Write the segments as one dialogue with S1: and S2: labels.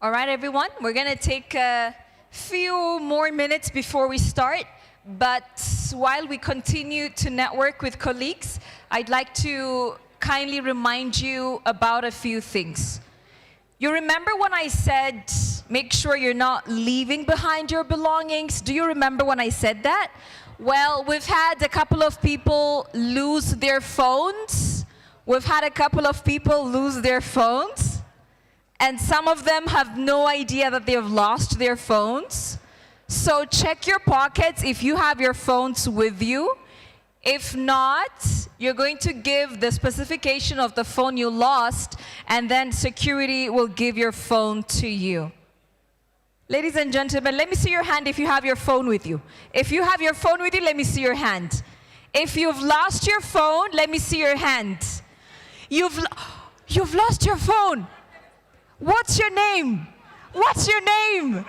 S1: All right, everyone, we're going to take a few more minutes before we start. But while we continue to network with colleagues, I'd like to kindly remind you about a few things. You remember when I said, make sure you're not leaving behind your belongings? Do you remember when I said that? Well, we've had a couple of people lose their phones. We've had a couple of people lose their phones. And some of them have no idea that they have lost their phones. So check your pockets if you have your phones with you. If not, you're going to give the specification of the phone you lost, and then security will give your phone to you. Ladies and gentlemen, let me see your hand if you have your phone with you. If you have your phone with you, let me see your hand. If you've lost your phone, let me see your hand. You've lost your phone. What's your name? What's your name?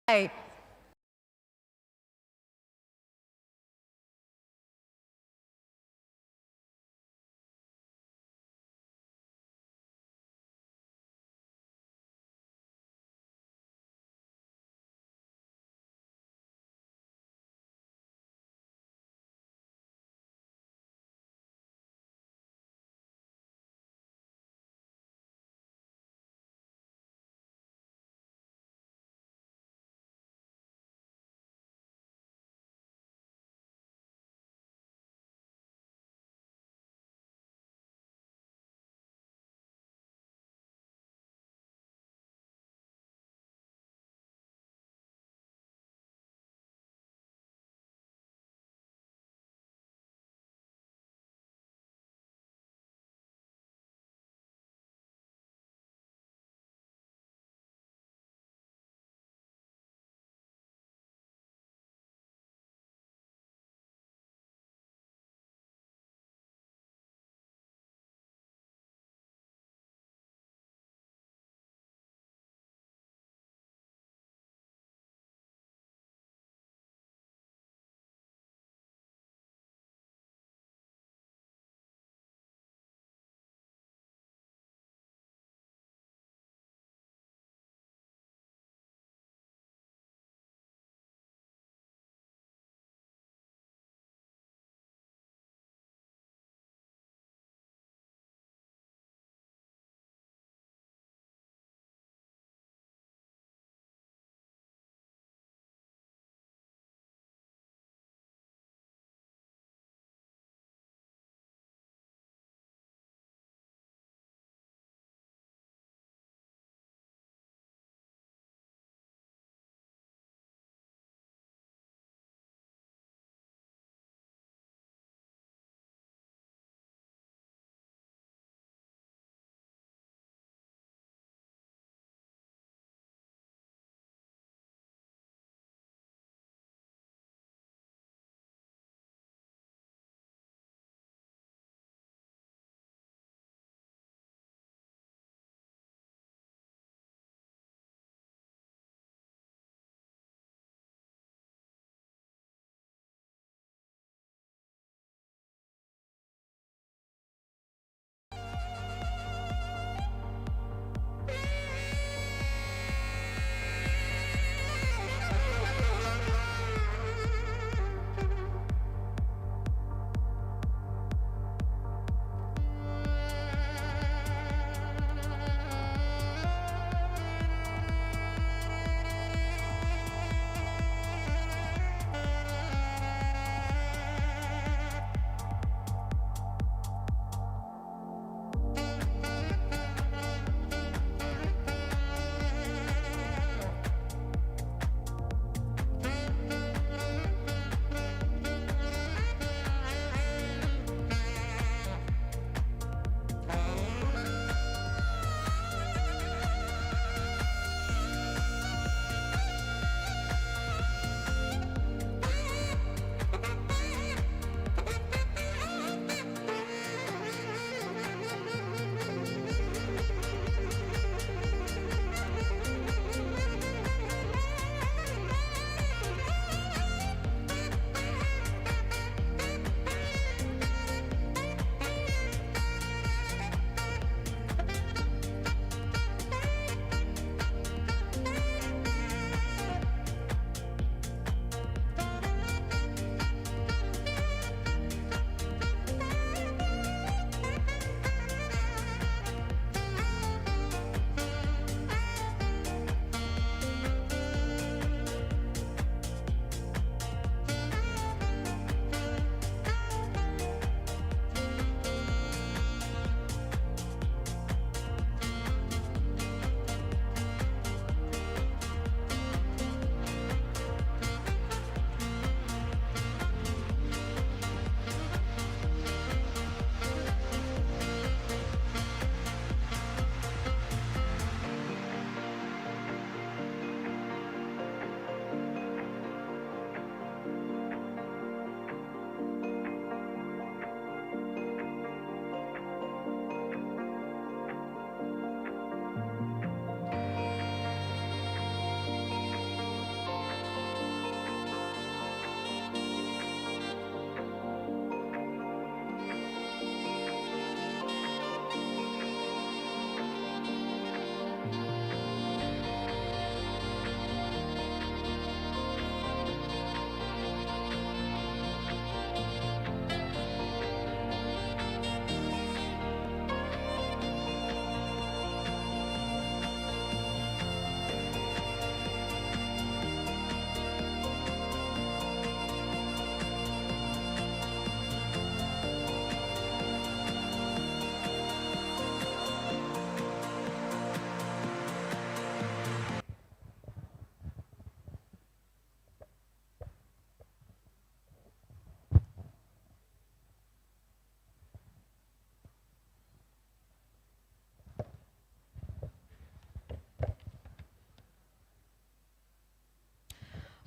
S1: Right.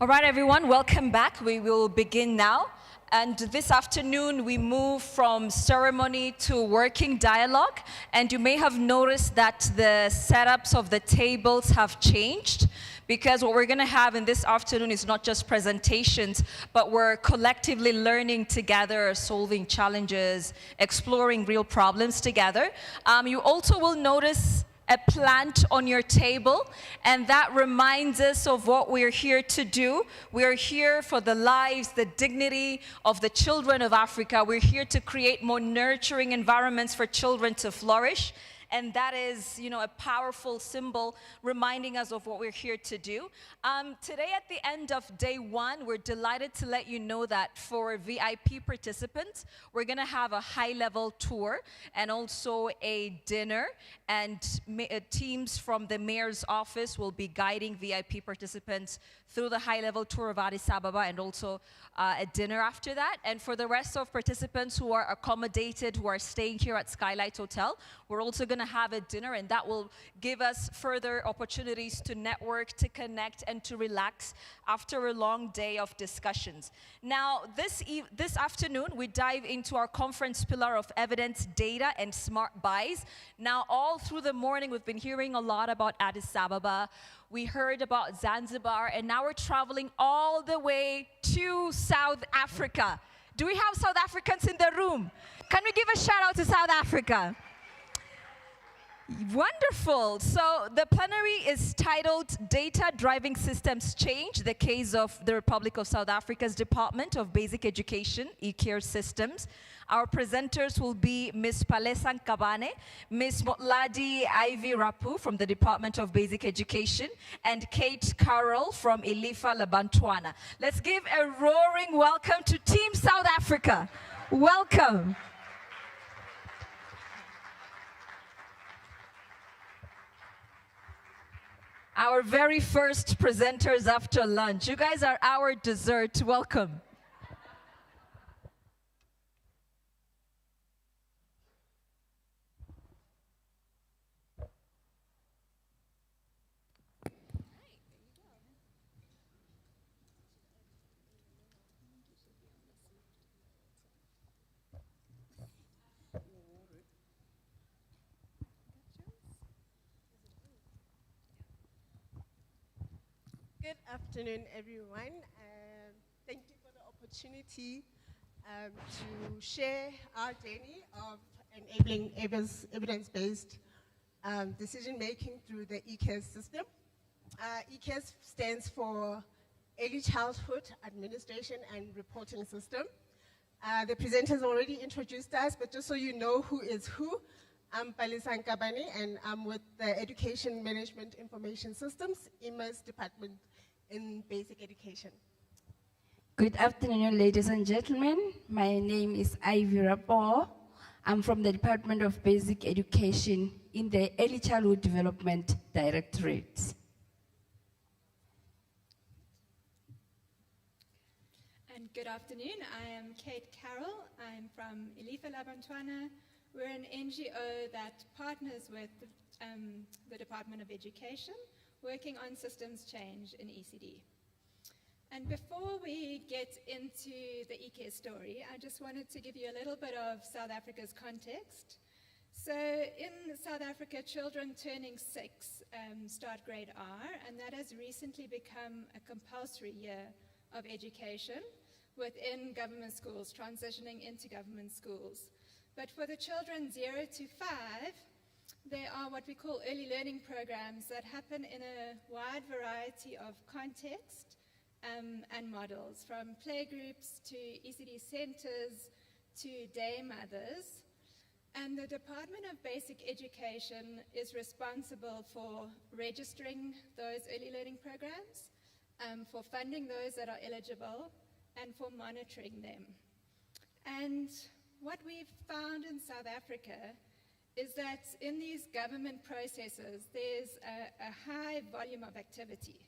S1: All right, everyone, welcome back. We will begin now. And this afternoon, we move from ceremony to working dialogue. And you may have noticed that the setups of the tables have changed, because what we're going to have in this afternoon is not just presentations, but we're collectively learning together, solving challenges, exploring real problems together. You also will notice a plant on your table, and that reminds us of what we're here to do. We're here for the lives, the dignity of the children of Africa. We're here to create more nurturing environments for children to flourish. And that is, a powerful symbol reminding us of what we're here to do. Today, at the end of day one, we're delighted to let you know that for VIP participants, we're going to have a high-level tour and also a dinner. And teams from the mayor's office will be guiding VIP participants through the high-level tour of Addis Ababa and also a dinner after that. And for the rest of participants who are accommodated, who are staying here at Skylight Hotel, we're also going to have a dinner, and that will give us further opportunities to network, to connect, and to relax after a long day of discussions. Now, this afternoon, we dive into our conference pillar of evidence, data, and smart buys. Now, all through the morning, we've been hearing a lot about Addis Ababa. We heard about Zanzibar, and now we're traveling all the way to South Africa. Do we have South Africans in the room? Can we give a shout out to South Africa? Wonderful. So the plenary is titled Data Driving Systems Change, the case of the Republic of South Africa's Department of Basic Education, e-care systems. Our presenters will be Ms. Palesa Nkabane, Ms. Motladi Ivy Rapu from the Department of Basic Education, and Kate Carroll from Ilifa Labantwana. Let's give a roaring welcome to Team South Africa. Welcome. Our very first presenters after lunch. You guys are our dessert. Welcome.
S2: Good afternoon, everyone. Thank you for the opportunity to share our journey of enabling evidence-based decision-making through the ECAS system. ECAS stands for Early Childhood Administration and Reporting System. The presenters already introduced us, but just so you know who is who, I'm Palesa Nkabane, and I'm with the Education Management Information Systems, EMA's department in basic education.
S3: Good afternoon, ladies and gentlemen. My name is Ivy Rapu. I'm from the Department of Basic Education in the Early Childhood Development Directorate.
S4: And good afternoon. I am Kate Carroll. I'm from Ilifa Labantwana. We're an NGO that partners with the Department of Education, working on systems change in ECD. And before we get into the ECARE story, I just wanted to give you a little bit of South Africa's context. So in South Africa, children turning 6 start grade R, and that has recently become a compulsory year of education within government schools, transitioning into government schools. But for the children 0 to 5, there are what we call early learning programs that happen in a wide variety of context and models, from playgroups to ECD centers to day mothers. And the Department of Basic Education is responsible for registering those early learning programs, for funding those that are eligible, and for monitoring them. And what we've found in South Africa is that in these government processes, there's a high volume of activity.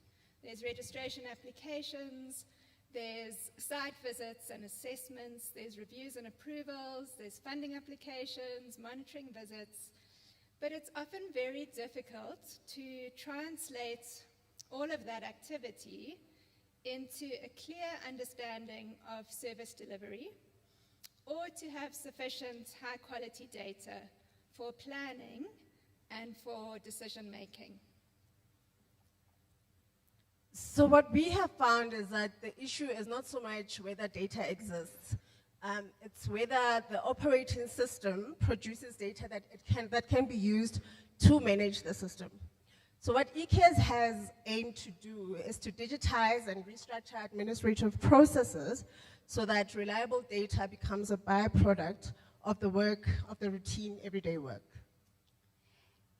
S4: There's registration applications, there's site visits and assessments, there's reviews and approvals, there's funding applications, monitoring visits. But it's often very difficult to translate all of that activity into a clear understanding of service delivery, or to have sufficient high-quality data for planning and for decision-making?
S2: So what we have found is that the issue is not so much whether data exists. It's whether the operating system produces data that can be used to manage the system. So what ECAS has aimed to do is to digitize and restructure administrative processes so that reliable data becomes a byproduct of the work, of the routine everyday work.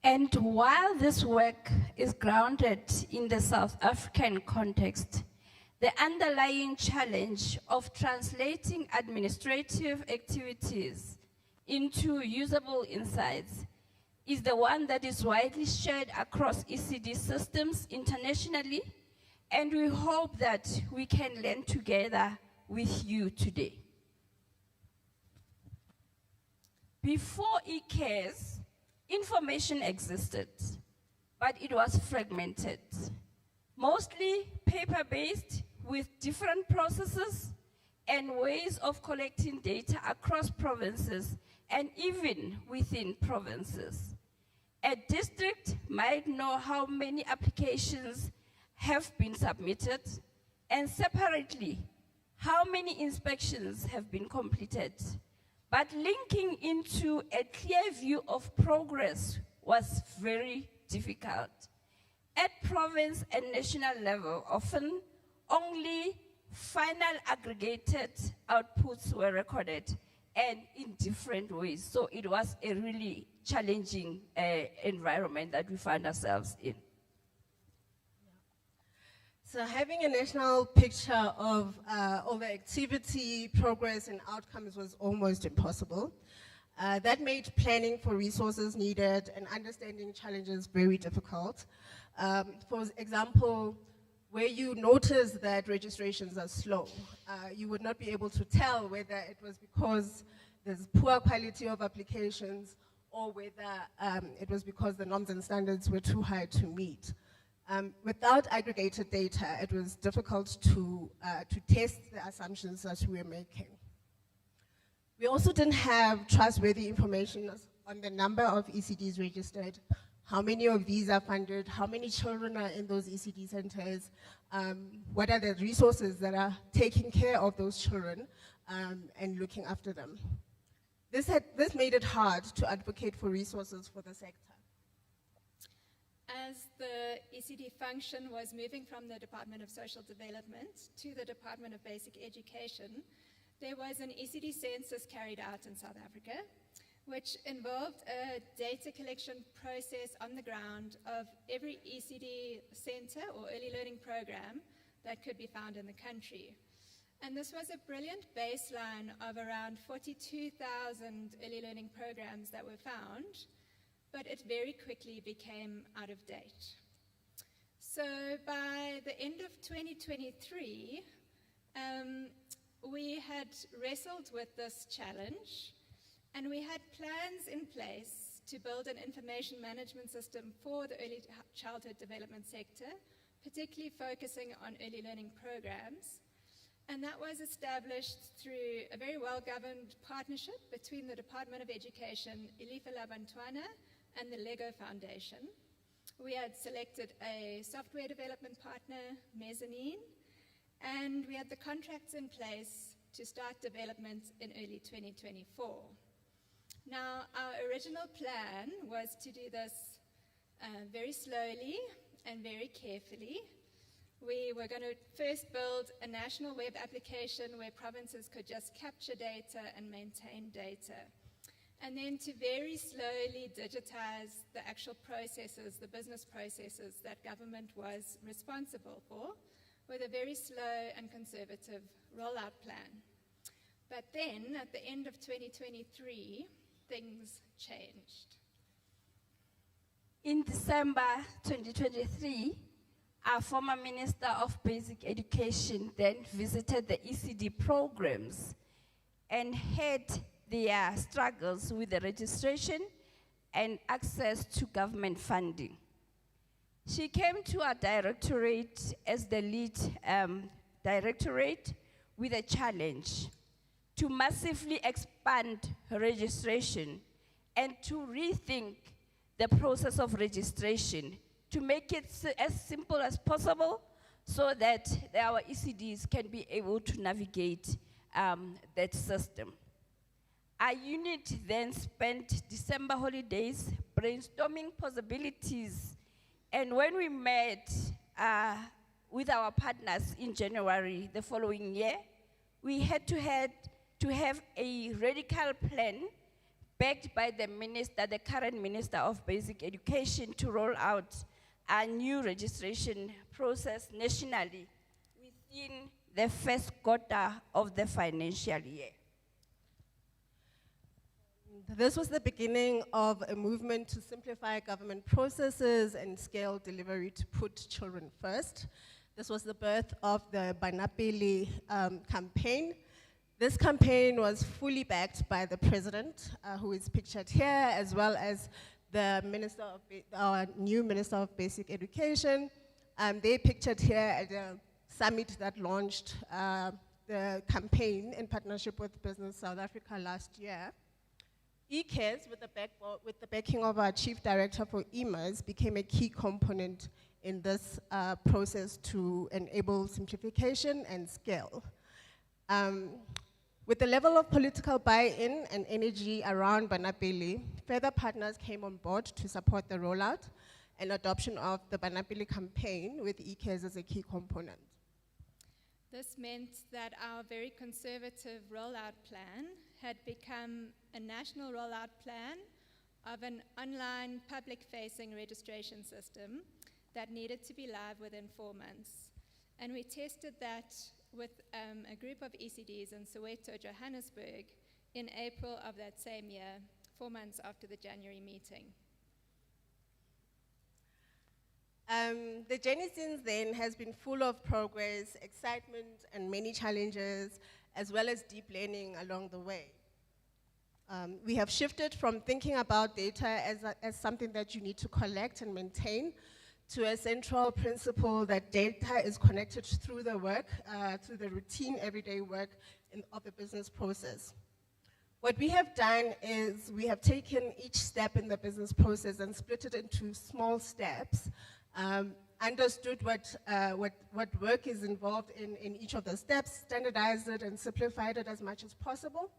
S3: And while this work is grounded in the South African context, the underlying challenge of translating administrative activities into usable insights is the one that is widely shared across ECD systems internationally, and we hope that we can learn together with you today. Before ECAS, information existed, but it was fragmented, mostly paper-based with different processes and ways of collecting data across provinces and even within provinces. A district might know how many applications have been submitted, and separately, how many inspections have been completed. But linking into a clear view of progress was very difficult. At province and national level, often only final aggregated outputs were recorded, and in different ways. So it was a really challenging environment that we found ourselves in.
S2: So having a national picture of all the activity, progress, and outcomes was almost impossible. That made planning for resources needed and understanding challenges very difficult. For example, where you notice that registrations are slow, you would not be able to tell whether it was because there's poor quality of applications or whether it was because the norms and standards were too high to meet. Without aggregated data, it was difficult to test the assumptions that we were making. We also didn't have trustworthy information on the number of ECDs registered, how many of these are funded, how many children are in those ECD centers, what are the resources that are taking care of those children and looking after them. This made it hard to advocate for resources for the sector.
S4: As the ECD function was moving from the Department of Social Development to the Department of Basic Education, there was an ECD census carried out in South Africa, which involved a data collection process on the ground of every ECD center or early learning program that could be found in the country. And this was a brilliant baseline of around 42,000 early learning programs that were found, but it very quickly became out of date. So by the end of 2023, we had wrestled with this challenge, and we had plans in place to build an information management system for the early childhood development sector, particularly focusing on early learning programs. And that was established through a very well-governed partnership between the Department of Education, Ethiopia and the Lego Foundation. We had selected a software development partner, Mezzanine, and we had the contracts in place to start development in early 2024. Now, our original plan was to do this very slowly and very carefully. We were going to first build a national web application where provinces could just capture data and maintain data. And then to very slowly digitize the actual processes, the business processes that government was responsible for, with a very slow and conservative rollout plan. But then, at the end of 2023, things changed.
S3: In December 2023, our former Minister of Basic Education then visited the ECD programs and had their struggles with the registration and access to government funding. She came to our directorate as the lead directorate with a challenge to massively expand registration and to rethink the process of registration to make it as simple as possible so that our ECDs can be able to navigate that system. Our unit then spent December holidays brainstorming possibilities, and when we met with our partners in January the following year, we had to have a radical plan backed by the minister, the current Minister of Basic Education, to roll out a new registration process nationally within the first quarter of the financial year.
S2: This was the beginning of a movement to simplify government processes and scale delivery to put children first. This was the birth of the Banapili campaign. This campaign was fully backed by the president, who is pictured here, as well as the our new Minister of Basic Education. They pictured here at a summit that launched the campaign in partnership with Business South Africa last year. ECARES, with the backing of our Chief Director for EMAS, became a key component in this process to enable simplification and scale. With the level of political buy-in and energy around Banapili, further partners came on board to support the rollout and adoption of the Banapili campaign, with ECARES as a key component.
S4: This meant that our very conservative rollout plan had become a national rollout plan of an online public-facing registration system that needed to be live within 4 months. And we tested that with a group of ECDs in Soweto, Johannesburg, in April of that same year, 4 months after the January meeting.
S2: The journey since then has been full of progress, excitement, and many challenges, as well as deep learning along the way. We have shifted from thinking about data as something that you need to collect and maintain to a central principle that data is connected through the work, through the routine everyday work of the business process. What we have done is we have taken each step in the business process and split it into small steps, understood what work is involved in each of the steps, standardized it and simplified it as much as possible,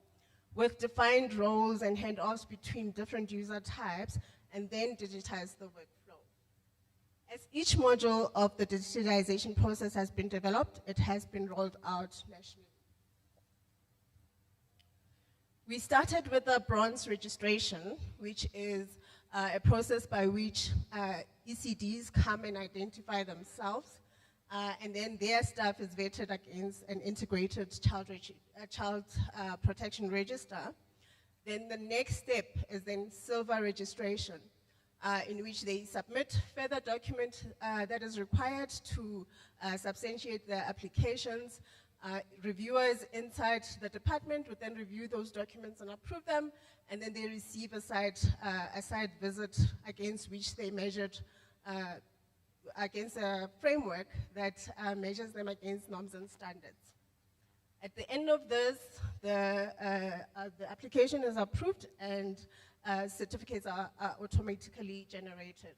S2: with defined roles and handoffs between different user types, and then digitized the workflow. As each module of the digitalization process has been developed, it has been rolled out nationally. We started with the bronze registration, which is a process by which ECDs come and identify themselves, and then their staff is vetted against an integrated child protection register. Then the next step is then silver registration, in which they submit further document that is required to substantiate their applications. Reviewers inside the department would then review those documents and approve them, and then they receive a site visit against which they measured against a framework that measures them against norms and standards. At the end of this, the application is approved and certificates are automatically generated.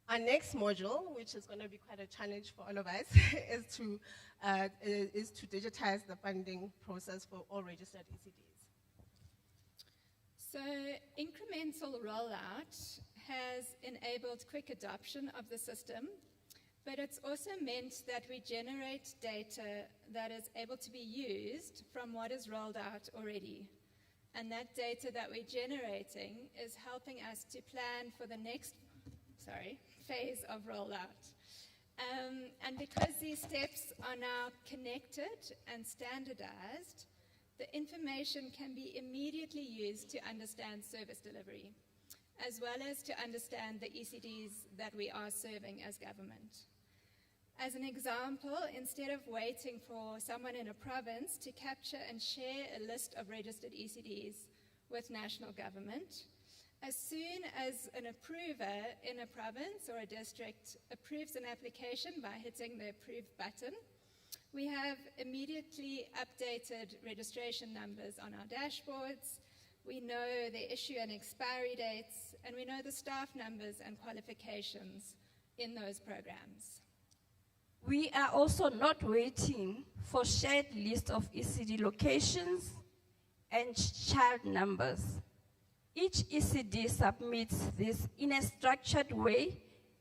S2: Our next module, which is going to be quite a challenge for all of us, is to digitize the funding process for all registered ECDs.
S4: So incremental rollout has enabled quick adoption of the system, but it's also meant that we generate data that is able to be used from what is rolled out already. And that data that we're generating is helping us to plan for the next phase of rollout. And because these steps are now connected and standardized, the information can be immediately used to understand service delivery, as well as to understand the ECDs that we are serving as government. As an example, instead of waiting for someone in a province to capture and share a list of registered ECDs with national government, As soon as an approver in a province or a district approves an application by hitting the approve button, we have immediately updated registration numbers on our dashboards. We know the issue and expiry dates, and we know the staff numbers and qualifications in those programs.
S3: We are also not waiting for shared list of ECD locations and child numbers. Each ECD submits this in a structured way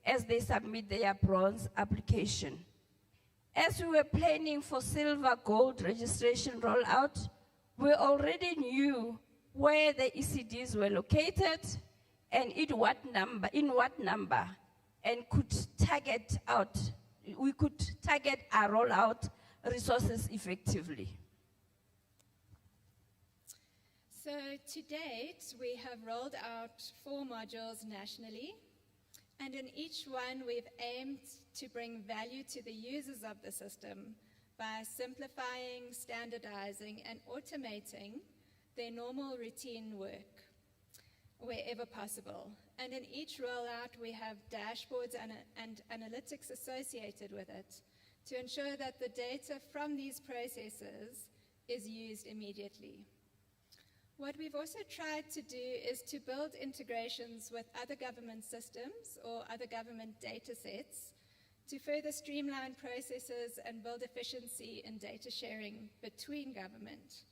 S3: as they submit their bronze application. As we were planning for silver gold registration rollout, we already knew where the ECDs were located and in what number, and could target out. We could target our rollout resources effectively.
S4: So to date, we have rolled out 4 modules nationally, and in each one we've aimed to bring value to the users of the system by simplifying, standardizing, and automating their normal routine work wherever possible. And in each rollout, we have dashboards and analytics associated with it to ensure that the data from these processes is used immediately. What we've also tried to do is to build integrations with other government systems or other government data sets to further streamline processes and build efficiency in data sharing between government,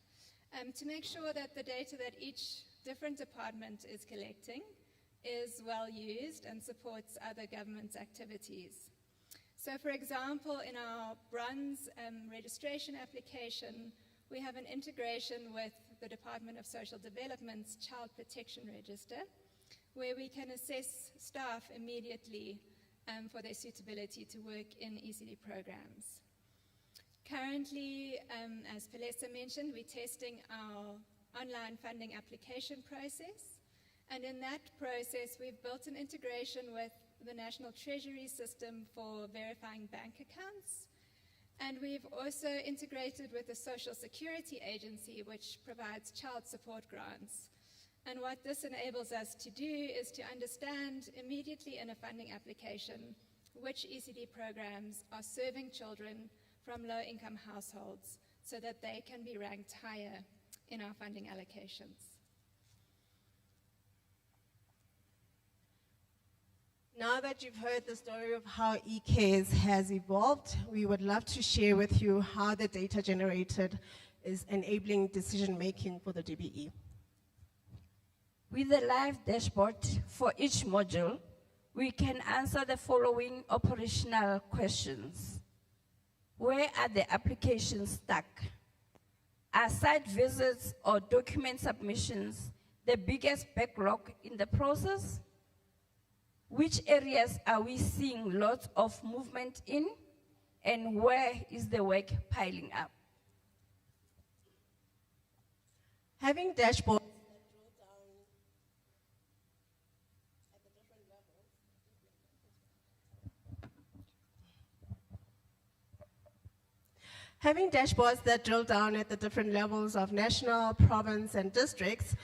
S4: to make sure that the data that each different department is collecting is well used and supports other government activities. So for example, in our bronze registration application, we have an integration with the Department of Social Development's Child Protection Register, where we can assess staff immediately for their suitability to work in ECD programs. Currently, as Pelesa mentioned, we're testing our online funding application process, and in that process we've built an integration with the National Treasury system for verifying bank accounts. And we've also integrated with the Social Security Agency, which provides child support grants. And what this enables us to do is to understand immediately in a funding application which ECD programs are serving children from low-income households so that they can be ranked higher in our funding allocations.
S2: Now that you've heard the story of how eCares has evolved, we would love to share with you how the data generated is enabling decision-making for the DBE.
S3: With the live dashboard for each module, we can answer the following operational questions. Where are the applications stuck? Are site visits or document submissions the biggest backlog in the process? Which areas are we seeing lots of movement in, and where is the work piling up?
S2: Having dashboards that drill down at the different levels of national, province, and districts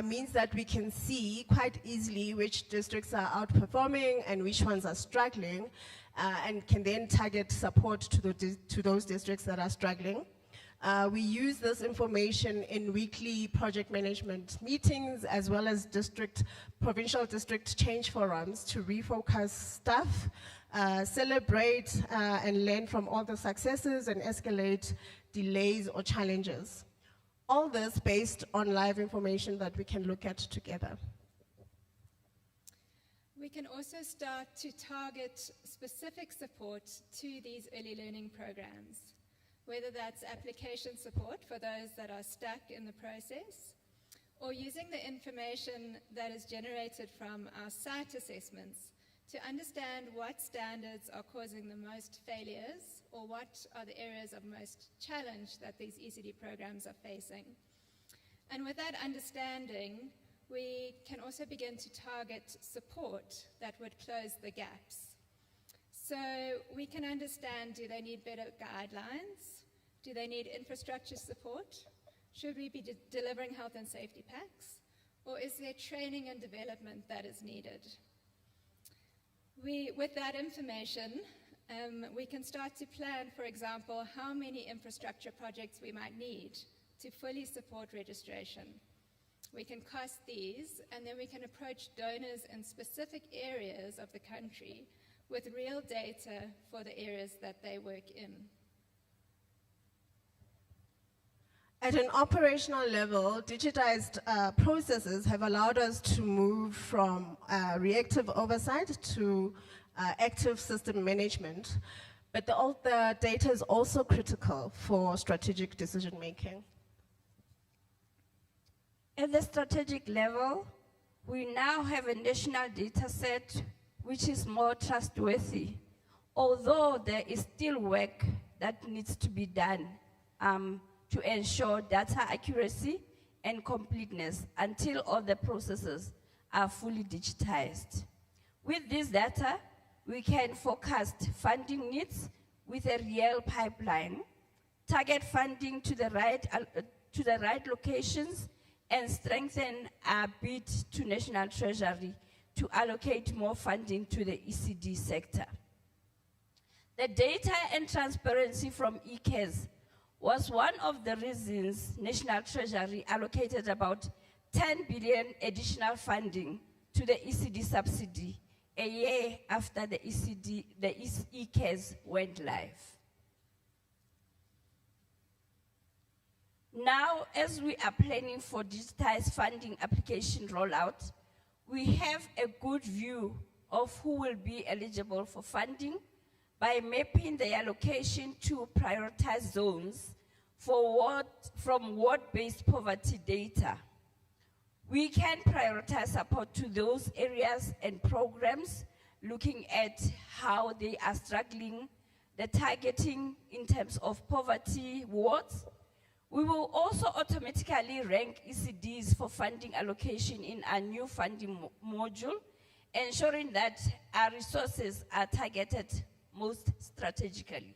S2: means that we can see quite easily which districts are outperforming and which ones are struggling, and can then target support to those districts that are struggling. We use this information in weekly project management meetings as well as provincial district change forums to refocus staff, celebrate and learn from all the successes and escalate delays or challenges. All this based on live information that we can look at together.
S4: We can also start to target specific support to these early learning programs, whether that's application support for those that are stuck in the process, or using the information that is generated from our site assessments to understand what standards are causing the most failures or what are the areas of most challenge that these ECD programs are facing. And with that understanding, we can also begin to target support that would close the gaps. So we can understand, do they need better guidelines? Do they need infrastructure support? Should we be delivering health and safety packs? Or is there training and development that is needed? With that information, we can start to plan, for example, how many infrastructure projects we might need to fully support registration. We can cost these, and then we can approach donors in specific areas of the country with real data for the areas that they work in.
S2: At an operational level, digitized processes have allowed us to move from reactive oversight to active system management, but the data is also critical for strategic decision making.
S3: At the strategic level, we now have a national data set which is more trustworthy, although there is still work that needs to be done to ensure data accuracy and completeness until all the processes are fully digitized. With this data, we can forecast funding needs with a real pipeline, target funding to the right locations, and strengthen our bid to National Treasury to allocate more funding to the ECD sector. The data and transparency from ECAS was one of the reasons National Treasury allocated about 10 billion additional funding to the ECD subsidy a year after the ECAS went live. Now, as we are planning for digitized funding application rollout, we have a good view of who will be eligible for funding by mapping the allocation to prioritized zones from ward-based poverty data. We can prioritize support to those areas and programs looking at how they are struggling, the targeting in terms of poverty wards. We will also automatically rank ECDs for funding allocation in our new funding module, ensuring that our resources are targeted most strategically.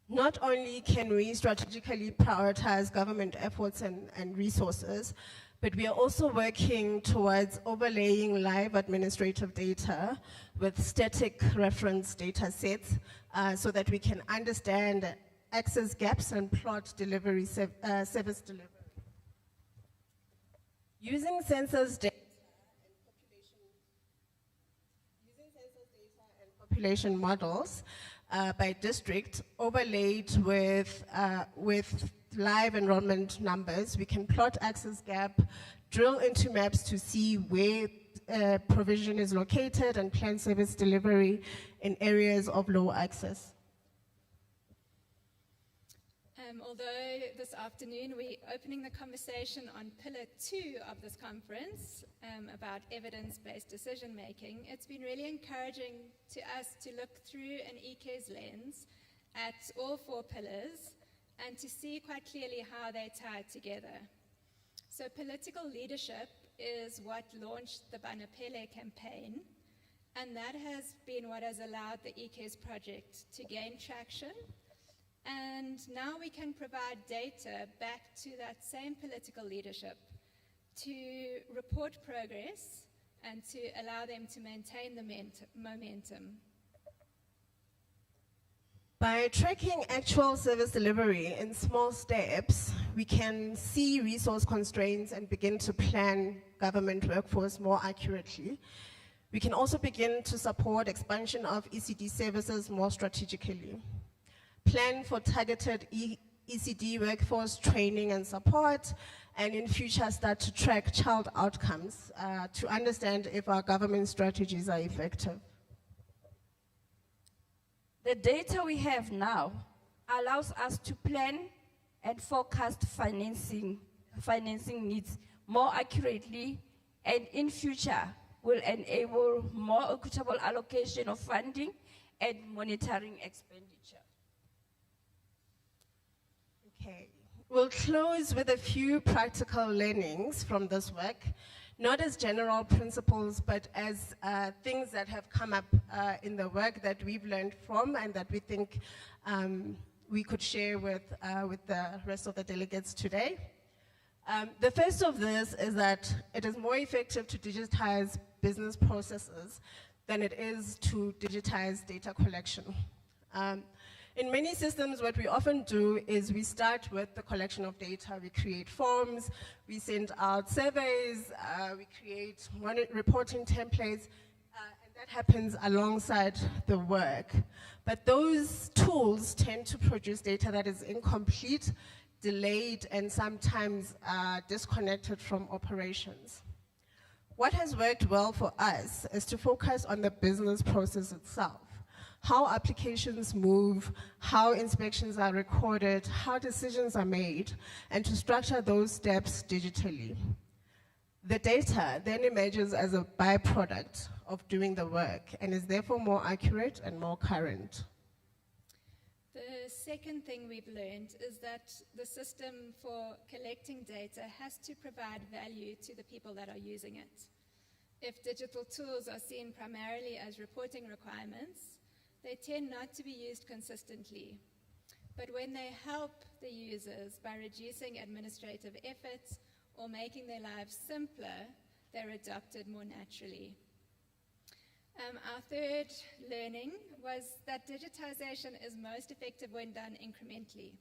S2: Not only can we strategically prioritize government efforts and resources, but we are also working towards overlaying live administrative data with static reference data sets so that we can understand access gaps and plot delivery, service delivery. Using census data and population models by district overlaid with live enrollment numbers, we can plot access gap, drill into maps to see where provision is located and plan service delivery in areas of low access.
S4: Although this afternoon we're opening the conversation on Pillar 2 of this conference about evidence-based decision making, it's been really encouraging to us to look through an ECAS lens at all 4 pillars and to see quite clearly how they tie together. So political leadership is what launched the Banapele campaign, and that has been what has allowed the ECAS project to gain traction. And now we can provide data back to that same political leadership to report progress and to allow them to maintain the momentum.
S2: By tracking actual service delivery in small steps, we can see resource constraints and begin to plan government workforce more accurately. We can also begin to support expansion of ECD services more strategically. Plan for targeted ECD workforce training and support, and in future start to track child outcomes to understand if our government strategies are effective.
S3: The data we have now allows us to plan and forecast financing needs more accurately, and in future will enable more equitable allocation of funding and monitoring expenditure.
S2: Okay, we'll close with a few practical learnings from this work, not as general principles, but as things that have come up in the work that we've learned from and that we think we could share with the rest of the delegates today. The first of this is that it is more effective to digitize business processes than it is to digitize data collection. In many systems, what we often do is we start with the collection of data. We create forms, we send out surveys, we create reporting templates, and that happens alongside the work. But those tools tend to produce data that is incomplete, delayed, and sometimes disconnected from operations. What has worked well for us is to focus on the business process itself. How applications move, how inspections are recorded, how decisions are made, and to structure those steps digitally. The data then emerges as a byproduct of doing the work and is therefore more accurate and more current.
S4: The second thing we've learned is that the system for collecting data has to provide value to the people that are using it. If digital tools are seen primarily as reporting requirements, they tend not to be used consistently. But when they help the users by reducing administrative efforts or making their lives simpler, they're adopted more naturally. Our third learning was that digitization is most effective when done incrementally.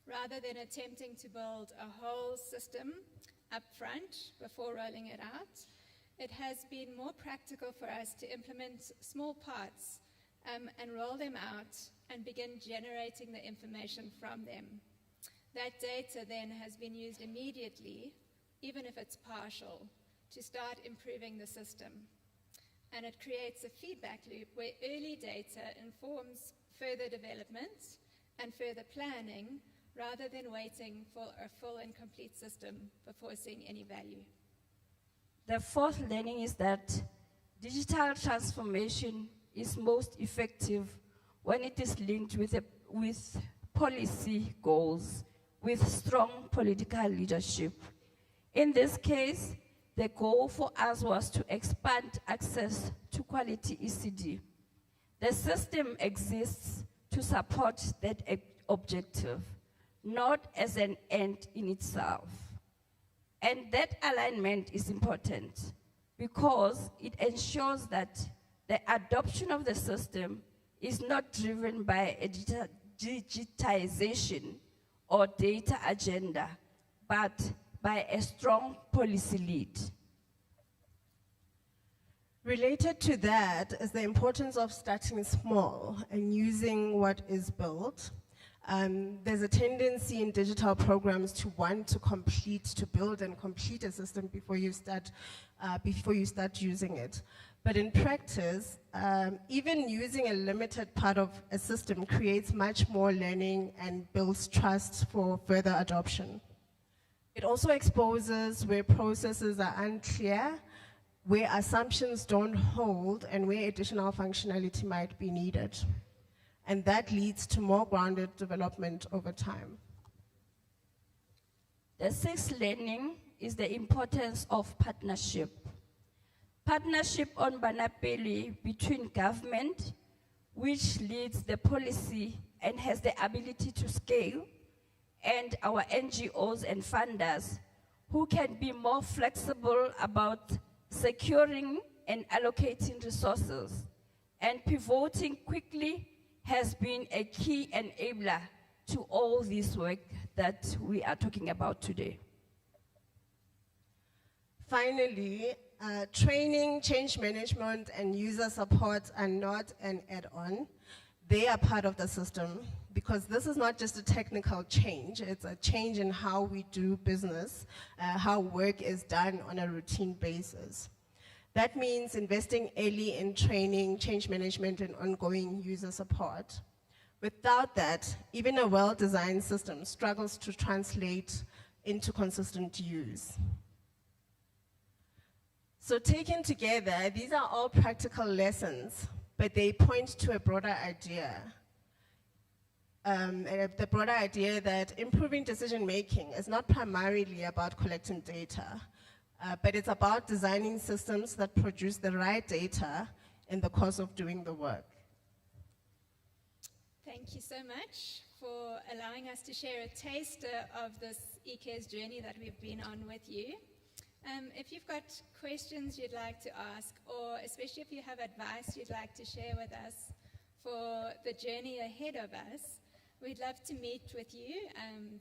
S4: Rather than attempting to build a whole system up front before rolling it out, it has been more practical for us to implement small parts and roll them out and begin generating the information from them. That data then has been used immediately, even if it's partial, to start improving the system. And it creates a feedback loop where early data informs further development and further planning rather than waiting for a full and complete system before seeing any value.
S3: The fourth learning is that digital transformation is most effective when it is linked with policy goals, with strong political leadership. In this case, the goal for us was to expand access to quality ECD. The system exists to support that objective, not as an end in itself. And that alignment is important because it ensures that the adoption of the system is not driven by a digitization or data agenda, but by a strong policy lead.
S2: Related to that is the importance of starting small and using what is built. There's a tendency in digital programs to want to build and complete a system before you start using it. But in practice, even using a limited part of a system creates much more learning and builds trust for further adoption. It also exposes where processes are unclear, where assumptions don't hold, and where additional functionality might be needed. And that leads to more grounded development over time.
S3: The sixth learning is the importance of partnership. Partnership on Banapeli between government, which leads the policy and has the ability to scale, and our NGOs and funders, who can be more flexible about securing and allocating resources, and pivoting quickly has been a key enabler to all this work that we are talking about today.
S2: Finally, training, change management, and user support are not an add-on. They are part of the system because this is not just a technical change, it's a change in how we do business, how work is done on a routine basis. That means investing early in training, change management, and ongoing user support. Without that, even a well-designed system struggles to translate into consistent use. So taken together, these are all practical lessons, but they point to a broader idea. The broader idea that improving decision-making is not primarily about collecting data, but it's about designing systems that produce the right data in the course of doing the work.
S4: Thank you so much for allowing us to share a taster of this ECARE's journey that we've been on with you. If you've got questions you'd like to ask, or especially if you have advice you'd like to share with us for the journey ahead of us, we'd love to meet with you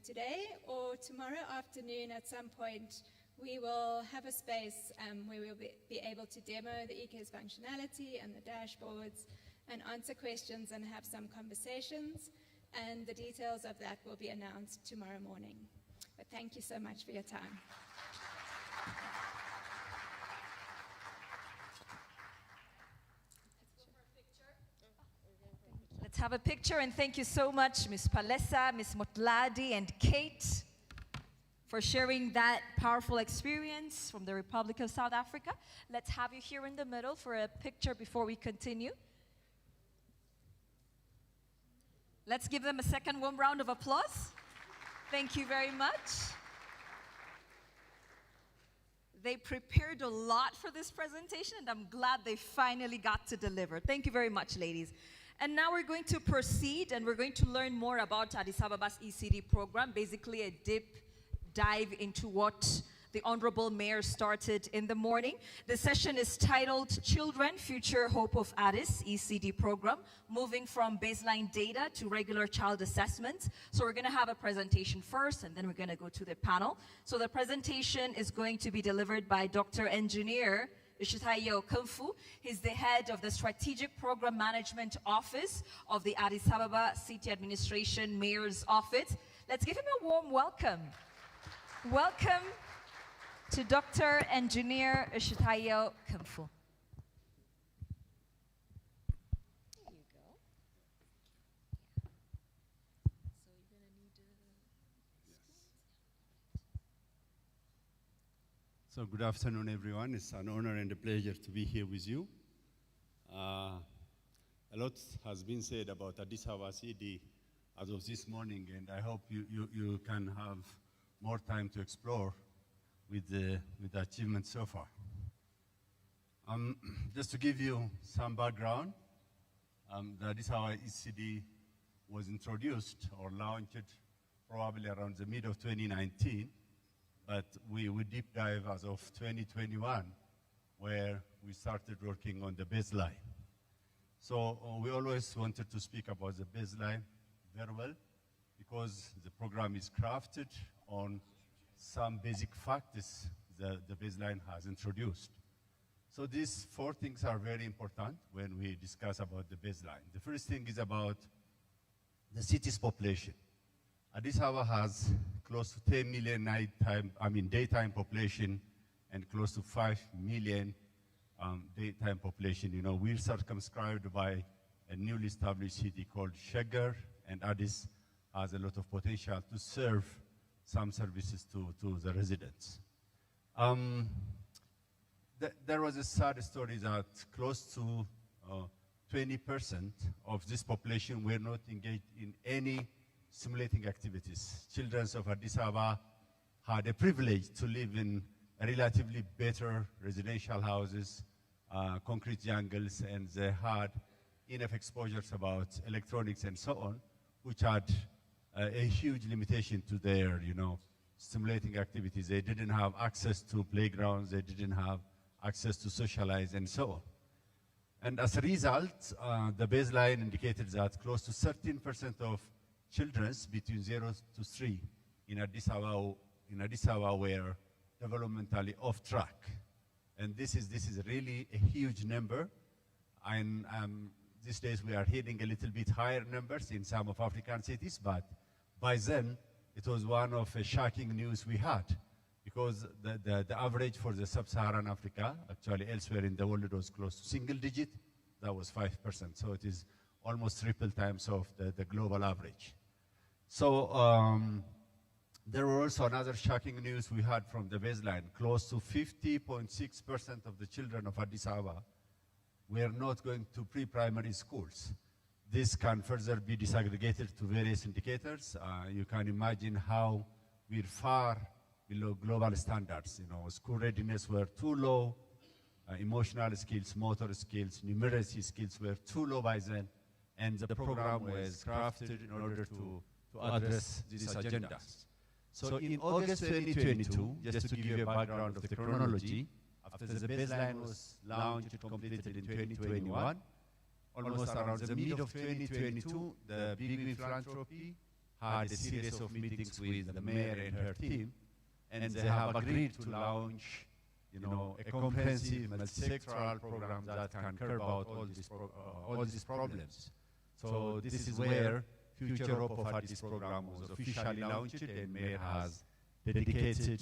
S4: today or tomorrow afternoon at some point. We will have a space where we'll be able to demo the ECARE's functionality and the dashboards and answer questions and have some conversations. And the details of that will be announced tomorrow morning. But thank you so much for your time.
S1: Let's have a picture, and thank you so much, Ms. Palesa, Ms. Motladi, and Kate, for sharing that powerful experience from the Republic of South Africa. Let's have you here in the middle for a picture before we continue. Let's give them a second warm round of applause. Thank you very much. They prepared a lot for this presentation, and I'm glad they finally got to deliver. Thank you very much, ladies. And now we're going to proceed, and we're going to learn more about Addis Ababa's ECD program, basically a deep dive into what the Honorable Mayor started in the morning. The session is titled Children, Future Hope of Addis ECD Program, moving from baseline data to regular child assessments. So we're gonna have a presentation first, and then we're gonna go to the panel. So the presentation is going to be delivered by Dr. Engineer Ishitayo Kamfu. He's the head of the Strategic Program Management Office of the Addis Ababa City Administration Mayor's Office. Let's give him a warm welcome. Welcome to Dr. Engineer Ishitayo Kamfu. There you go. So you're going to need
S5: So good afternoon, everyone. It's an honor and a pleasure to be here with you. A lot has been said about Addis Ababa ECD as of this morning, and I hope you can have more time to explore with the achievements so far. Just to give you some background, the Addis Ababa ECD was introduced or launched probably around the mid of 2019, but we deep dive as of 2021, where we started working on the baseline. So we always wanted to speak about the baseline very well, because the program is crafted on some basic factors that the baseline has introduced. So these four things are very important when we discuss about the baseline. The first thing is about the city's population. Addis Ababa has close to 10 million daytime population and close to 5 million daytime population. You know, we're circumscribed by a newly established city called Shaggar, and Addis has a lot of potential to serve some services to the residents. There was a sad story that close to 20% of this population were not engaged in any simulating activities. Children of Addis Ababa had a privilege to live in relatively better residential houses, concrete jungles, and they had enough exposures about electronics and so on, which had a huge limitation to their, stimulating activities. They didn't have access to playgrounds, they didn't have access to socialize, and so on. And as a result, the baseline indicated that close to 13% of children between 0 to 3 in Addis Ababa were developmentally off track. And this is really a huge number. And these days we are hitting a little bit higher numbers in some of African cities, but by then it was one of the shocking news we had, because the average for the sub-Saharan Africa, actually elsewhere in the world, it was close to single digit. That was 5%. So it is almost triple times of the global average. So there were also another shocking news we had from the baseline. Close to 50.6% of the children of Addis Ababa were not going to pre-primary schools. This can further be disaggregated to various indicators. You can imagine how we're far below global standards. School readiness were too low, emotional skills, motor skills, numeracy skills were too low by then, and the program was crafted in order to address these agendas. So in August 2022, just to give you a background of the chronology, after the baseline was launched and completed in 2021, almost around the mid of 2022, the Big Philanthropy had a series of meetings with the mayor and her team, and they have agreed to launch, a comprehensive multi-sectoral program that can curb out all these problems. So this is where Future Hope of Addis program was officially launched, and mayor has dedicated,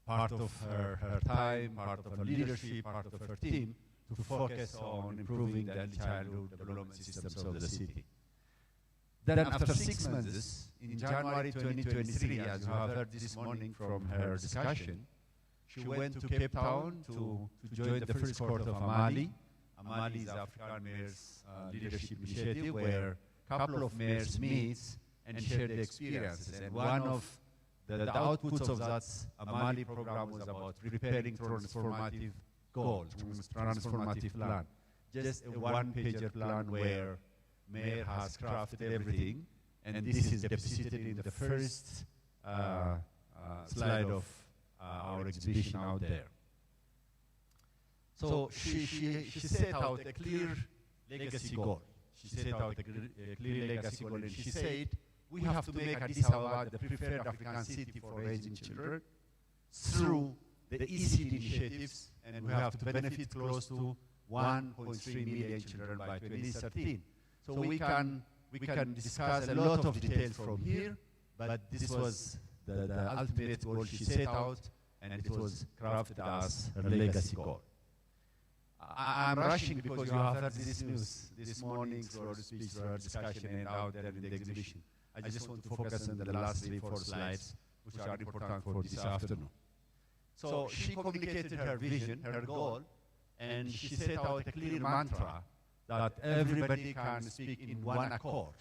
S5: part of her time, part of her leadership, part of her team to focus on improving the early childhood development systems of the city. Then after 6 months, in January 2023, as you have heard this morning from her discussion, she went to Cape Town to join the first court of Amali. Amali is African Mayors Leadership Initiative, where a couple of mayors meet and share their experiences. And one of the outputs of that Amali program was about preparing transformative goals, transformative plan. Just a one-pager plan where mayor has crafted everything, and this is deposited in the first slide of our exhibition out there. So she set out a clear legacy goal. She set out a clear legacy goal, and she said, we have to make Addis Ababa the preferred African city for raising children through the ECD initiatives, and we have to benefit close to 1.3 million children by 2013. So we can discuss a lot of details from here, but this was the ultimate goal she set out, and it was crafted as her legacy goal. I'm rushing because you have heard this news this morning through our speech, through our discussion, and out there in the exhibition. I just want to focus on the last 3-4 slides, which are important for this afternoon. So she communicated her vision, her goal, and she set out a clear mantra that everybody can speak in one accord,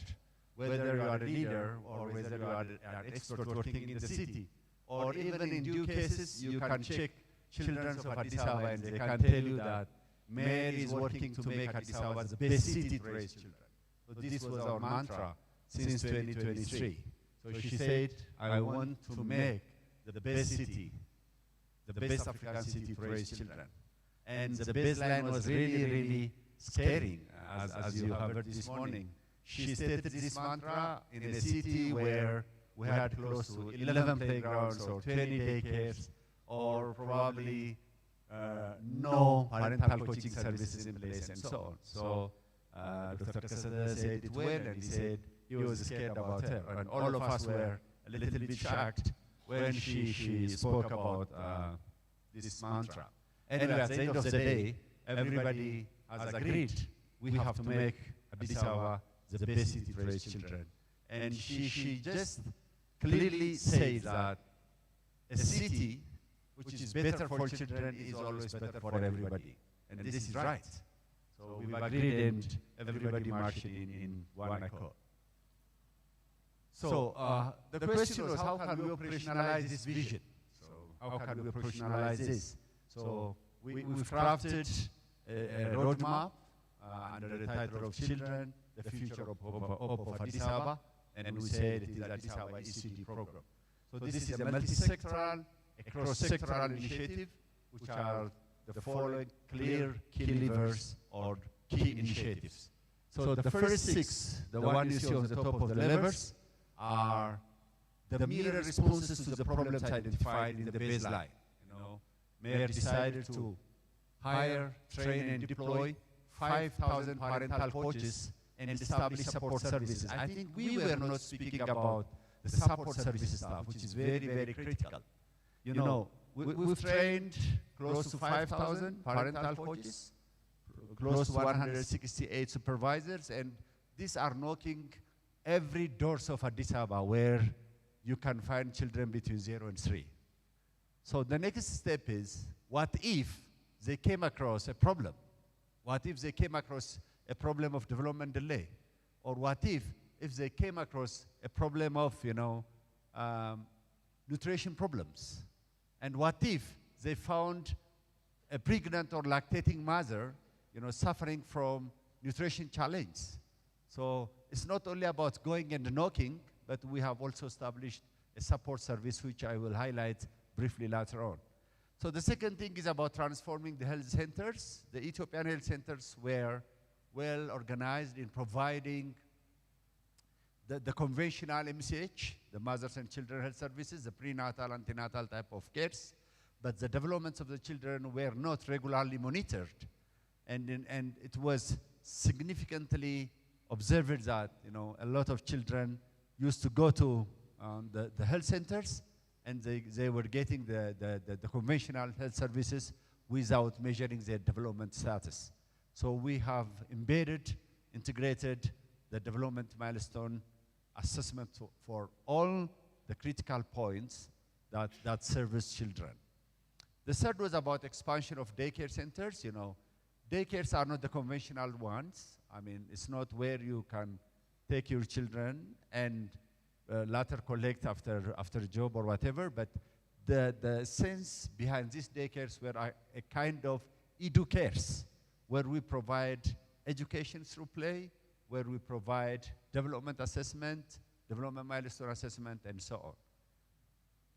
S5: whether you are a leader or whether you are an expert working in the city, or even in due cases, you can check children of Addis Ababa and they can tell you that mayor is working to make Addis Ababa the best city to raise children. So this was our mantra since 2023. So she said, I want to make the best city, the best African city to raise children. And the baseline was really, really scaring, as you have heard this morning. She stated this mantra in a city where we had close to 11 playgrounds or 20 daycares, or probably no parental coaching services in place, and so on. So Dr. Kasada said it well, and he said he was scared about her. And all of us were a little bit shocked when she spoke about this mantra. Anyway, at the end of the day, everybody has agreed we have to make Addis Ababa the best city to raise children. And she just clearly says that a city which is better for children is always better for everybody. And this is right. So we've agreed, and everybody marched in one accord. So the question was, how can we operationalize this vision? So how can we operationalize this? So we've crafted a roadmap under the title of Children, the Future of Addis Ababa, and we said it is Addis Ababa ECD program. So this is a multi-sectoral, a cross-sectoral initiative, which are the following clear key levers or key initiatives. So the first 6, the one you see on the top of the levers, are the immediate responses to the problems identified in the baseline. Mayor decided to hire, train, and deploy 5,000 parental coaches and establish support services. I think we were not speaking about the support services staff, which is very, very critical. We've trained close to 5,000 parental coaches, close to 168 supervisors, and these are knocking every doors of Addis Ababa where you can find children between 0 and 3. So the next step is, what if they came across a problem? What if they came across a problem of development delay? Or what if they came across a problem of, nutrition problems? And what if they found a pregnant or lactating mother, suffering from nutrition challenge? So it's not only about going and knocking, but we have also established a support service, which I will highlight briefly later on. So the second thing is about transforming the health centers. The Ethiopian health centers were well organized in providing the conventional MCH, the mothers and children health services, the prenatal, antenatal type of cares, but the developments of the children were not regularly monitored. And it was significantly observed that, you know, a lot of children used to go to the health centers, and they were getting the conventional health services without measuring their development status. So we have embedded, integrated the development milestone assessment for all the critical points that service children. The third was about expansion of daycare centers. You know, daycares are not the conventional ones. I mean, it's not where you can take your children and later collect after a job or whatever, but the sense behind these daycares were a kind of edu-cares, where we provide education through play, where we provide development assessment, development milestone assessment, and so on.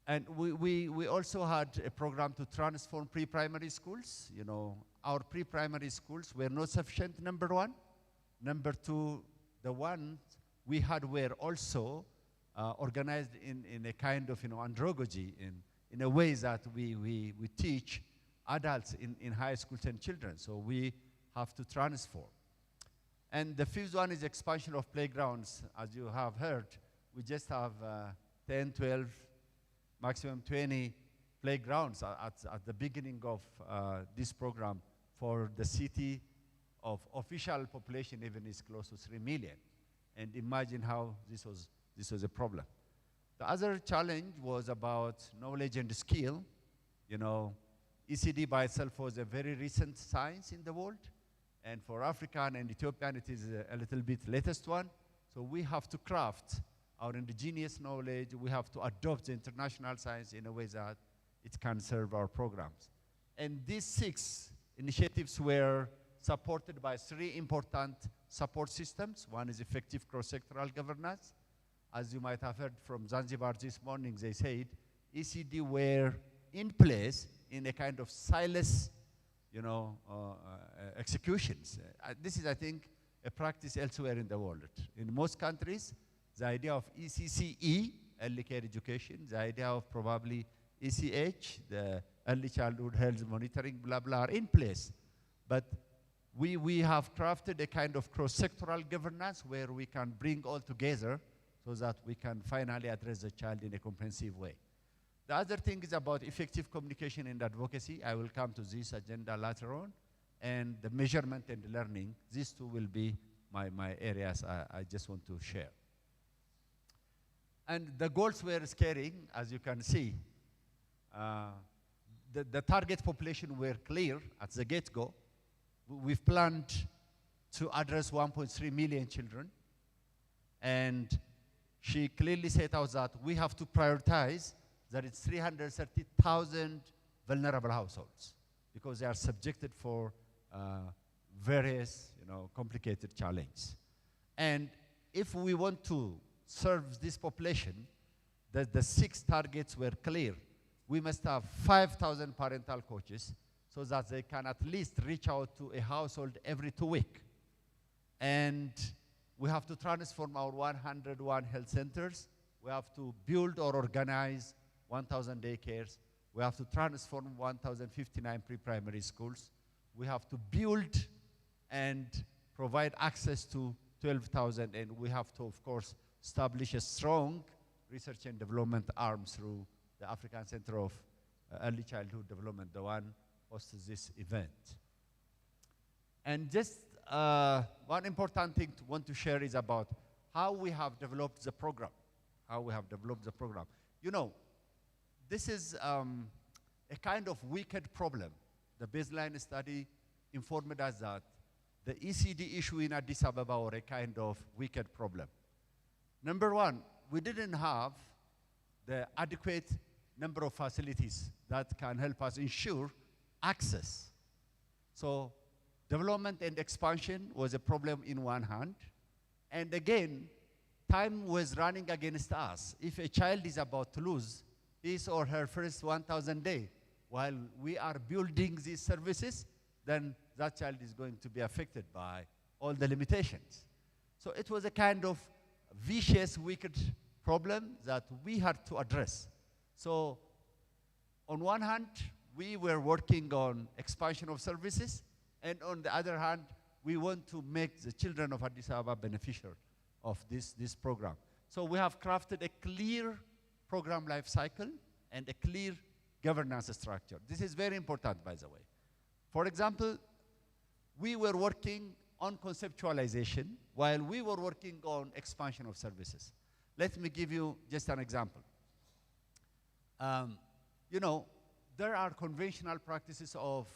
S5: And we also had a program to transform pre-primary schools. You know, our pre-primary schools were not sufficient, number one. Number two, the ones we had were also organized in a kind of, you know, andragogy, in a way that we teach adults in high schools and children. So we have to transform. And the fifth one is expansion of playgrounds. As you have heard, we just have 10, 12, maximum 20 playgrounds at the beginning of this program for the city of official population even is close to 3 million. And imagine how this was a problem. The other challenge was about knowledge and skill. You know, ECD by itself was a very recent science in the world. And for African and Ethiopian, it is a little bit latest one. So we have to craft our indigenous knowledge. We have to adopt the international science in a way that it can serve our programs. And these 6 initiatives were supported by 3 important support systems. One is effective cross-sectoral governance. As you might have heard from Zanzibar this morning, they said ECD were in place in a kind of silos, you know, executions. This is, I think, a practice elsewhere in the world. In most countries, the idea of ECCE, early care education, the idea of probably ECH, the early childhood health monitoring, blah, blah, are in place. But we have crafted a kind of cross-sectoral governance where we can bring all together so that we can finally address the child in a comprehensive way. The other thing is about effective communication and advocacy. I will come to this agenda later on. And the measurement and learning, these two will be my areas I just want to share. And the goals were scaring, as you can see. The target population were clear at the get-go. We've planned to address 1.3 million children. And she clearly set out that we have to prioritize that it's 330,000 vulnerable households because they are subjected for various, you know, complicated challenges. And if we want to serve this population, the 6 targets were clear. We must have 5,000 parental coaches so that they can at least reach out to a household every 2 weeks. And we have to transform our 101 health centers. We have to build or organize 1,000 daycares. We have to transform 1,059 pre-primary schools. We have to build and provide access to 12,000. And we have to, of course, establish a strong research and development arm through the African Center of Early Childhood Development, the one hosts this event. And just one important thing to want to share is about how we have developed the program. You know, this is a kind of wicked problem. The baseline study informed us that the ECD issue in Addis Ababa was a kind of wicked problem. Number one, we didn't have the adequate number of facilities that can help us ensure access. So development and expansion was a problem in one hand. And again, time was running against us. If a child is about to lose his or her first 1,000 day while we are building these services, then that child is going to be affected by all the limitations. So it was a kind of vicious, wicked problem that we had to address. So on one hand, we were working on expansion of services, and on the other hand, we want to make the children of Addis Ababa beneficial of this program. So we have crafted a clear program life cycle and a clear governance structure. This is very important, by the way. For example, we were working on conceptualization while we were working on expansion of services. Let me give you just an example. You know, there are conventional practices of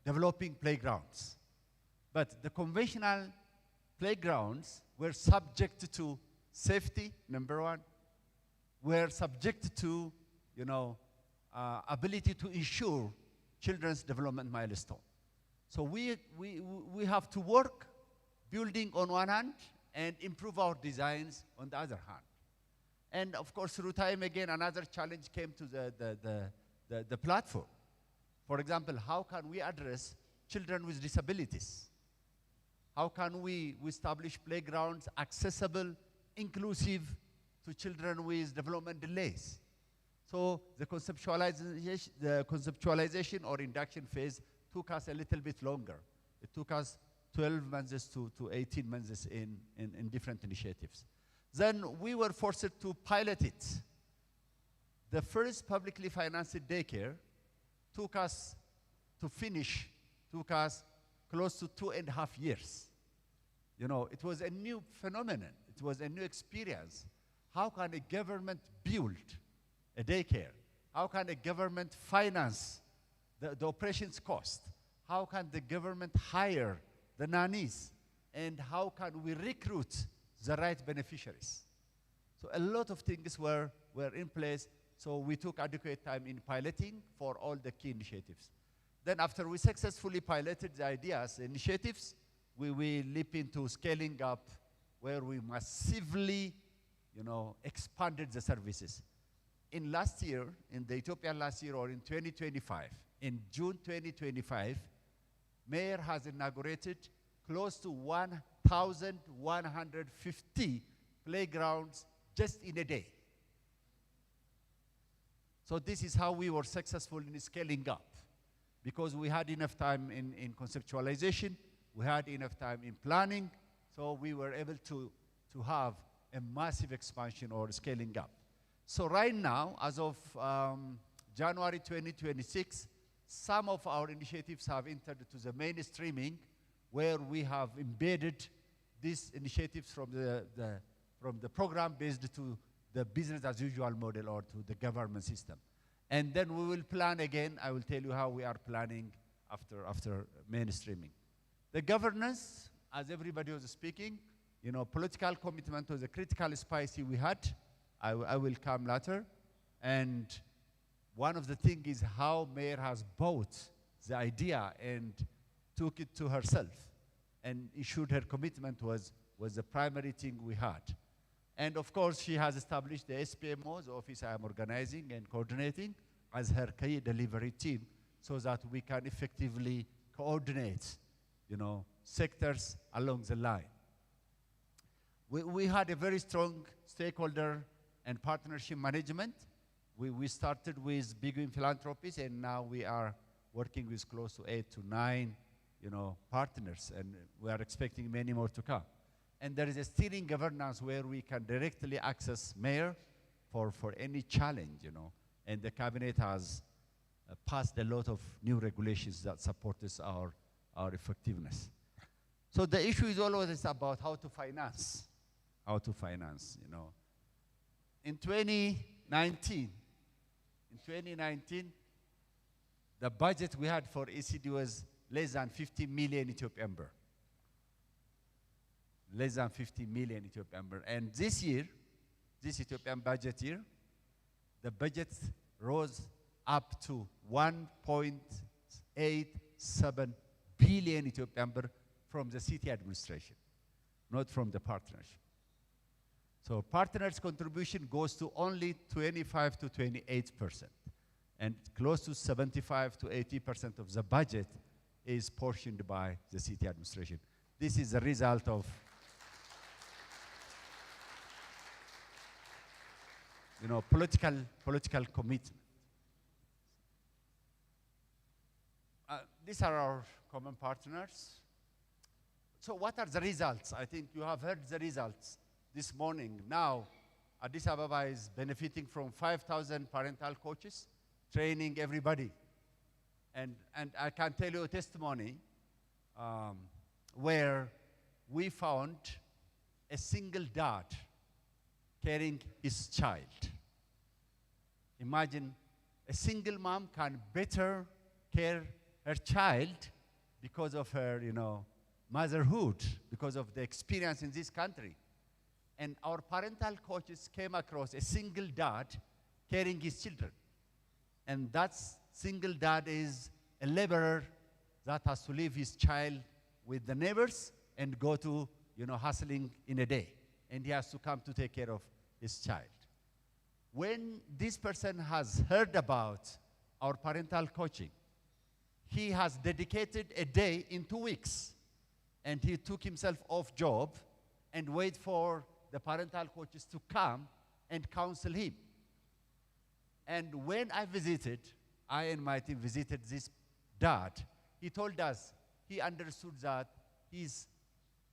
S5: developing playgrounds. But the conventional playgrounds were subject to safety, number one, were subject to, ability to ensure children's development milestone. So we have to work building on one hand and improve our designs on the other hand. And of course, through time again, another challenge came to the platform. For example, how can we address children with disabilities? How can we establish playgrounds accessible, inclusive to children with development delays? So the conceptualization or induction phase took us a little bit longer. It took us 12 months to 18 months in different initiatives. Then we were forced to pilot it. The first publicly financed daycare took us close to 2.5 years. It was a new phenomenon. It was a new experience. How can a government build a daycare? How can a government finance the operations cost? How can the government hire the nannies? And how can we recruit the right beneficiaries? So a lot of things were in place. So we took adequate time in piloting for all the key initiatives. Then after we successfully piloted the ideas, initiatives, we will leap into scaling up where we massively, expanded the services. In last year, in the Ethiopian last year, or in 2025, in June 2025, Mayor has inaugurated close to 1,150 playgrounds just in a day. So this is how we were successful in scaling up, because we had enough time in conceptualization, we had enough time in planning, so we were able to have a massive expansion or scaling up. So right now, as of January 2026, some of our initiatives have entered to the mainstreaming, where we have embedded these initiatives from the program-based to the business as usual model or to the government system. And then we will plan again. I will tell you how we are planning after mainstreaming. The governance, as everybody was speaking, political commitment was a critical spice we had. I will come later. And one of the things is how Mayor has bought the idea and took it to herself and ensured her commitment was the primary thing we had. And of course, she has established the SPMO, the office I am organizing and coordinating, as her key delivery team, so that we can effectively coordinate, sectors along the line. We had a very strong stakeholder and partnership management. We started with big philanthropies, and now we are working with close to 8 to 9, partners, and we are expecting many more to come. And there is a steering governance where we can directly access Mayor for any challenge, And the cabinet has passed a lot of new regulations that support our effectiveness. So the issue is always about how to finance. In 2019, the budget we had for ECD was less than 50 million Ethiopian birr. Less than 50 million Ethiopian birr. And this year, this Ethiopian budget year, the budget rose up to 1.87 billion Ethiopian birr from the city administration, not from the partnership. So partners' contribution goes to only 25 to 28%. And close to 75 to 80% of the budget is portioned by the city administration. This is the result of political commitment. These are our common partners. So what are the results? I think you have heard the results this morning. Now, Addis Ababa is benefiting from 5,000 parental coaches, training everybody. And I can tell you a testimony where we found a single dad carrying his child. Imagine a single mom can better care her child because of her, motherhood, because of the experience in this country. And our parental coaches came across a single dad carrying his children. And that single dad is a laborer that has to leave his child with the neighbors and go to, hustling in a day. And he has to come to take care of his child. When this person has heard about our parental coaching, he has dedicated a day in 2 weeks. And he took himself off job and wait for the parental coaches to come and counsel him. And when I and my team visited this dad, he told us he understood that his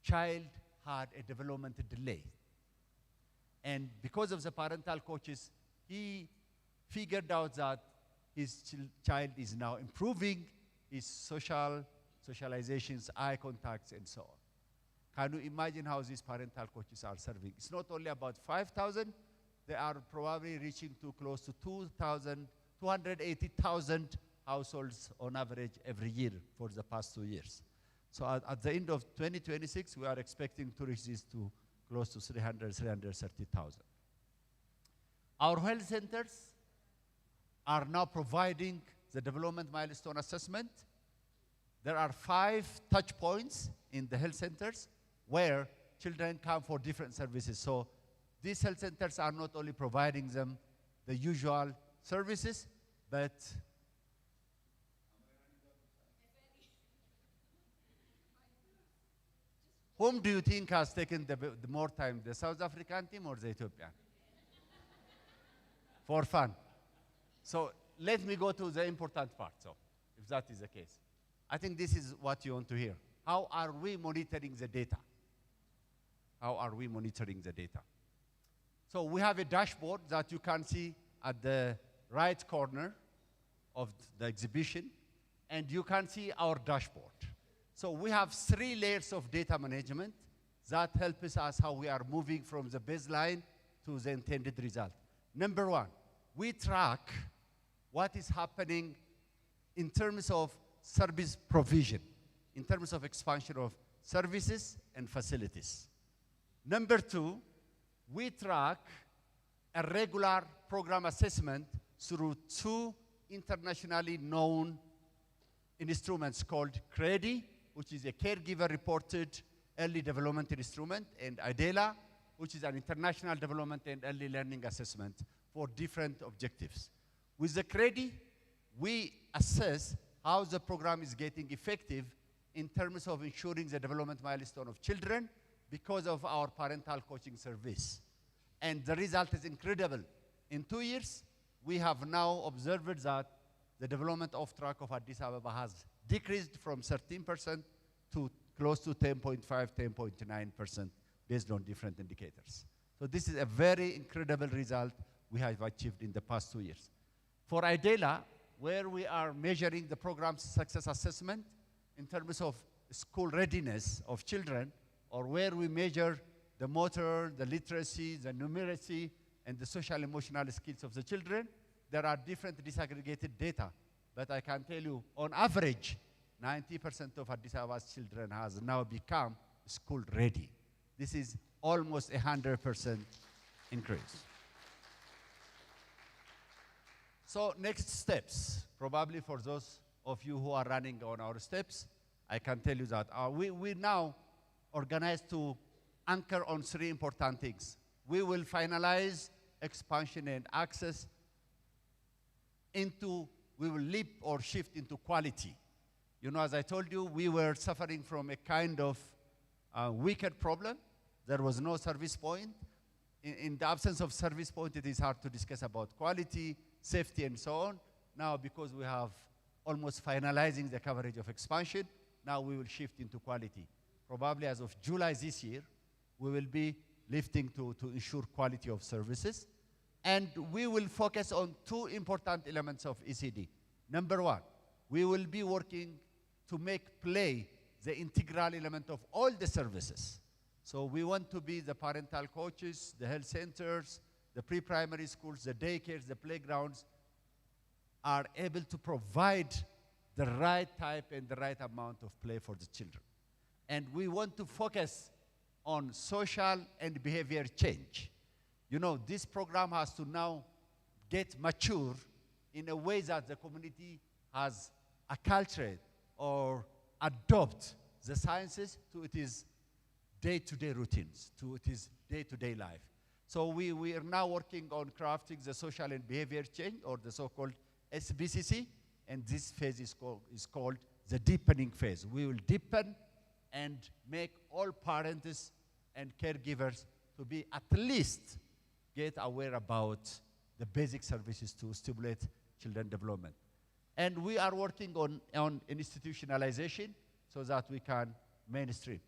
S5: child had a development delay. And because of the parental coaches, he figured out that his child is now improving his socializations, eye contacts, and so on. Can you imagine how these parental coaches are serving? It's not only about 5,000, they are probably reaching to close to 280,000 households on average every year for the past 2 years. So at the end of 2026, we are expecting to reach this to close to 330,000. Our health centers are now providing the development milestone assessment. There are 5 touch points in the health centers where children come for different services. So these health centers are not only providing them the usual services, but whom do you think has taken the more time, the South African team or the Ethiopian? For fun. So let me go to the important part, so if that is the case. I think this is what you want to hear. How are we monitoring the data? How are we monitoring the data? So we have a dashboard that you can see at the right corner of the exhibition, and you can see our dashboard. So we have 3 layers of data management that helps us how we are moving from the baseline to the intended result. Number 1, we track what is happening in terms of service provision, in terms of expansion of services and facilities. Number 2, we track a regular program assessment through 2 internationally known instruments called CREDI, which is a caregiver-reported early development instrument, and IDELA, which is an international development and early learning assessment for different objectives. With the CREDI, we assess how the program is getting effective in terms of ensuring the development milestone of children because of our parental coaching service. And the result is incredible. In 2 years, we have now observed that the development off track of Addis Ababa has decreased from 13% to close to 10.5, 10.9% based on different indicators. So this is a very incredible result we have achieved in the past 2 years. For IDELA, where we are measuring the program's success assessment in terms of school readiness of children, or where we measure the motor, the literacy, the numeracy, and the social emotional skills of the children, there are different disaggregated data. But I can tell you, on average, 90% of Addis Ababa's children has now become school ready. This is almost 100% increase. So next steps, probably for those of you who are running on our steps, I can tell you that we now organize to anchor on 3 important things. we will finalize expansion and access into, we will leap or shift into quality. You know, as I told you, we were suffering from a kind of wicked problem. There was no service point. In the absence of service point, it is hard to discuss about quality, safety, and so on. Now, because we have almost finalizing the coverage of expansion, now we will shift into quality. Probably as of July this year, we will be lifting to ensure quality of services. And we will focus on two important elements of ECD. Number one, we will be working to make play the integral element of all the services. So we want to be the parental coaches, the health centers, the pre-primary schools, the daycares, the playgrounds are able to provide the right type and the right amount of play for the children. And we want to focus on social and behavior change. You know, this program has to now get mature in a way that the community has acculturated or adopt the sciences to its day-to-day routines, to its day-to-day life. So we are now working on crafting the social and behavior change, or the so-called SBCC, and this phase is called the deepening phase. We will deepen and make all parents and caregivers to be at least get aware about the basic services to stimulate children development. And we are working on institutionalization so that we can mainstream.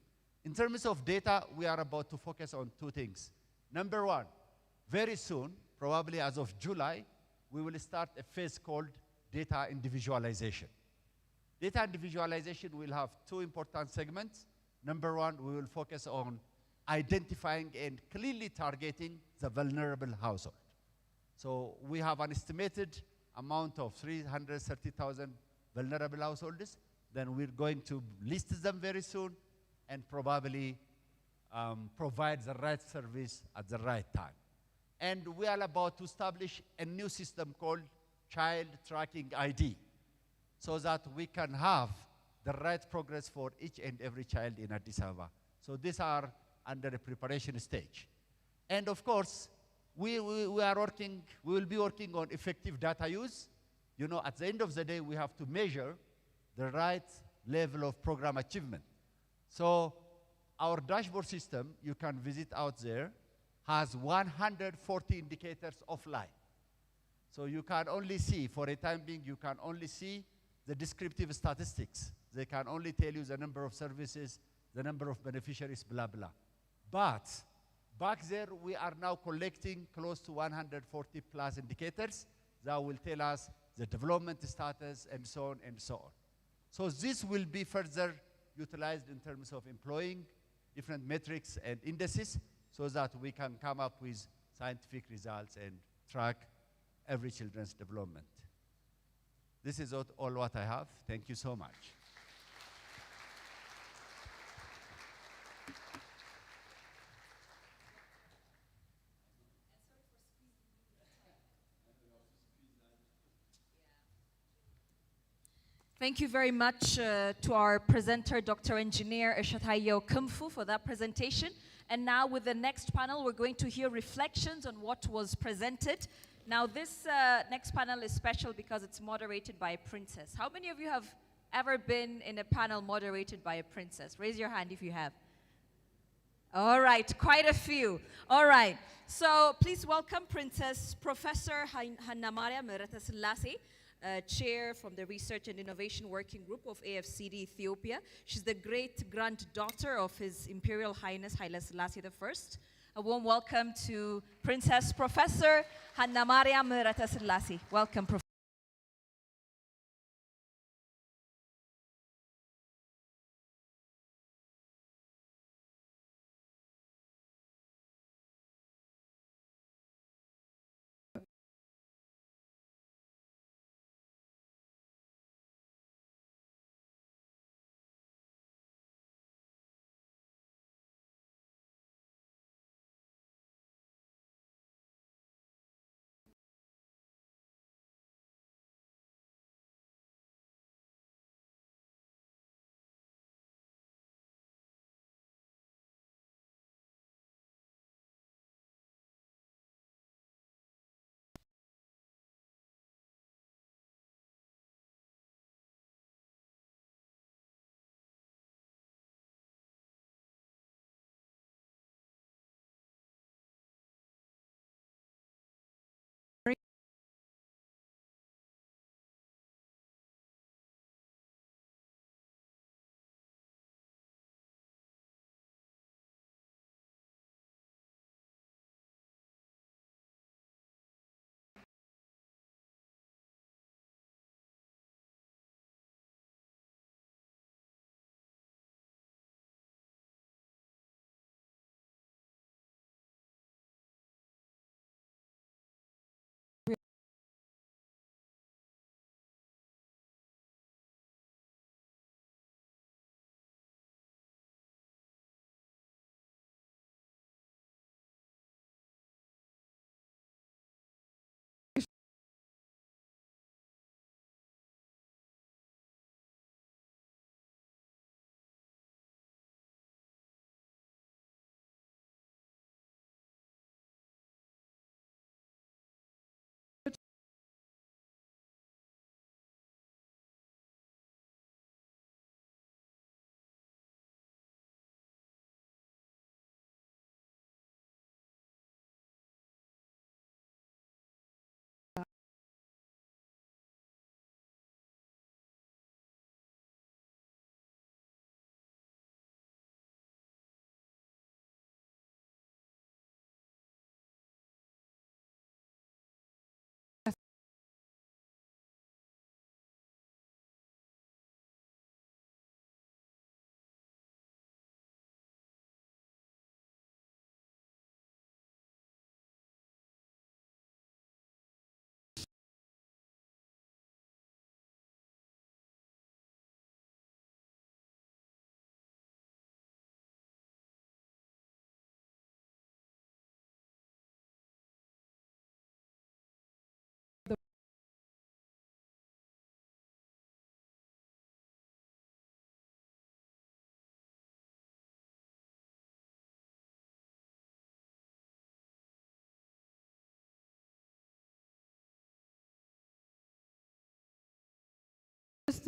S5: In terms of data, we are about to focus on two things. Number one, very soon, probably as of July, we will start a phase called data individualization. Data individualization will have two important segments. Number one, we will focus on identifying and clearly targeting the vulnerable household. So we have an estimated amount of 330,000 vulnerable households. Then we're going to list them very soon and probably provide the right service at the right time. And we are about to establish a new system called Child Tracking ID, so that we can have the right progress for each and every child in Addis Ababa. So these are under the preparation stage. And of course, we will be working on effective data use. You know, at the end of the day, we have to measure the right level of program achievement. So our dashboard system, you can visit out there, has 140 indicators offline. So you can only see, for a time being, you can only see the descriptive statistics. They can only tell you the number of services, the number of beneficiaries, blah, blah. But back there, we are now collecting close to 140 plus indicators that will tell us the development status and so on and so on. So this will be further utilized in terms of employing different metrics and indices so that we can come up with scientific results and track every children's development. This is all what I have. Thank you so much.
S1: Thank you very much to our presenter, Dr. Engineer Eshatayo Kumfu, for that presentation. And now with the next panel, we're going to hear reflections on what was presented. Now this next panel is special because it's moderated by a princess. How many of you have ever been in a panel moderated by a princess? Raise your hand if you have. All right, quite a few. All right, so please welcome Princess Professor Hannamaria Meratasillasi, Chair from the Research and Innovation Working Group of AfC-ECD Ethiopia. She's the great-granddaughter of His Imperial Highness Haile Selassie I. A warm welcome to Princess Professor Hannamaria Meratasillasi. Welcome, Professor.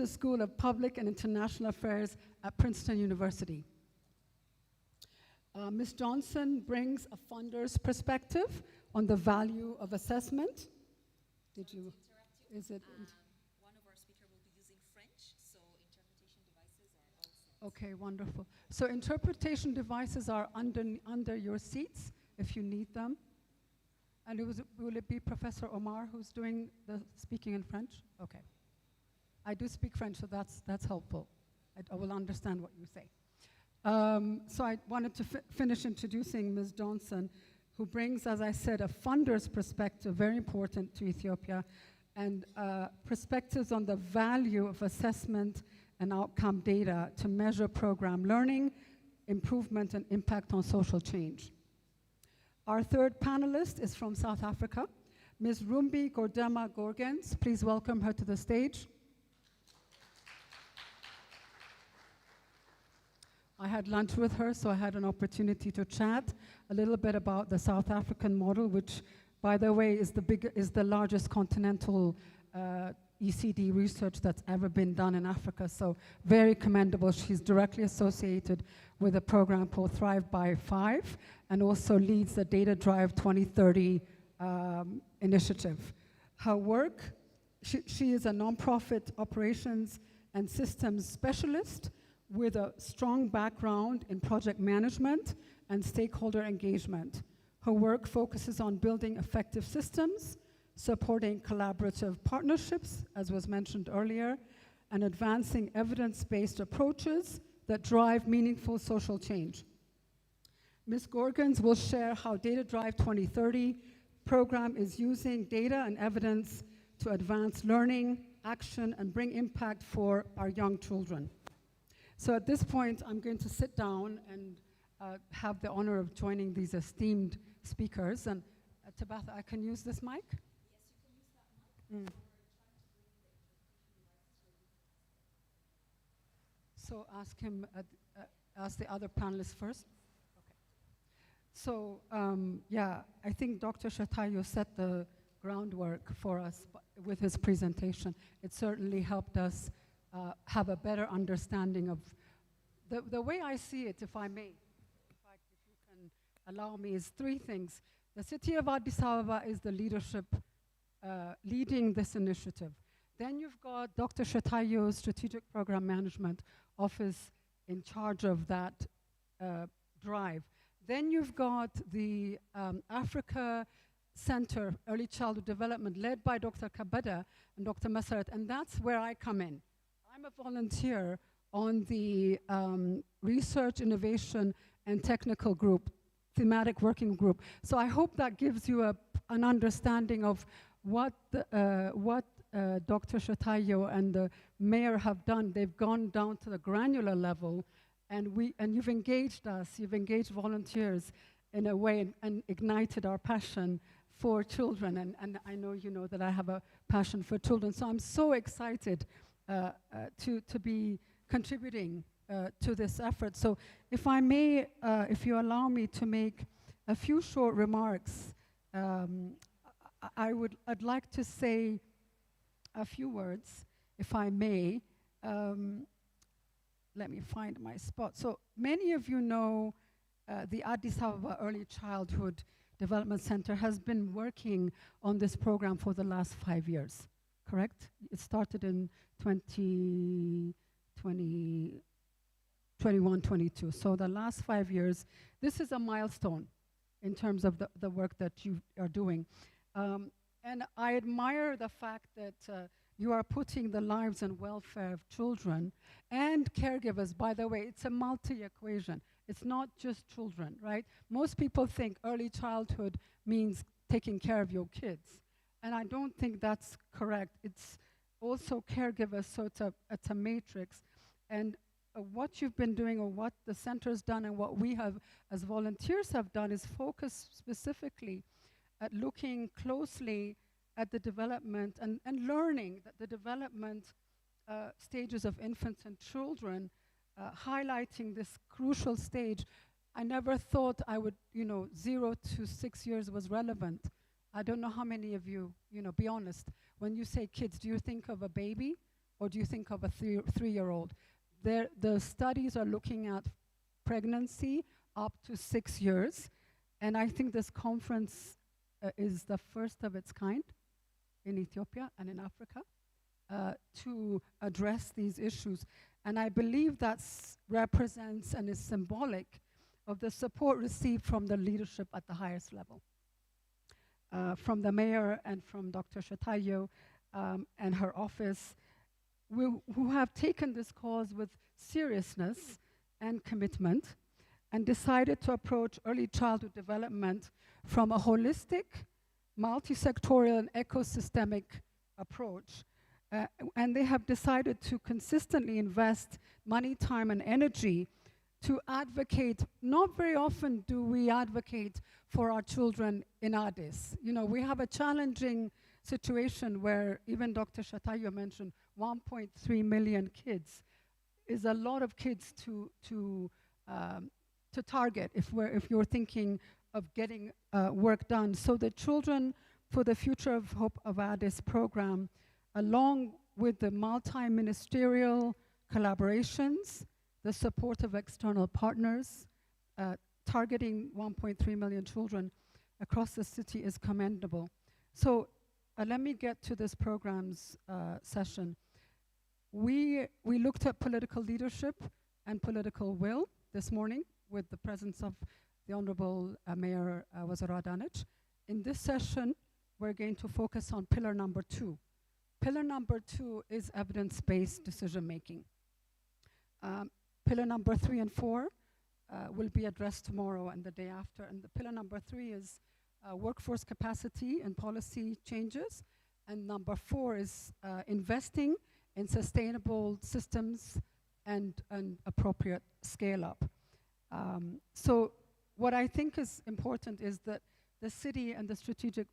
S6: Business School of Public and International Affairs at Princeton University. Ms. Johnson brings a funder's perspective on the value of assessment. Did you? Is it?
S7: One of our speakers will be using French, so interpretation devices are also.
S6: Okay, wonderful. So interpretation devices are under your seats if you need them. And will it be Professor Omar who's doing the speaking in French? Okay. I do speak French, so that's helpful. I will understand what you say. So I wanted to finish introducing Ms. Johnson, who brings, as I said, a funder's perspective, very important to Ethiopia, and perspectives on the value of assessment and outcome data to measure program learning, improvement, and impact on social change. Our third panelist is from South Africa, Ms. Rumbi Gordema Gorgens. Please welcome her to the stage. I had lunch with her, so I had an opportunity to chat a little bit about the South African model, which, by the way, is the largest continental ECD research that's ever been done in Africa. So very commendable. She's directly associated with a program called Thrive by 5, and also leads the Data Drive 2030 initiative. Her work, she is a nonprofit operations and systems specialist with a strong background in project management and stakeholder engagement. Her work focuses on building effective systems, supporting collaborative partnerships, as was mentioned earlier, and advancing evidence-based approaches that drive meaningful social change. Ms. Gorgens will share how Data Drive 2030 program is using data and evidence to advance learning, action, and bring impact for our young children. So at this point, I'm going to sit down and have the honor of joining these esteemed speakers. And Tabitha, I can use this mic?
S7: Yes, you can use that mic.
S6: So ask the other panelists first. Okay. So yeah, I think Dr. Shatayo set the groundwork for us with his presentation. It certainly helped us have a better understanding of the way I see it, if I may, in fact, if you can allow me, is three things. The city of Addis Ababa is the leadership leading this initiative. Then you've got Dr. Shatayo's Strategic Program Management Office in charge of that drive. Then you've got the Africa Center, Early Childhood Development, led by Dr. Kabada and Dr. Masarat, and that's where I come in. I'm a volunteer on the Research, Innovation, and Technical Group, Thematic Working Group. So I hope that gives you an understanding of what Dr. Shatayo and the mayor have done. They've gone down to the granular level, and you've engaged us, you've engaged volunteers in a way and ignited our passion for children. And I know you know that I have a passion for children. So I'm so excited to be contributing to this effort. So if I may, if you allow me to make a few short remarks, I'd like to say a few words, if I may. Let me find my spot. So many of you know the Addis Ababa Early Childhood Development Center has been working on this program for the last 5 years, correct? It started in 2021, 22. So the last 5 years, this is a milestone in terms of the work that you are doing. And I admire the fact that you are putting the lives and welfare of children and caregivers. By the way, it's a multi-equation. It's not just children, right? Most people think early childhood means taking care of your kids. And I don't think that's correct. It's also caregivers, so it's a matrix. And what you've been doing, or what the center's done, and what we have as volunteers have done, is focus specifically at looking closely at the development and learning that the development stages of infants and children, highlighting this crucial stage. I never thought I would, 0 to 6 years was relevant. I don't know how many of you, be honest, when you say kids, do you think of a baby or do you think of a three-year-old? The studies are looking at pregnancy up to 6 years, and I think this conference is the first of its kind in Ethiopia and in Africa to address these issues. And I believe that represents and is symbolic of the support received from the leadership at the highest level. From the mayor and from Dr. Shatayo and her office, who have taken this cause with seriousness and commitment and decided to approach early childhood development from a holistic, multi-sectorial and ecosystemic approach. And they have decided to consistently invest money, time, and energy to advocate. Not very often do we advocate for our children in Addis. You know, we have a challenging situation where even Dr. Shatayo mentioned 1.3 million kids is a lot of kids to target if you're thinking of getting work done. So the Children for the Future of Hope of Addis program, along with the multi-ministerial collaborations, the support of external partners, targeting 1.3 million children across the city is commendable. So let me get to this program's session. We looked at political leadership and political will this morning with the presence of the Honorable Mayor Waziri Adanich. In this session, we're going to focus on pillar number 2. Pillar number 2 is evidence-based decision-making. Pillar number 3 and 4 will be addressed tomorrow and the day after. And the pillar number 3 is workforce capacity and policy changes. And number 4 is investing in sustainable systems and appropriate scale-up. So what I think is important is that the city and the Strategic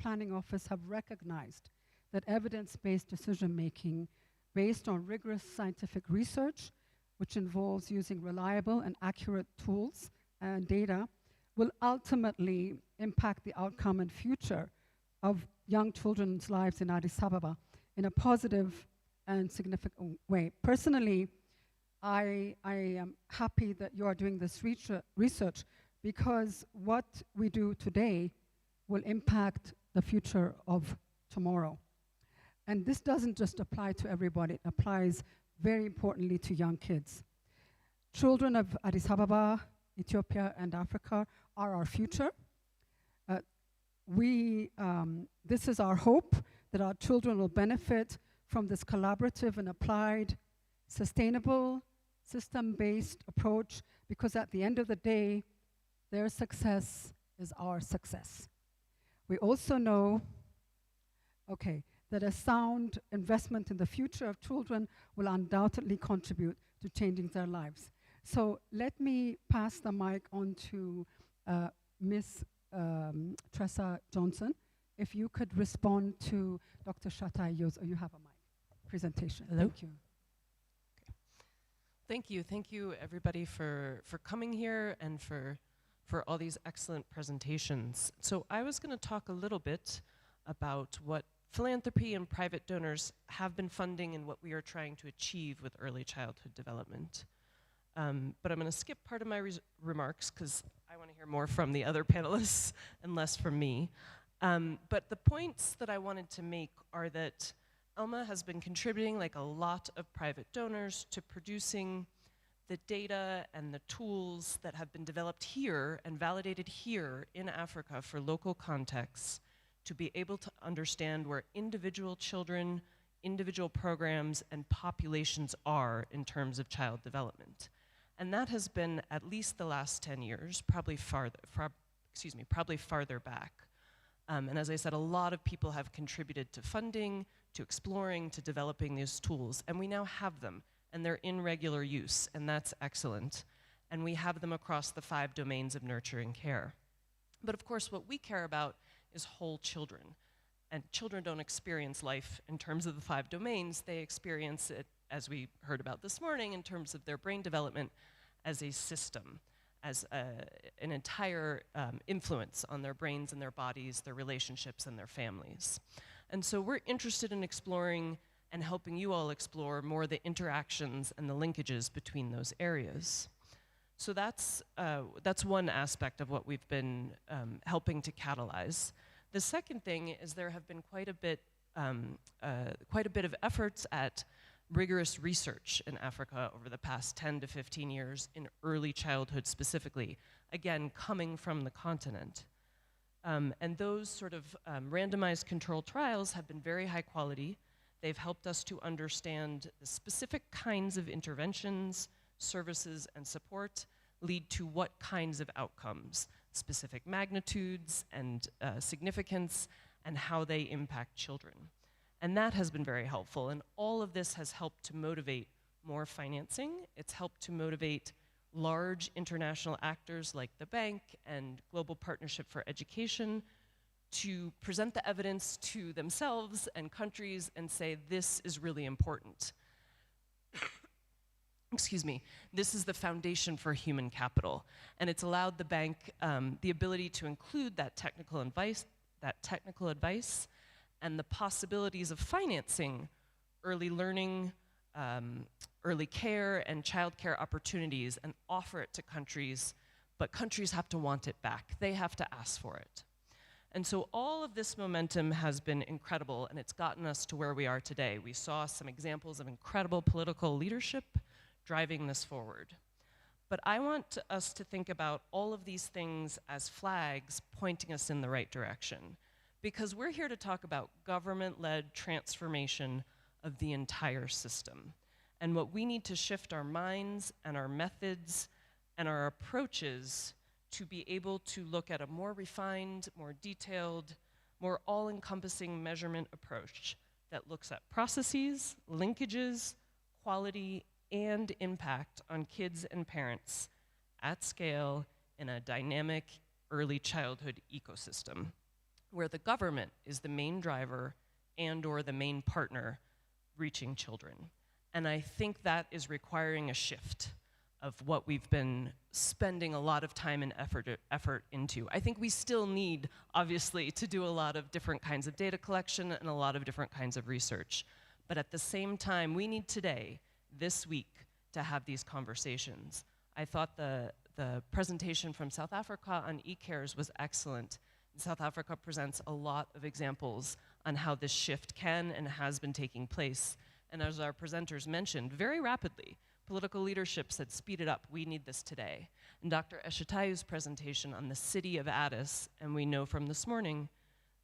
S6: Planning Office have recognized that evidence-based decision-making based on rigorous scientific research, which involves using reliable and accurate tools and data, will ultimately impact the outcome and future of young children's lives in Addis Ababa in a positive and significant way. Personally, I am happy that you are doing this research because what we do today will impact the future of tomorrow. And this doesn't just apply to everybody, it applies very importantly to young kids. Children of Addis Ababa, Ethiopia, and Africa are our future. This is our hope that our children will benefit from this collaborative and applied, sustainable, system-based approach, because at the end of the day, their success is our success. We also know, that a sound investment in the future of children will undoubtedly contribute to changing their lives. So let me pass the mic on to Ms. Tressa Johnson. If you could respond to Dr. Shatayo's, you have a mic presentation.
S8: Hello.
S6: Thank you.
S8: Thank you everybody for coming here and for all these excellent presentations. So I was going to talk a little bit about what philanthropy and private donors have been funding and what we are trying to achieve with early childhood development. But I'm going to skip part of my remarks because I want to hear more from the other panelists and less from me. But the points that I wanted to make are that ELMA has been contributing, like a lot of private donors, to producing the data and the tools that have been developed here and validated here in Africa for local contexts to be able to understand where individual children, individual programs, and populations are in terms of child development. And that has been at least the last 10 years, probably farther back. And as I said, a lot of people have contributed to funding, to exploring, to developing these tools, and we now have them, and they're in regular use, and that's excellent. And we have them across the 5 domains of nurture and care. But of course, what we care about is whole children. And children don't experience life in terms of the 5 domains, they experience it, as we heard about this morning, in terms of their brain development as a system, as an entire influence on their brains and their bodies, their relationships and their families. And so we're interested in exploring and helping you all explore more the interactions and the linkages between those areas. So that's one aspect of what we've been helping to catalyze. The second thing is there have been quite a bit of efforts at rigorous research in Africa over the past 10 to 15 years in early childhood specifically, again, coming from the continent. And those sort of randomized controlled trials have been very high quality. They've helped us to understand the specific kinds of interventions, services, and support lead to what kinds of outcomes, specific magnitudes and significance, and how they impact children. And that has been very helpful, and all of this has helped to motivate more financing. It's helped to motivate large international actors like the bank and Global Partnership for Education to present the evidence to themselves and countries and say, this is really important. Excuse me, this is the foundation for human capital. And it's allowed the bank the ability to include that technical advice and the possibilities of financing early learning, early care, and childcare opportunities and offer it to countries, but countries have to want it back. They have to ask for it. And so all of this momentum has been incredible, and it's gotten us to where we are today. We saw some examples of incredible political leadership driving this forward. But I want us to think about all of these things as flags pointing us in the right direction, because we're here to talk about government-led transformation of the entire system. And what we need to shift our minds and our methods and our approaches to be able to look at a more refined, more detailed, more all-encompassing measurement approach that looks at processes, linkages, quality, and impact on kids and parents at scale in a dynamic early childhood ecosystem, where the government is the main driver and/or the main partner reaching children. And I think that is requiring a shift of what we've been spending a lot of time and effort into. I think we still need, obviously, to do a lot of different kinds of data collection and a lot of different kinds of research. But at the same time, we need today, this week, to have these conversations. I thought the presentation from South Africa on e-cares was excellent. South Africa presents a lot of examples on how this shift can and has been taking place. And as our presenters mentioned, very rapidly, political leadership said, speed it up, we need this today. And Dr. Eshetayu's presentation on the city of Addis, and we know from this morning,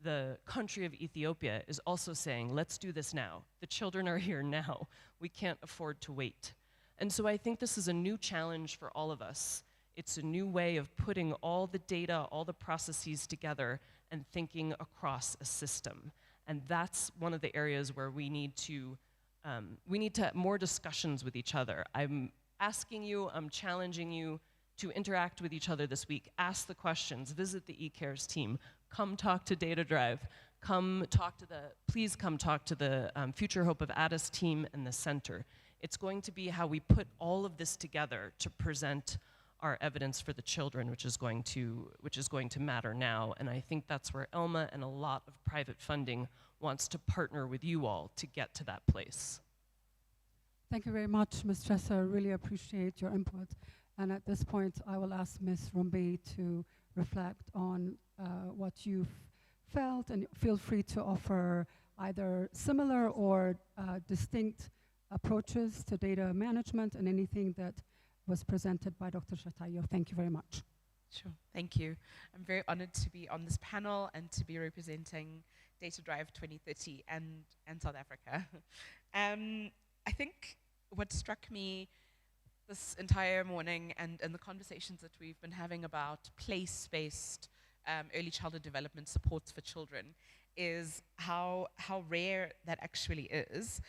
S8: the country of Ethiopia is also saying, let's do this now. The children are here now. We can't afford to wait. And so I think this is a new challenge for all of us. It's a new way of putting all the data, all the processes together and thinking across a system. And that's one of the areas where we need to have more discussions with each other. I'm asking you, I'm challenging you to interact with each other this week. Ask the questions, visit the e-cares team, come talk to Data Drive, please come talk to the Future Hope of Addis team and the center. It's going to be how we put all of this together to present our evidence for the children, which is going to matter now. And I think that's where ELMA and a lot of private funding wants to partner with you all to get to that place.
S6: Thank you very much, Ms. Chesser. Really appreciate your input. And at this point, I will ask Ms. Rombe to reflect on what you've felt, and feel free to offer either similar or distinct approaches to data management and anything that was presented by Dr. Shatayo. Thank you very much.
S9: Sure, thank you. I'm very honored to be on this panel and to be representing Data Drive 2030 and South Africa. I think what struck me this entire morning and the conversations that we've been having about place-based early childhood development supports for children is how rare that actually is.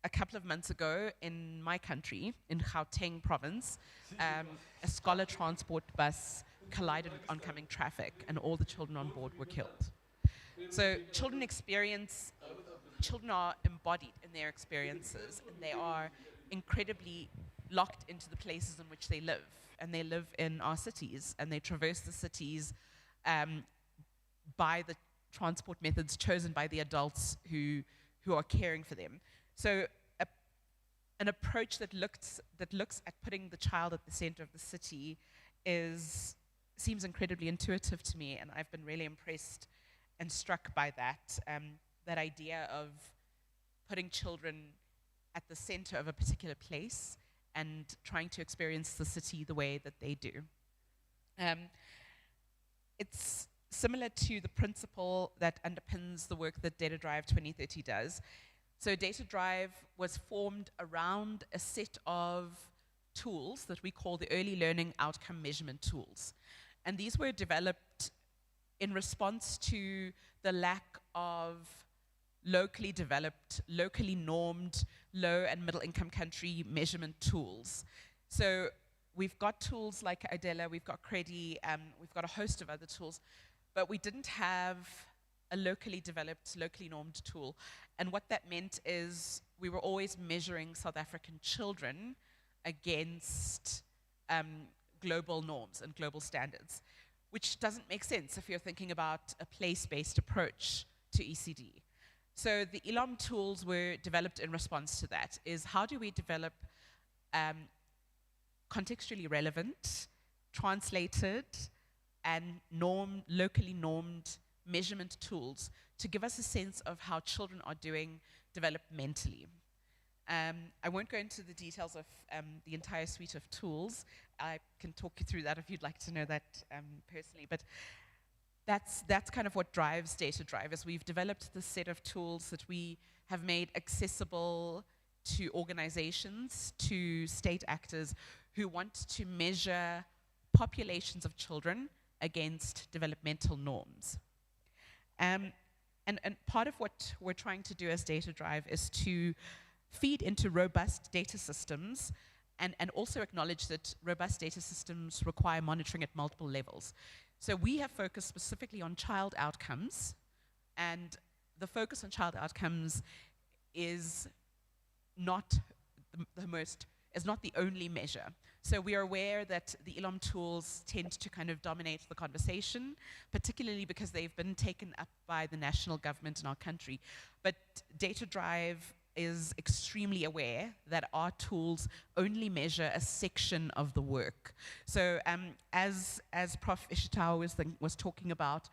S9: A couple of months ago in my country, in Gauteng province, a scholar transport bus collided with oncoming traffic and all the children on board were killed. So children are embodied in their experiences, and they are incredibly locked into the places in which they live. And they live in our cities, and they traverse the cities by the transport methods chosen by the adults who who are caring for them. So an approach that looks at putting the child at the center of the city seems incredibly intuitive to me, and I've been really impressed and struck by that, that idea of putting children at the center of a particular place and trying to experience the city the way that they do. It's similar to the principle that underpins the work that Data Drive 2030 does. So Data Drive was formed around a set of tools that we call the early learning outcome measurement tools. And these were developed in response to the lack of locally developed, locally normed, low and middle income country measurement tools. So we've got tools like Adela, we've got Credi, we've got a host of other tools, but we didn't have a locally developed, locally normed tool. And what that meant is we were always measuring South African children against global norms and global standards, which doesn't make sense if you're thinking about a place-based approach to ECD. So the ELOM tools were developed in response to that, is how do we develop contextually relevant, translated, and locally normed measurement tools to give us a sense of how children are doing developmentally. I won't go into the details of the entire suite of tools. I can talk you through that if you'd like to know that personally. But that's kind of what drives Data Drive, is we've developed this set of tools that we have made accessible to organizations, to state actors who want to measure populations of children against developmental norms. And part of what we're trying to do as Data Drive is to feed into robust data systems and also acknowledge that robust data systems require monitoring at multiple levels. So we have focused specifically on child outcomes, and the focus on child outcomes is not the only measure. So we are aware that the ELOM tools tend to kind of dominate the conversation, particularly because they've been taken up by the national government in our country. But Data Drive is extremely aware that our tools only measure a section of the work. So as Prof. Ishitawa was talking about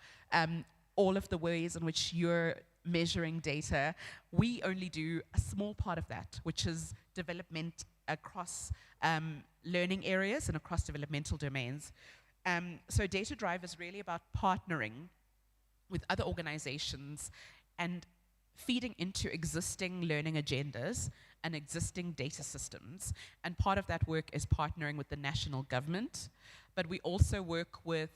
S9: all of the ways in which you're measuring data, we only do a small part of that, which is development across learning areas and across developmental domains. So Data Drive is really about partnering with other organizations and feeding into existing learning agendas and existing data systems. And part of that work is partnering with the national government, but we also work with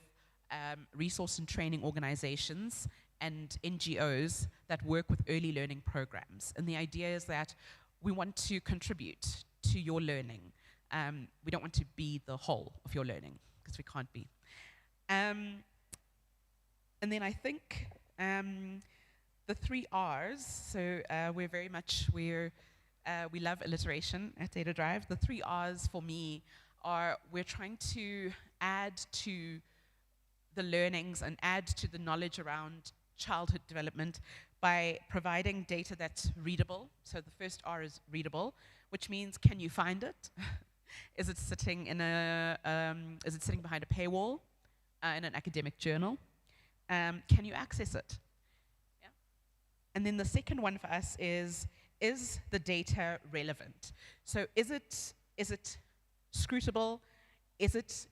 S9: resource and training organizations and NGOs that work with early learning programs. And the idea is that we want to contribute to your learning. We don't want to be the whole of your learning, because we can't be. And then I think the 3 R's, so we love alliteration at Data Drive. The 3 R's for me are, we're trying to add to the learnings and add to the knowledge around childhood development by providing data that's readable. So the first R is readable, which means, can you find it? Is it sitting behind a paywall in an academic journal? Can you access it? Yeah. And then the second one for us is the data relevant? So is it scrutable? Is it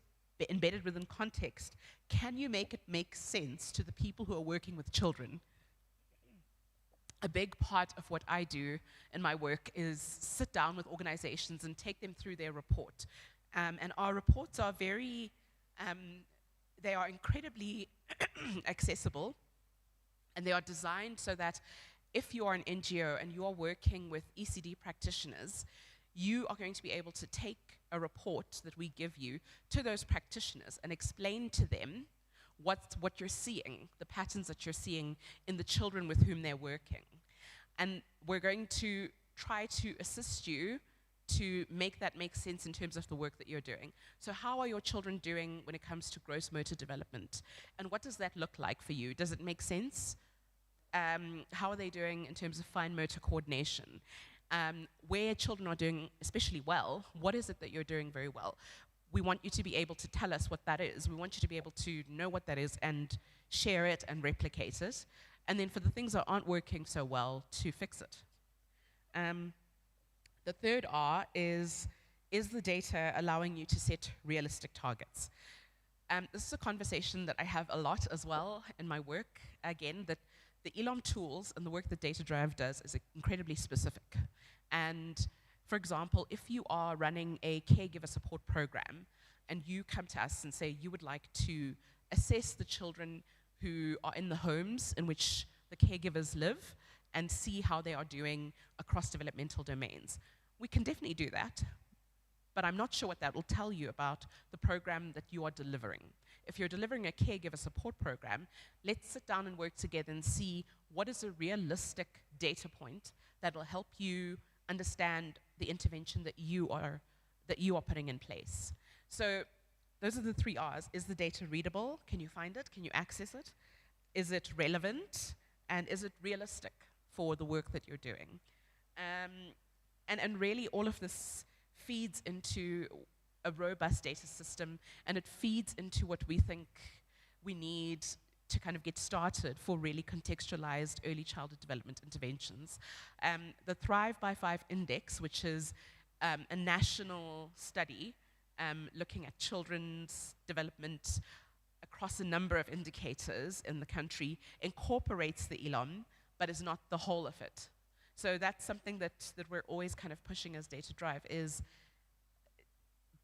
S9: embedded within context? Can you make it make sense to the people who are working with children? A big part of what I do in my work is sit down with organizations and take them through their report. And our reports are they are incredibly accessible, and they are designed so that if you are an NGO and you are working with ECD practitioners, you are going to be able to take a report that we give you to those practitioners and explain to them what you're seeing, the patterns that you're seeing in the children with whom they're working. And we're going to try to assist you to make that make sense in terms of the work that you're doing. So how are your children doing when it comes to gross motor development? And what does that look like for you? Does it make sense? How are they doing in terms of fine motor coordination? Where children are doing especially well, what is it that you're doing very well? We want you to be able to tell us what that is. We want you to be able to know what that is and share it and replicate it. And then for the things that aren't working so well, to fix it. The third R is the data allowing you to set realistic targets? This is a conversation that I have a lot as well in my work. Again, that the ELOM tools and the work that Data Drive does is incredibly specific. And for example, if you are running a caregiver support program and you come to us and say you would like to assess the children who are in the homes in which the caregivers live and see how they are doing across developmental domains, we can definitely do that. But I'm not sure what that will tell you about the program that you are delivering. If you're delivering a caregiver support program, let's sit down and work together and see what is a realistic data point that will help you understand the intervention that you are putting in place. So those are the 3 R's. Is the data readable? Can you find it? Can you access it? Is it relevant? And is it realistic for the work that you're doing? And really all of this feeds into a robust data system, and it feeds into what we think we need to kind of get started for really contextualized early childhood development interventions. The Thrive by 5 Index, which is a national study looking at children's development across a number of indicators in the country, incorporates the ELOM, but is not the whole of it. So that's something that we're always kind of pushing as Data Drive, is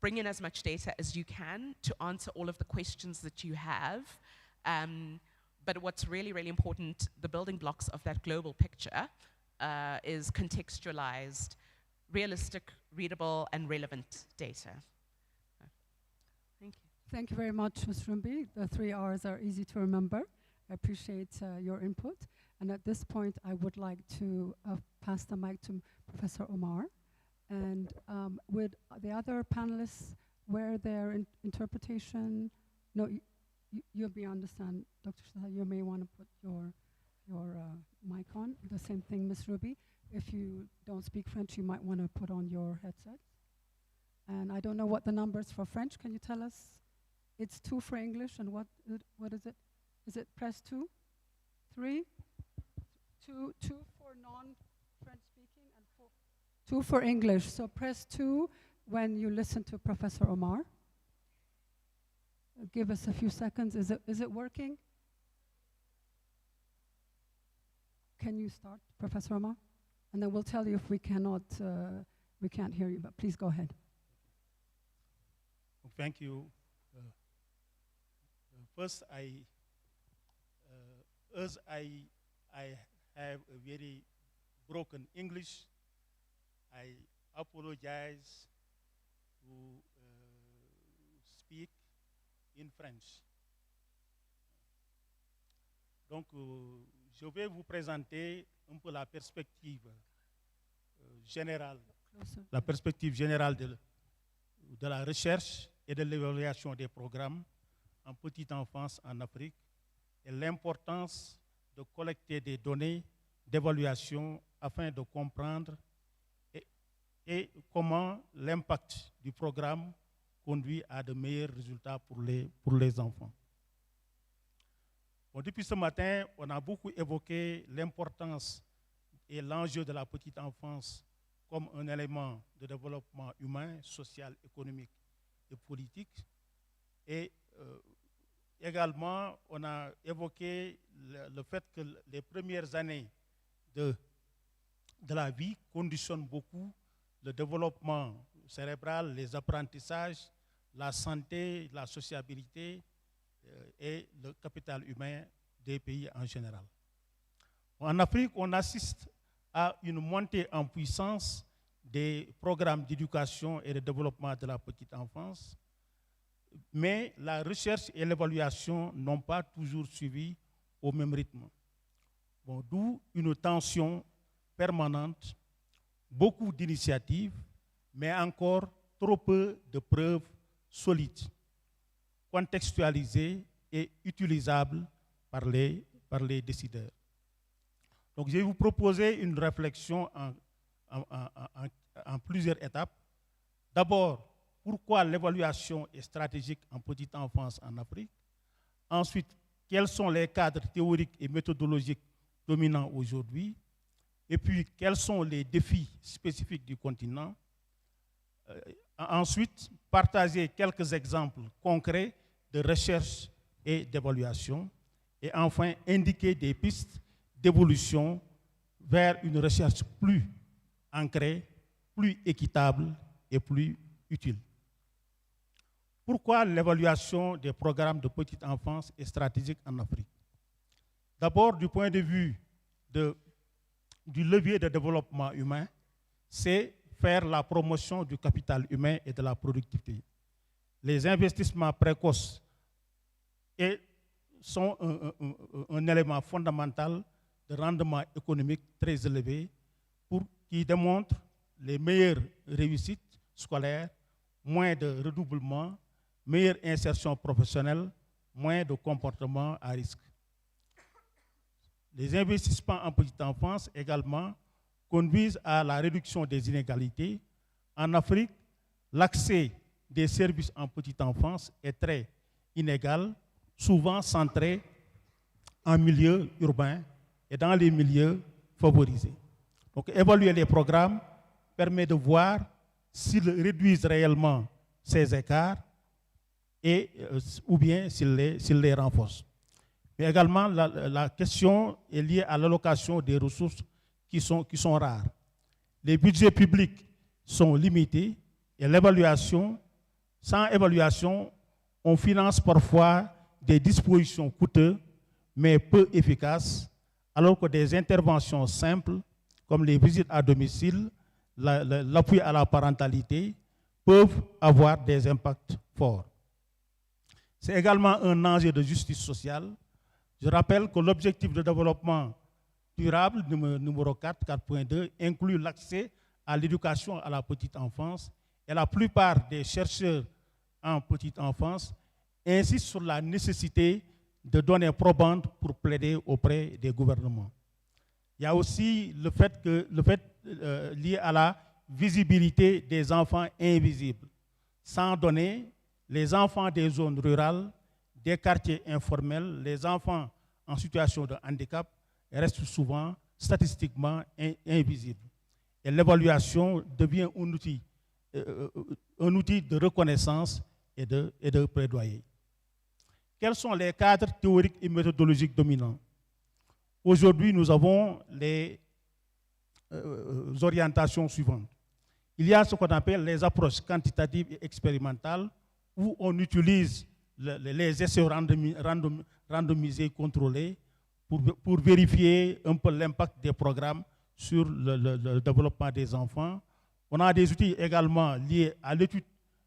S9: bring in as much data as you can to answer all of the questions that you have. But what's really, really important, the building blocks of that global picture is contextualized, realistic, readable, and relevant data. Thank you.
S6: Thank you very much, Ms. Rumbi. The 3 R's are easy to remember. I appreciate your input. And at this point, I would like to pass the mic to Professor Omar. And would the other panelists wear their interpretation? No, you'll be understand, Dr. Shah, you may want to put your mic on. The same thing, Ms. Ruby. If you don't speak French, you might want to put on your headset. And I don't know what the numbers for French. Can you tell us? It's 2 for English, and what is it? Is it press 2? 3? 2 for non-French speaking, and 2 for English. So press 2 when you listen to Professor Omar. Give us a few seconds. Is it working? Can you start, Professor Omar? And then we'll tell you if we can't hear you, but please go ahead.
S10: Thank you. First, as I have a very broken English, I apologize to speak in French. Donc, je vais vous présenter un peu la perspective générale, de la recherche et de l'évaluation des programmes en petite enfance en Afrique et l'importance de collecter des données d'évaluation afin de comprendre et comment l'impact du programme conduit à de meilleurs résultats pour les enfants. Bon, depuis ce matin, on a beaucoup évoqué l'importance et l'enjeu de la petite enfance comme un élément de développement humain, social, économique et politique. Et également, on a évoqué le fait que les premières années de la vie conditionnent beaucoup le développement cérébral, les apprentissages, la santé, la sociabilité et le capital humain des pays en général. En Afrique, on assiste à une montée en puissance des programmes d'éducation et de développement de la petite enfance, mais la recherche et l'évaluation n'ont pas toujours suivi au même rythme. Bon, d'où une tension permanente, beaucoup d'initiatives, mais encore trop peu de preuves solides, contextualisées et utilisables par les décideurs. Donc, je vais vous proposer une réflexion en plusieurs étapes. D'abord, pourquoi l'évaluation est stratégique en petite enfance en Afrique? Ensuite, quels sont les cadres théoriques et méthodologiques dominants aujourd'hui? Et puis, quels sont les défis spécifiques du continent? Ensuite, partager quelques exemples concrets de recherche et d'évaluation. Et enfin, indiquer des pistes d'évolution vers une recherche plus ancrée, plus équitable et plus utile. Pourquoi l'évaluation des programmes de petite enfance est stratégique en Afrique? D'abord, du point de vue du levier de développement humain, c'est faire la promotion du capital humain et de la productivité. Les investissements précoces sont un élément fondamental de rendement économique très élevé qui démontre les meilleures réussites scolaires, moins de redoublement, meilleure insertion professionnelle, moins de comportements à risque. Les investissements en petite enfance également conduisent à la réduction des inégalités. En Afrique, l'accès des services en petite enfance est très inégal, souvent centré en milieu urbain et dans les milieux favorisés. Donc, évaluer les programmes permet de voir s'ils réduisent réellement ces écarts ou bien s'ils les renforcent. Mais également, la question est liée à l'allocation des ressources qui sont rares. Les budgets publics sont limités et sans évaluation, on finance parfois des dispositions coûteuses mais peu efficaces, alors que des interventions simples, comme les visites à domicile, l'appui à la parentalité, peuvent avoir des impacts forts. C'est également un enjeu de justice sociale. Je rappelle que l'objectif de développement durable numéro 4.2, inclut l'accès à l'éducation à la petite enfance, et la plupart des chercheurs en petite enfance insistent sur la nécessité de données probantes pour plaider auprès des gouvernements. Il y a aussi le fait lié à la visibilité des enfants invisibles. Sans données, les enfants des zones rurales, des quartiers informels, les enfants en situation de handicap restent souvent statistiquement invisibles. Et l'évaluation devient un outil de reconnaissance et de plaidoyer. Quels sont les cadres théoriques et méthodologiques dominants? Aujourd'hui, nous avons les orientations suivantes. Il y a ce qu'on appelle les approches quantitatives et expérimentales, où on utilise les essais randomisés contrôlés pour vérifier un peu l'impact des programmes sur le développement des enfants. On a des outils également liés à l'étude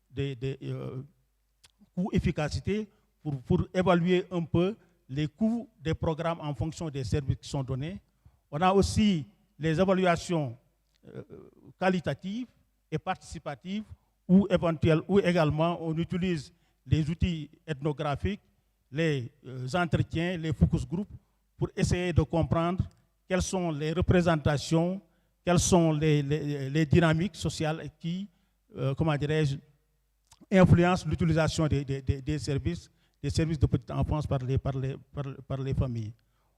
S10: des coûts-efficacité pour évaluer un peu les coûts des programmes en fonction des services qui sont donnés. On a aussi les évaluations qualitatives et participatives ou également on utilise les outils ethnographiques, les entretiens, les focus group pour essayer de comprendre quelles sont les représentations, quelles sont les dynamiques sociales qui, influencent l'utilisation des services de petite enfance par les familles.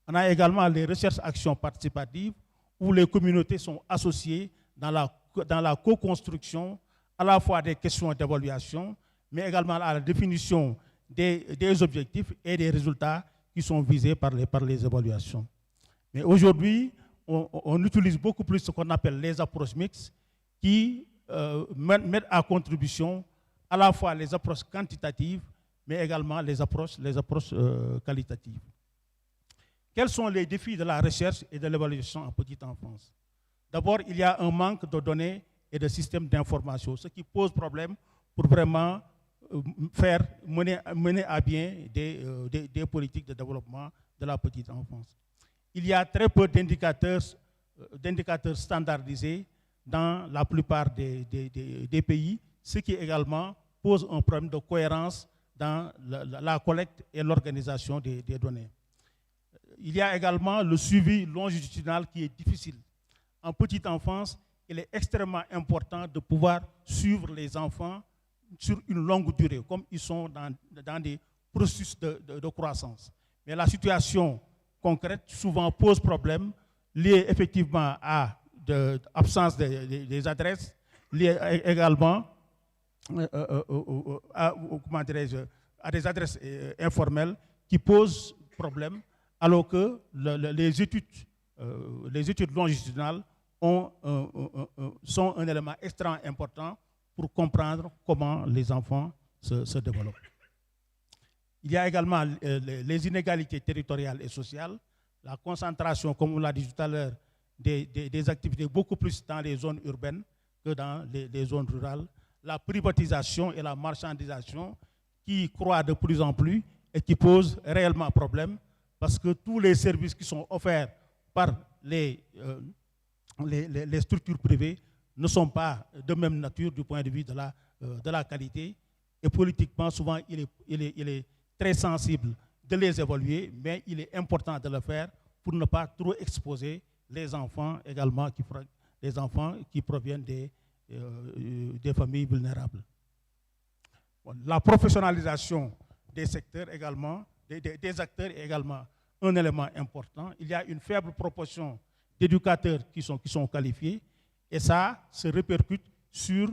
S10: On a également les recherches-actions participatives où les communautés sont associées dans la co-construction à la fois des questions d'évaluation, mais également à la définition des objectifs et des résultats qui sont visés par les évaluations. Mais aujourd'hui, on utilise beaucoup plus ce qu'on appelle les approches mixtes qui mettent à contribution à la fois les approches quantitatives, mais également les approches qualitatives. Quels sont les défis de la recherche et de l'évaluation en petite enfance? D'abord, il y a un manque de données et de systèmes d'information, ce qui pose problème pour vraiment mener à bien des politiques de développement de la petite enfance. Il y a très peu d'indicateurs standardisés dans la plupart des pays, ce qui également pose un problème de cohérence dans la collecte et l'organisation des données. il y a également le suivi longitudinal qui est difficile. En petite enfance, il est extrêmement important de pouvoir suivre les enfants sur une longue durée, comme ils sont dans des processus de croissance. Mais la situation concrète souvent pose problème, liée effectivement à l'absence des adresses, liée également à des adresses informelles qui posent problème, alors que les études longitudinales sont un élément extrêmement important pour comprendre comment les enfants se développent. Il y a également les inégalités territoriales et sociales, la concentration, comme on l'a dit tout à l'heure, des activités beaucoup plus dans les zones urbaines que dans les zones rurales, la privatisation et la marchandisation qui croît de plus en plus et qui posent réellement problème parce que tous les services qui sont offerts par les structures privées ne sont pas de même nature du point de vue de la qualité. Et politiquement, souvent, il est très sensible de les évaluer, mais il est important de le faire pour ne pas trop exposer les enfants également, les enfants qui proviennent des familles vulnérables. Bon, la professionnalisation des secteurs également, des acteurs est également un élément important. Il y a une faible proportion d'éducateurs qui sont qualifiés et ça se répercute sur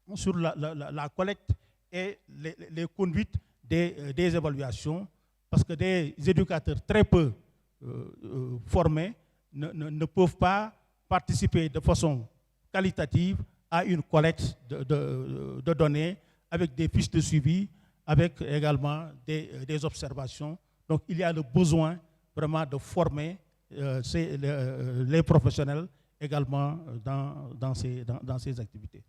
S10: la collecte et les conduites des évaluations parce que des éducateurs très peu formés ne peuvent pas participer de façon qualitative à une collecte de données avec des fiches de suivi, avec également des observations. Donc il y a le besoin vraiment de former les professionnels également dans ces activités.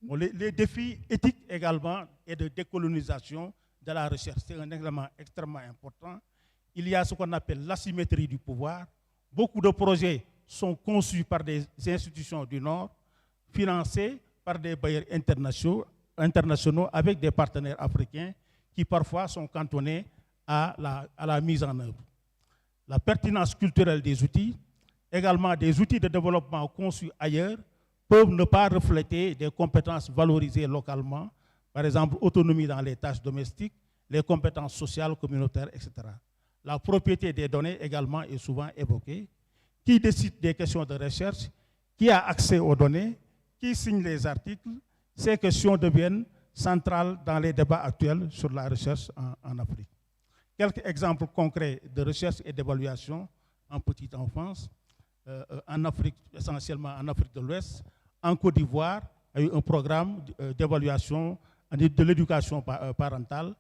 S10: Bon, les défis éthiques également et de décolonisation de la recherche, c'est un élément extrêmement important. Il y a ce qu'on appelle l'asymétrie du pouvoir. Beaucoup de projets sont conçus par des institutions du Nord, financés par des bailleurs internationaux avec des partenaires africains qui parfois sont cantonnés à la mise en œuvre. La pertinence culturelle des outils, également des outils de développement conçus ailleurs, peuvent ne pas refléter des compétences valorisées localement, par exemple autonomie dans les tâches domestiques, les compétences sociales, communautaires, etc. La propriété des données également est souvent évoquée. Qui décide des questions de recherche? Qui a accès aux données? Qui signe les articles? Ces questions deviennent centrales dans les débats actuels sur la recherche en Afrique. Quelques exemples concrets de recherche et d'évaluation en petite enfance. En Afrique, essentiellement en Afrique de l'Ouest, en Côte d'Ivoire, il y a eu un programme d'évaluation de l'éducation parentale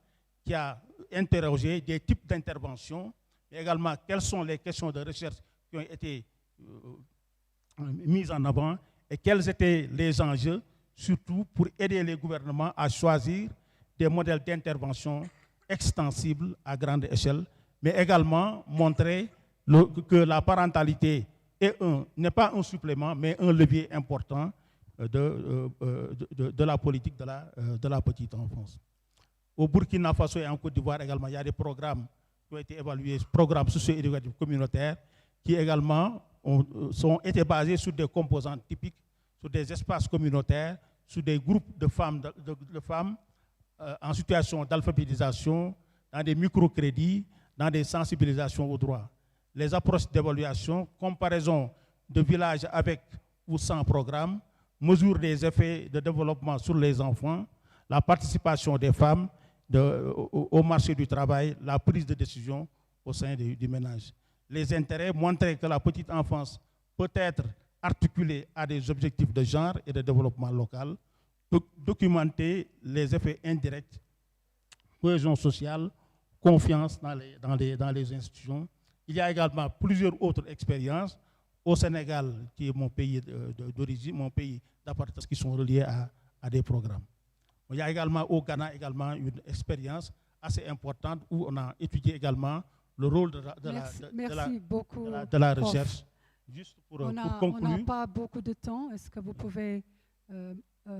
S10: qui a interrogé des types d'interventions, mais également quelles sont les questions de recherche qui ont été mises en avant et quels étaient les enjeux, surtout pour aider les gouvernements à choisir des modèles d'intervention extensibles à grande échelle, mais également montrer que la parentalité n'est pas un supplément, mais un levier important de la politique de la petite enfance. Au Burkina Faso et en Côte d'Ivoire également, il y a des programmes qui ont été évalués, programmes socio-éducatifs communautaires, qui également ont été basés sur des composantes typiques, sur des espaces communautaires, sur des groupes de femmes en situation d'alphabétisation, dans des microcrédits, dans des sensibilisations aux droits. Les approches d'évaluation, comparaison de villages avec ou sans programme, mesure des effets de développement sur les enfants, la participation des femmes au marché du travail, la prise de décision au sein du ménage. Les intérêts montraient que la petite enfance peut être articulée à des objectifs de genre et de développement local, documenter les effets indirects, cohésion sociale, confiance dans les institutions. Il y a également plusieurs autres expériences au Sénégal, qui est mon pays d'origine, mon pays d'appartenance, qui sont reliés à des programmes. Il y a également au Ghana une expérience assez importante où on a étudié également le rôle de la recherche. Juste pour conclure.
S6: On n'a pas beaucoup de temps. Est-ce que vous pouvez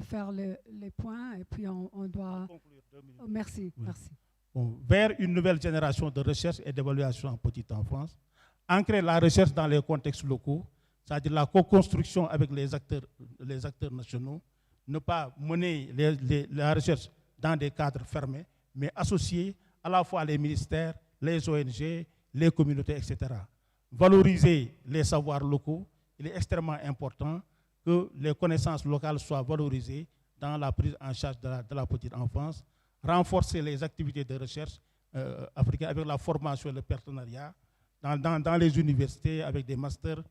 S6: faire les points et puis on doit conclure 2 minutes. Oh, merci, oui. Merci.
S10: Bon, vers une nouvelle génération de recherche et d'évaluation en petite enfance, ancrer la recherche dans les contextes locaux, c'est-à-dire la co-construction avec les acteurs nationaux, ne pas mener la recherche dans des cadres fermés, mais associer à la fois les ministères, les ONG, les communautés, etc. Valoriser les savoirs locaux, il est extrêmement important que les connaissances locales soient valorisées dans la prise en charge de la petite enfance, renforcer les activités de recherche africaines avec la formation et le partenariat dans les universités avec des masters,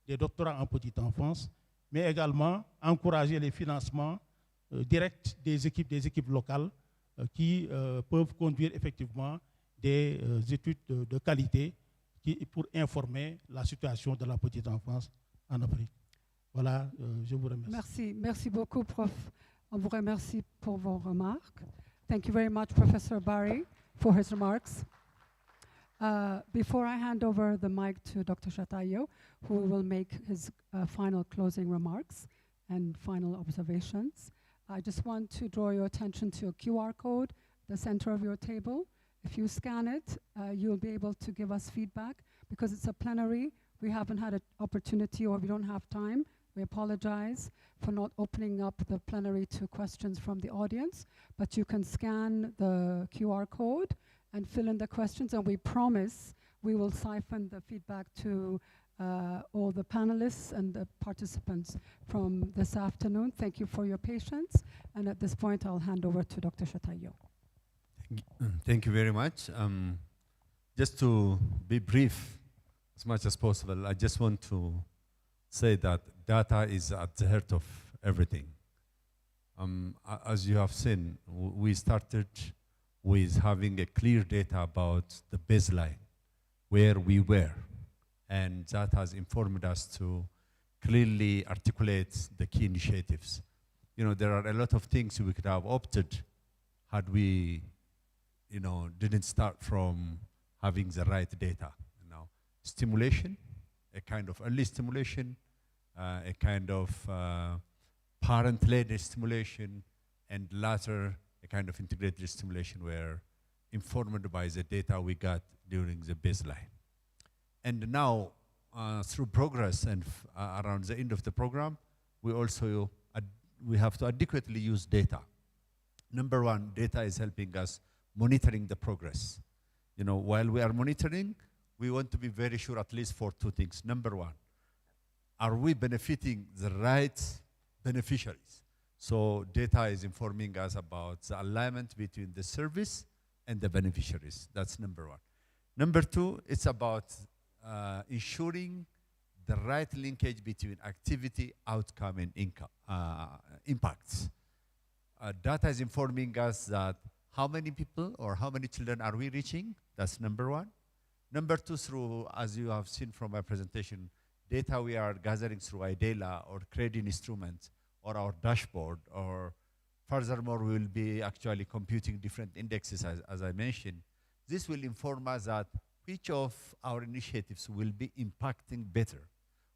S10: des doctorats en petite enfance, mais également encourager les financements directs des équipes locales qui peuvent conduire effectivement des études de qualité pour informer la situation de la petite enfance en Afrique. Voilà, je vous remercie.
S6: Merci beaucoup, Prof. On vous remercie pour vos remarques. Thank you very much, Professor Barry, for his remarks. Before I hand over the mic to Dr. Shatayo, who will make his final closing remarks and final observations, I just want to draw your attention to a QR code, the center of your table. If you scan it, you'll be able to give us feedback. Because it's a plenary, we haven't had an opportunity or we don't have time. We apologize for not opening up the plenary to questions from the audience, but you can scan the QR code and fill in the questions, and we promise we will siphon the feedback to all the panelists and the participants from this afternoon. Thank you for your patience, and at this point I'll hand over to Dr. Shatayo.
S5: Thank you very much. Just to be brief as much as possible, I just want to say that data is at the heart of everything. As you have seen, we started with having a clear data about the baseline, where we were, and that has informed us to clearly articulate the key initiatives. You know, there are a lot of things we could have opted had we, you know, didn't start from having the right data. You know, stimulation, a kind of early stimulation, a kind of parent-led stimulation, and later a kind of integrated stimulation were informed by the data we got during the baseline. And now, through progress and around the end of the program, we also we have to adequately use data. Number one, data is helping us monitoring the progress. You know, while we are monitoring, we want to be very sure at least for two things. Number one, are we benefiting the right beneficiaries? So data is informing us about the alignment between the service and the beneficiaries. That's number one. Number two, it's about ensuring the right linkage between activity, outcome, and income, impacts. Data is informing us that how many people or how many children are we reaching? That's number one. Number two, through, as you have seen from my presentation, data we are gathering through IDELA or credit instruments or our dashboard, or furthermore, we will be actually computing different indexes, as I mentioned. This will inform us that which of our initiatives will be impacting better,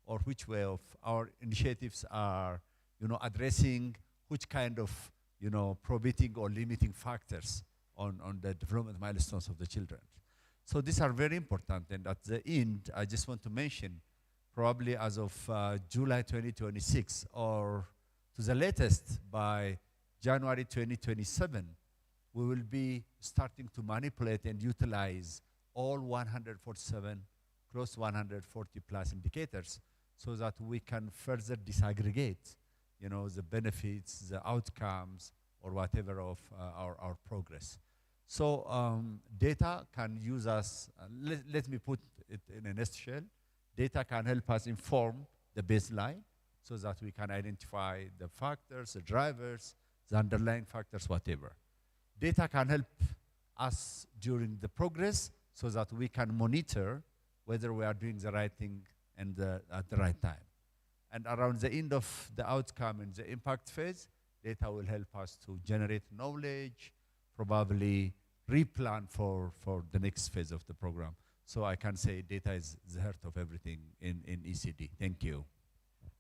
S5: or which way of our initiatives are, you know, addressing which kind of, you know, prohibiting or limiting factors on the development milestones of the children. So these are very important, and at the end, I just want to mention, probably as of July 2026, or to the latest by January 2027, we will be starting to manipulate and utilize all 147, close to 140 plus indicators, so that we can further disaggregate, you know, the benefits, the outcomes, or whatever of our progress. So data can use us, let me put it in a nutshell. Data can help us inform the baseline so that we can identify the factors, the drivers, the underlying factors, whatever. Data can help us during the progress so that we can monitor whether we are doing the right thing and at the right time. And around the end of the outcome and the impact phase, data will help us to generate knowledge, probably replan for the next phase of the program. So I can say data is the heart of everything in ECD. Thank you.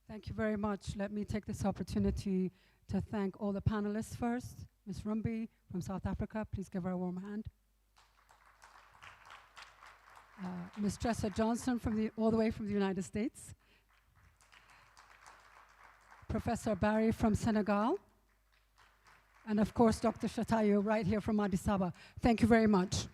S6: Thank you very much. Let me take this opportunity to thank all the panelists first. Ms. Rumbi from South Africa, please give her a warm hand. Ms. Tressa Johnson all the way from the United States, Professor Barry from Senegal, and of course, Dr. Shatayo right here from Addis Ababa. Thank you very much.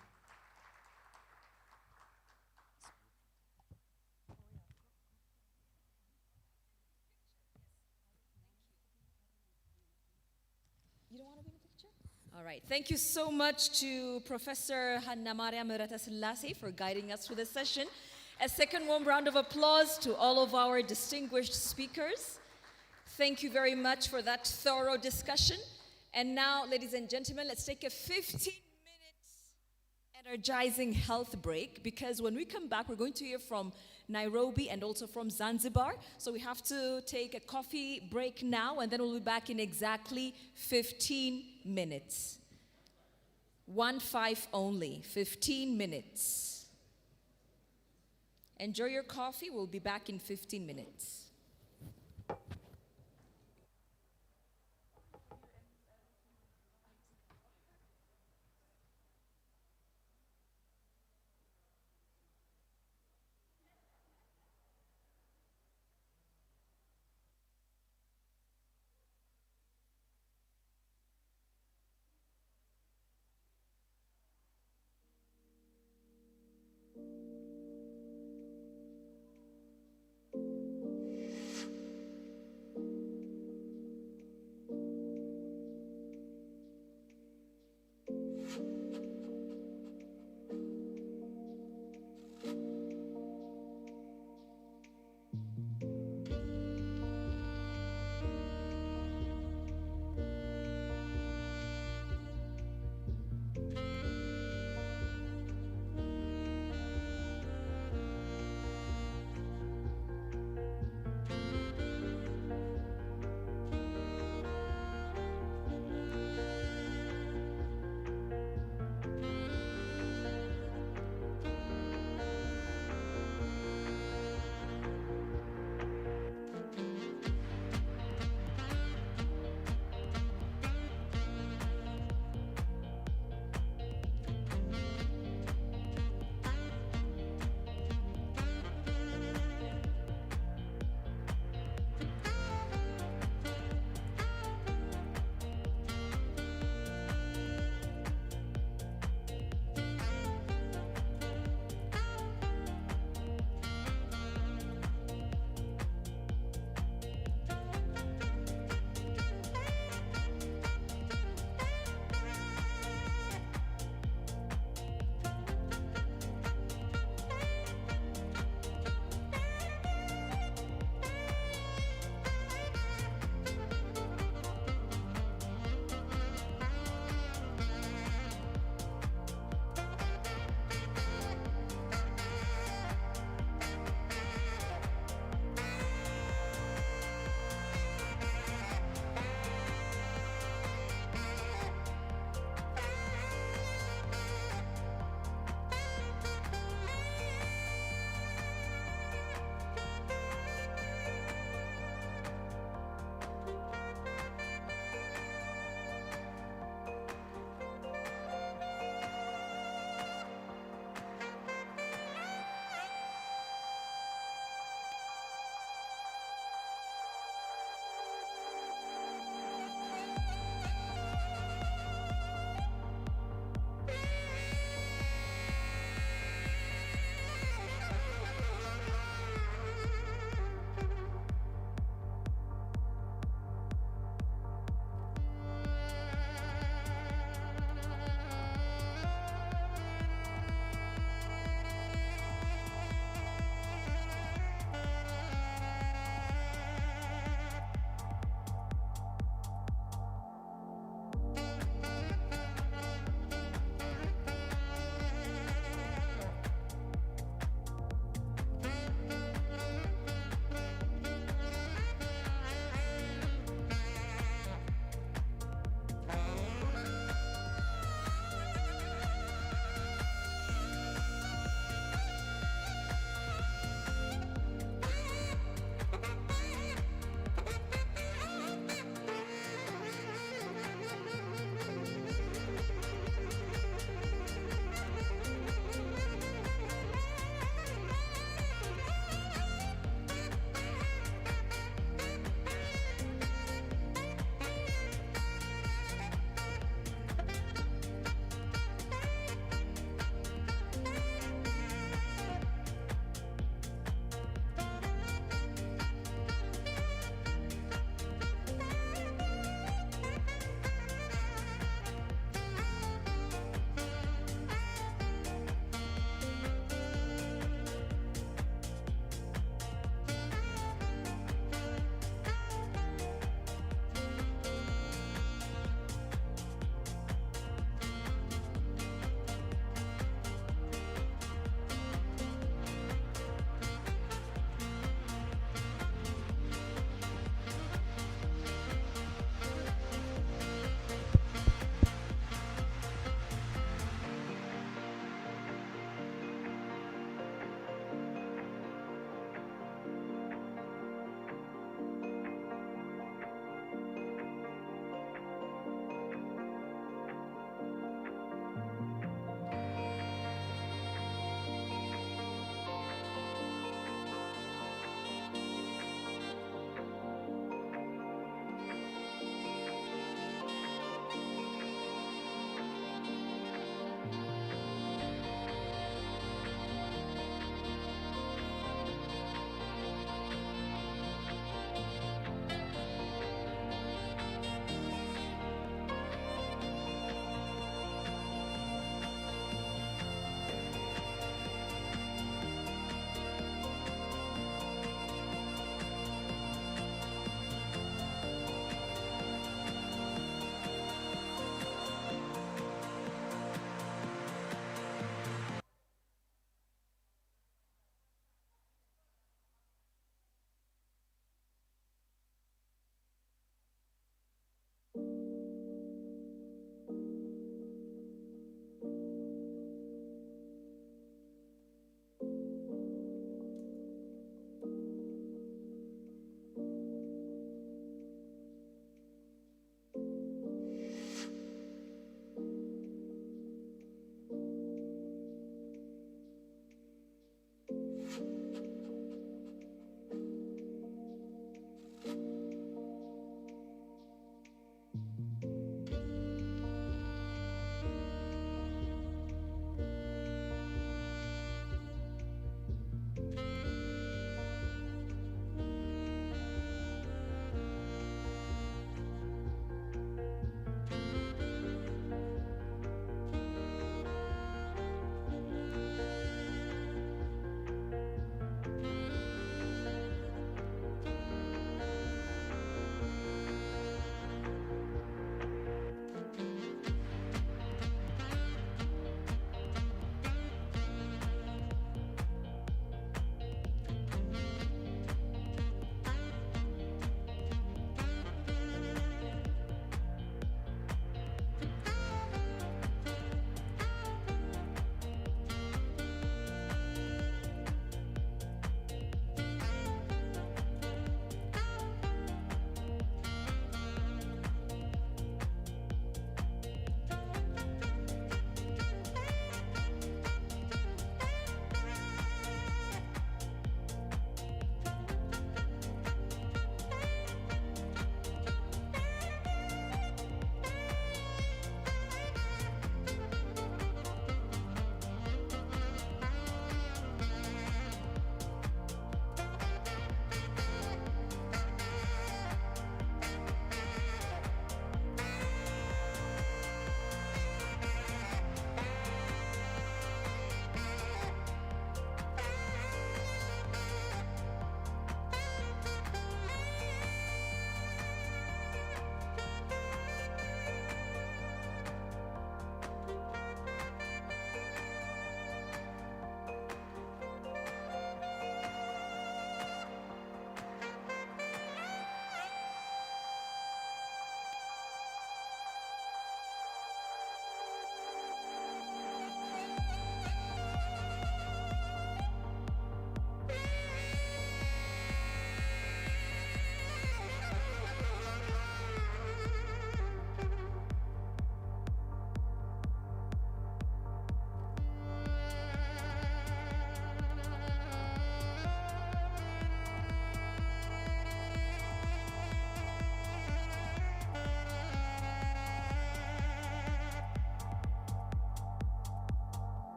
S7: You don't want to be in the picture? All right. Thank you so much to Professor Hanna Maria Muratasilase for guiding us through the session. A second warm round of applause to all of our distinguished speakers. Thank you very much for that thorough discussion. And now, ladies and gentlemen, let's take a 15-minute energizing health break, because when we come back, we're going to hear from Nairobi and also from Zanzibar. So we have to take a coffee break now, and then we'll be back in exactly 15 minutes. 15 only, 15 minutes. Enjoy your coffee. We'll be back in 15 minutes.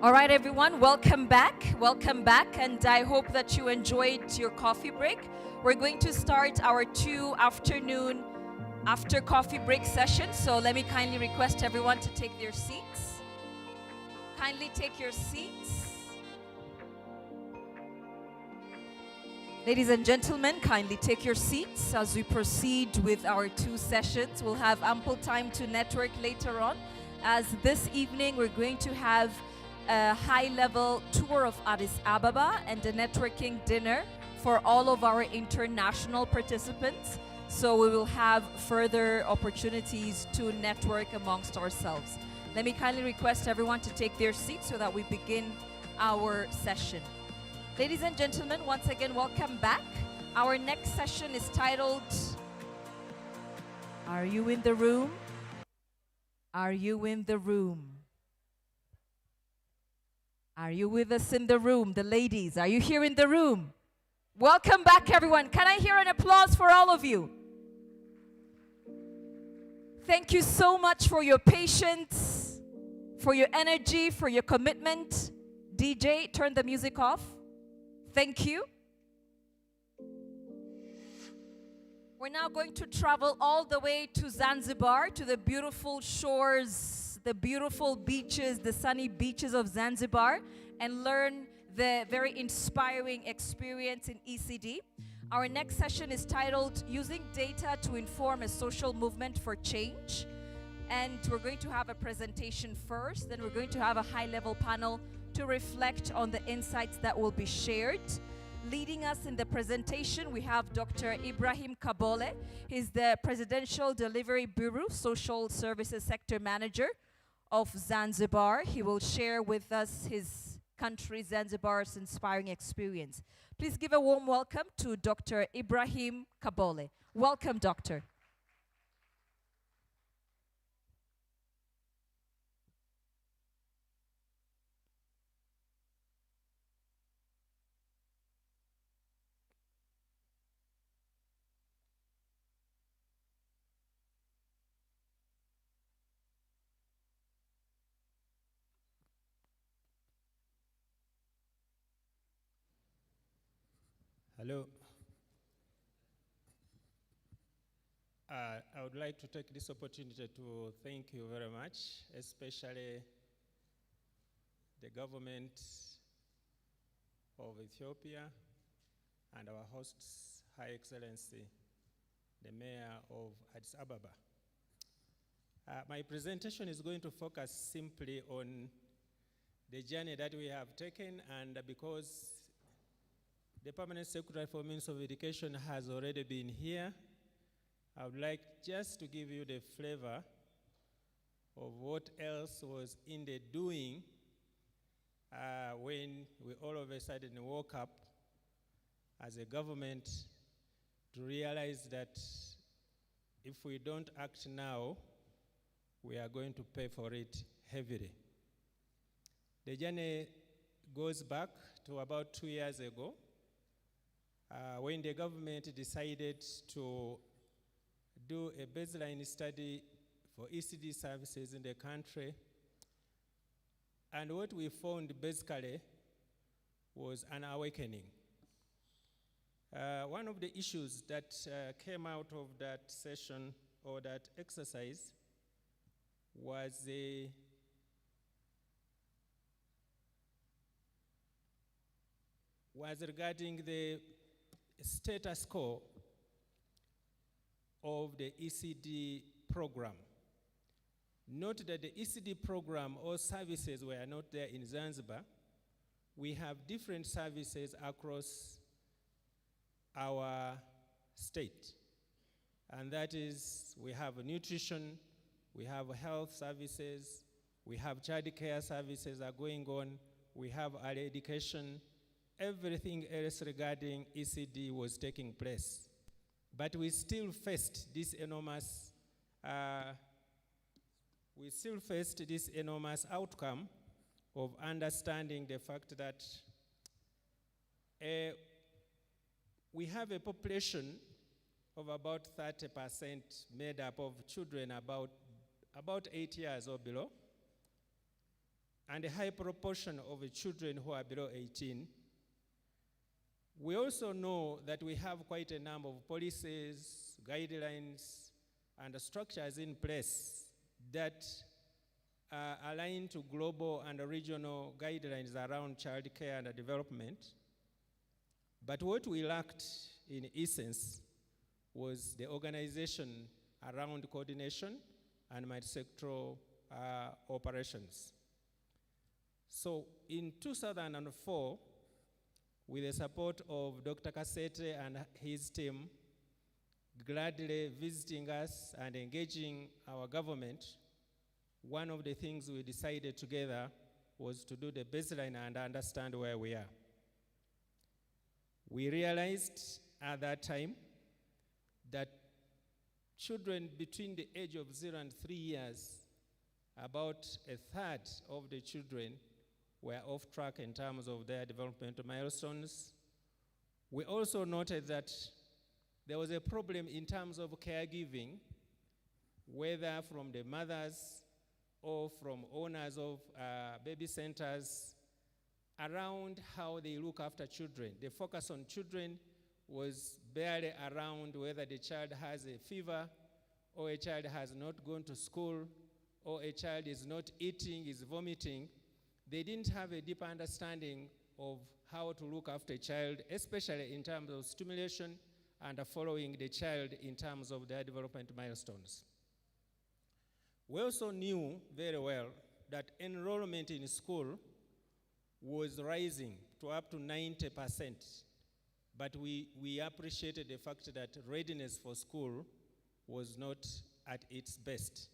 S1: All right, everyone, welcome back. Welcome back, and I hope that you enjoyed your coffee break. We're going to start our 2 afternoon after coffee break session, so let me kindly request everyone to take their seats. Kindly take your seats. Ladies and gentlemen, kindly take your seats as we proceed with our 2 sessions. We'll have ample time to network later on, as this evening we're going to have a high-level tour of Addis Ababa and a networking dinner for all of our international participants. So we will have further opportunities to network amongst ourselves. Let me kindly request everyone to take their seats so that we begin our session. Ladies and gentlemen, once again, welcome back. Our next session is titled, Are You in the Room? Are you in the room? Are you with us in the room? The ladies, are you here in the room? Welcome back, everyone. Can I hear an applause for all of you? Thank you so much for your patience, for your energy, for your commitment. DJ, turn the music off. Thank you. We're now going to travel all the way to Zanzibar, to the beautiful shores, the beautiful beaches, the sunny beaches of Zanzibar, and learn the very inspiring experience in ECD. Our next session is titled, Using Data to Inform a Social Movement for Change. And we're going to have a presentation first, then we're going to have a high-level panel to reflect on the insights that will be shared. Leading us in the presentation, we have Dr. Ibrahim Kabole. He's the Presidential Delivery Bureau Social Services Sector Manager of Zanzibar. He will share with us his country, Zanzibar's inspiring experience. Please give a warm welcome to Dr. Ibrahim Kabole. Welcome, Doctor.
S11: Hello. I would like to take this opportunity to thank you very much, especially the government of Ethiopia and our hosts, High Excellency, the Mayor of Addis Ababa. My presentation is going to focus simply on the journey that we have taken, and because the Permanent Secretary for Means of Education has already been here, I would like just to give you the flavor of what else was in the doing when we all of a sudden woke up as a government to realize that if we don't act now, we are going to pay for it heavily. The journey goes back to about 2 years ago, when the government decided to do a baseline study for ECD services in the country. And what we found basically was an awakening. One of the issues that came out of that session or that exercise was regarding the status quo of the ECD program. Note that the ECD program or services were not there in Zanzibar. We have different services across our state. And that is, we have nutrition, we have health services, we have child care services are going on, we have early education. Everything else regarding ECD was taking place. But we still faced this enormous outcome of understanding the fact that we have a population of about 30% made up of children about 8 years or below. and a high proportion of children who are below 18. We also know that we have quite a number of policies, guidelines, and structures in place that are aligned to global and regional guidelines around child care and development. But what we lacked in essence was the organization around coordination and multi-sectoral operations. So in 2004, with the support of Dr. Kasete and his team, gladly visiting us and engaging our government, one of the things we decided together was to do the baseline and understand where we are. We realized at that time that children between the age of 0 and 3 years, about a third of the children were off track in terms of their developmental milestones. We also noted that there was a problem in terms of caregiving, whether from the mothers or from owners of baby centers, around how they look after children. The focus on children was barely around whether the child has a fever, or a child has not gone to school, or a child is not eating, is vomiting. They didn't have a deep understanding of how to look after a child, especially in terms of stimulation and following the child in terms of their development milestones. We also knew very well that enrollment in school was rising to up to 90%, but we appreciated the fact that readiness for school was not at its best.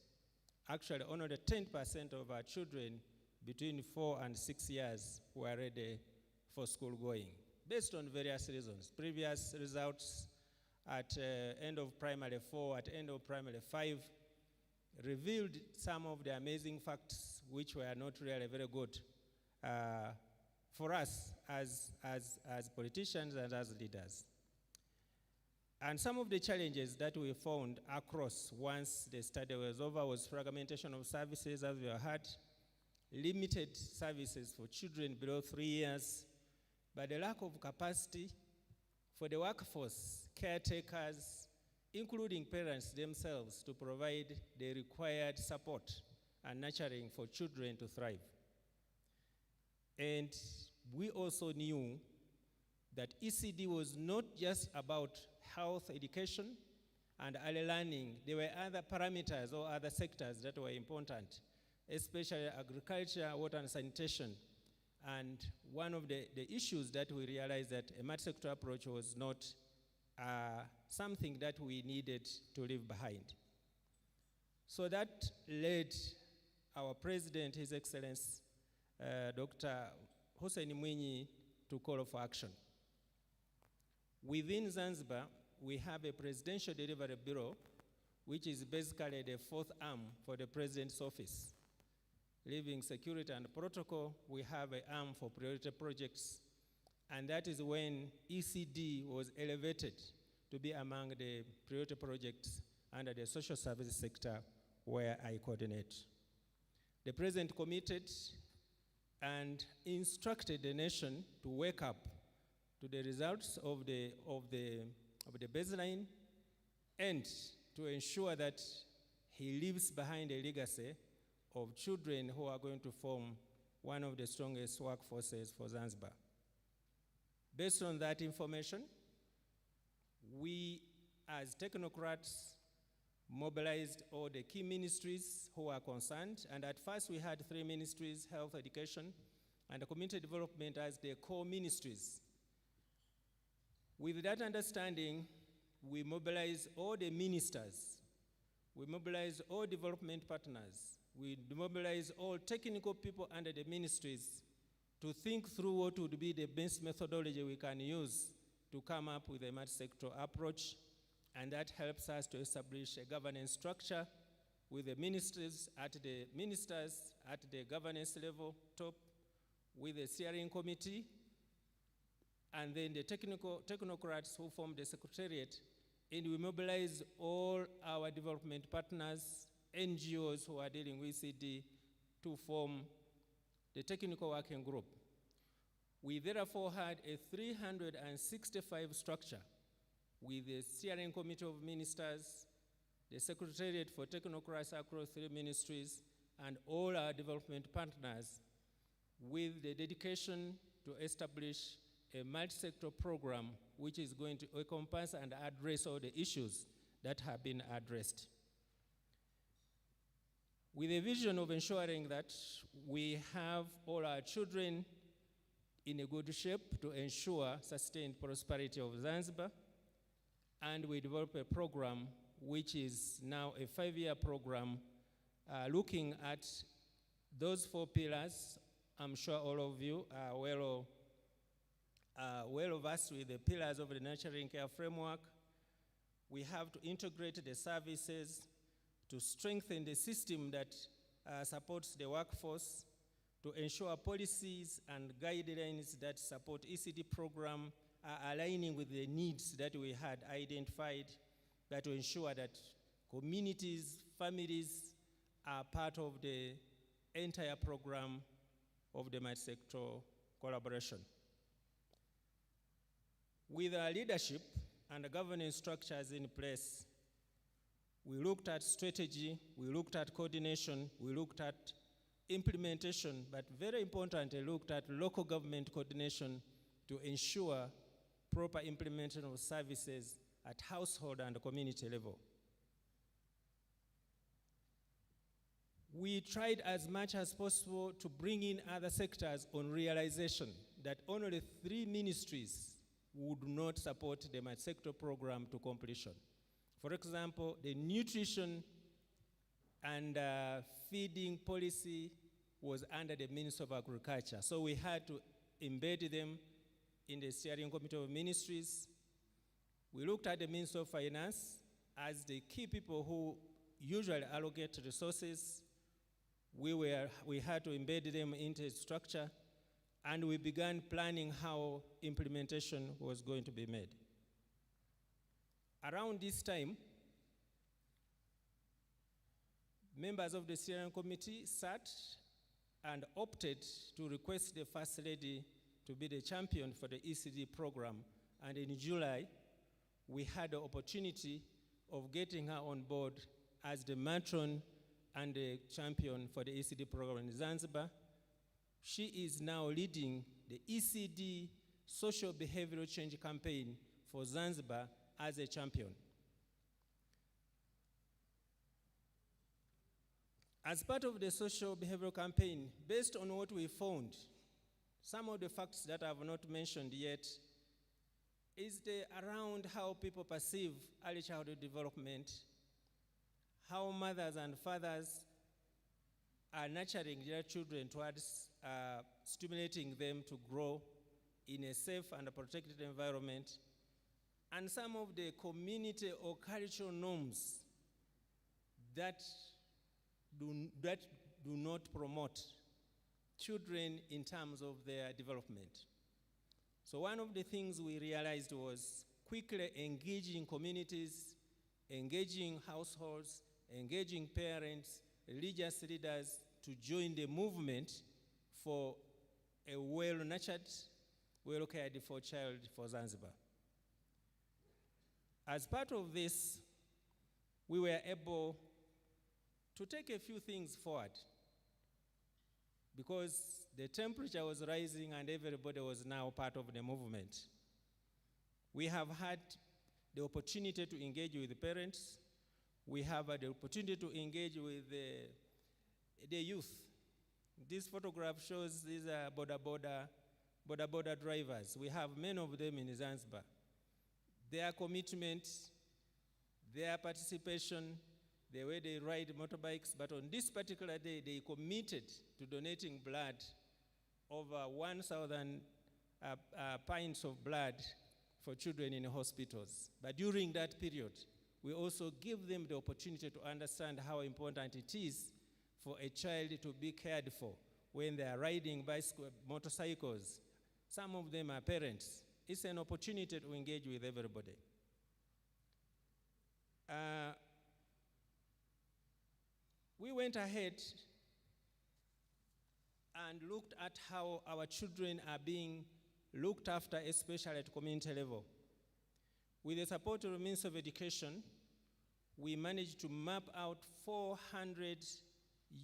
S11: Actually, only 10% of our children between 4 and 6 years were ready for school going, based on various reasons. Previous results at end of primary 4, at end of primary 5, revealed some of the amazing facts which were not really very good for us as politicians and as leaders. And some of the challenges that we found across once the study was over was fragmentation of services, as we have heard, limited services for children below 3 years, but the lack of capacity for the workforce, caretakers, including parents themselves, to provide the required support and nurturing for children to thrive. And we also knew that ECD was not just about health education and early learning. There were other parameters or other sectors that were important, especially agriculture, water and sanitation. And one of the issues that we realized that a multi-sector approach was not something that we needed to leave behind. So that led our president, His Excellency, Dr. Hussein Mwinyi, to call for action. Within Zanzibar, we have a Presidential Delivery Bureau, which is basically the fourth arm for the President's office. Leaving security and protocol, we have an arm for priority projects, and that is when ECD was elevated to be among the priority projects under the social services sector where I coordinate. The President committed and instructed the nation to wake up to the results of the baseline and to ensure that he leaves behind a legacy of children who are going to form one of the strongest workforces for Zanzibar. Based on that information, we as technocrats mobilized all the key ministries who are concerned, and at first we had 3 ministries, health, education, and community development as the core ministries. With that understanding, we mobilized all the ministers, we mobilized all development partners, we mobilized all technical people under the ministries to think through what would be the best methodology we can use to come up with a multi-sector approach, and that helps us to establish a governance structure with the ministers at the governance level top, with the steering committee, and then the technocrats who form the secretariat, and we mobilize all our development partners, NGOs who are dealing with ECD, to form the technical working group. We therefore had a 365 structure with the steering committee of ministers, the secretariat for technocrats across 3 ministries, and all our development partners, with the dedication to establish a multi-sector program which is going to encompass and address all the issues that have been addressed, with a vision of ensuring that we have all our children in a good shape to ensure sustained prosperity of Zanzibar. And we developed a program which is now a 5-year program looking at those 4 pillars. I'm sure all of you are well versed with the pillars of the nurturing care framework. We have to integrate the services to strengthen the system that supports the workforce, to ensure policies and guidelines that support ECD program are aligning with the needs that we had identified, that to ensure that communities, families are part of the entire program of the multi-sector collaboration. With our leadership and the governance structures in place, we looked at strategy, we looked at coordination, we looked at implementation, but very importantly, looked at local government coordination to ensure proper implementation of services at household and community level. We tried as much as possible to bring in other sectors on realization that only 3 ministries would not support the multi-sector program to completion. For example, the nutrition and feeding policy was under the Ministry of Agriculture. So we had to embed them in the steering committee of ministries. We looked at the Ministry of Finance as the key people who usually allocate resources. We had to embed them into the structure, and we began planning how implementation was going to be made. Around this time, members of the steering committee sat and opted to request the First Lady to be the champion for the ECD program. And in July, we had the opportunity of getting her on board as the matron and the champion for the ECD program in Zanzibar. She is now leading the ECD social behavioral change campaign for Zanzibar as a champion. As part of the social behavioral campaign, based on what we found, some of the facts that I have not mentioned yet is around how people perceive early childhood development, how mothers and fathers are nurturing their children towards stimulating them to grow in a safe and protected environment, and some of the community or cultural norms that do not promote children in terms of their development. So one of the things we realized was quickly engaging communities, engaging households, engaging parents, religious leaders to join the movement for a well-nurtured, well-cared-for child for Zanzibar. As part of this, we were able to take a few things forward because the temperature was rising and everybody was now part of the movement. We have had the opportunity to engage with the parents. We have had the opportunity to engage with the youth. This photograph shows these are border drivers. We have many of them in Zanzibar. Their commitment, their participation, the way they ride motorbikes, but on this particular day, they committed to donating blood, over 1,000 pints of blood for children in hospitals. But during that period, we also give them the opportunity to understand how important it is for a child to be cared for when they are riding motorcycles. Some of them are parents. It's an opportunity to engage with everybody. We went ahead and looked at how our children are being looked after, especially at community level. With the support of the Ministry of Education, we managed to map out 400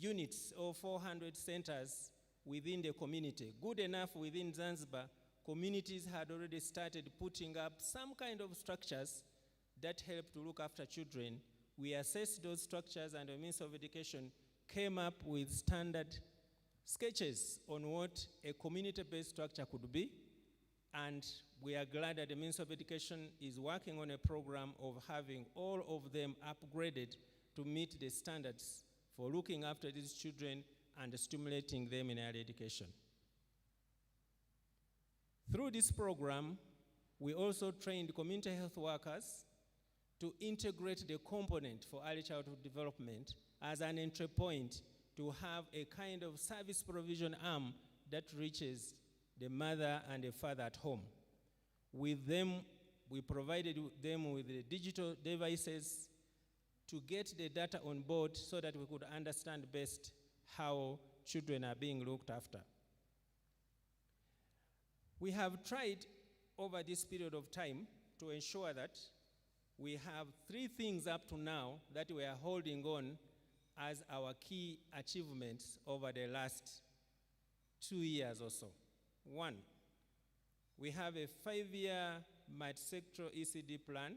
S11: units or 400 centers within the community. Good enough, within Zanzibar, communities had already started putting up some kind of structures that help to look after children. We assessed those structures, and the Ministry of Education came up with standard sketches on what a community-based structure could be. And we are glad that the Ministry of Education is working on a program of having all of them upgraded to meet the standards for looking after these children and stimulating them in early education. Through this program, we also trained community health workers to integrate the component for early childhood development as an entry point to have a kind of service provision arm that reaches the mother and the father at home. With them, we provided them with the digital devices to get the data on board so that we could understand best how children are being looked after. We have tried over this period of time to ensure that we have 3 things up to now that we are holding on as our key achievements over the last 2 years or so. 1, we have a 5-year multi-sectoral ECD plan,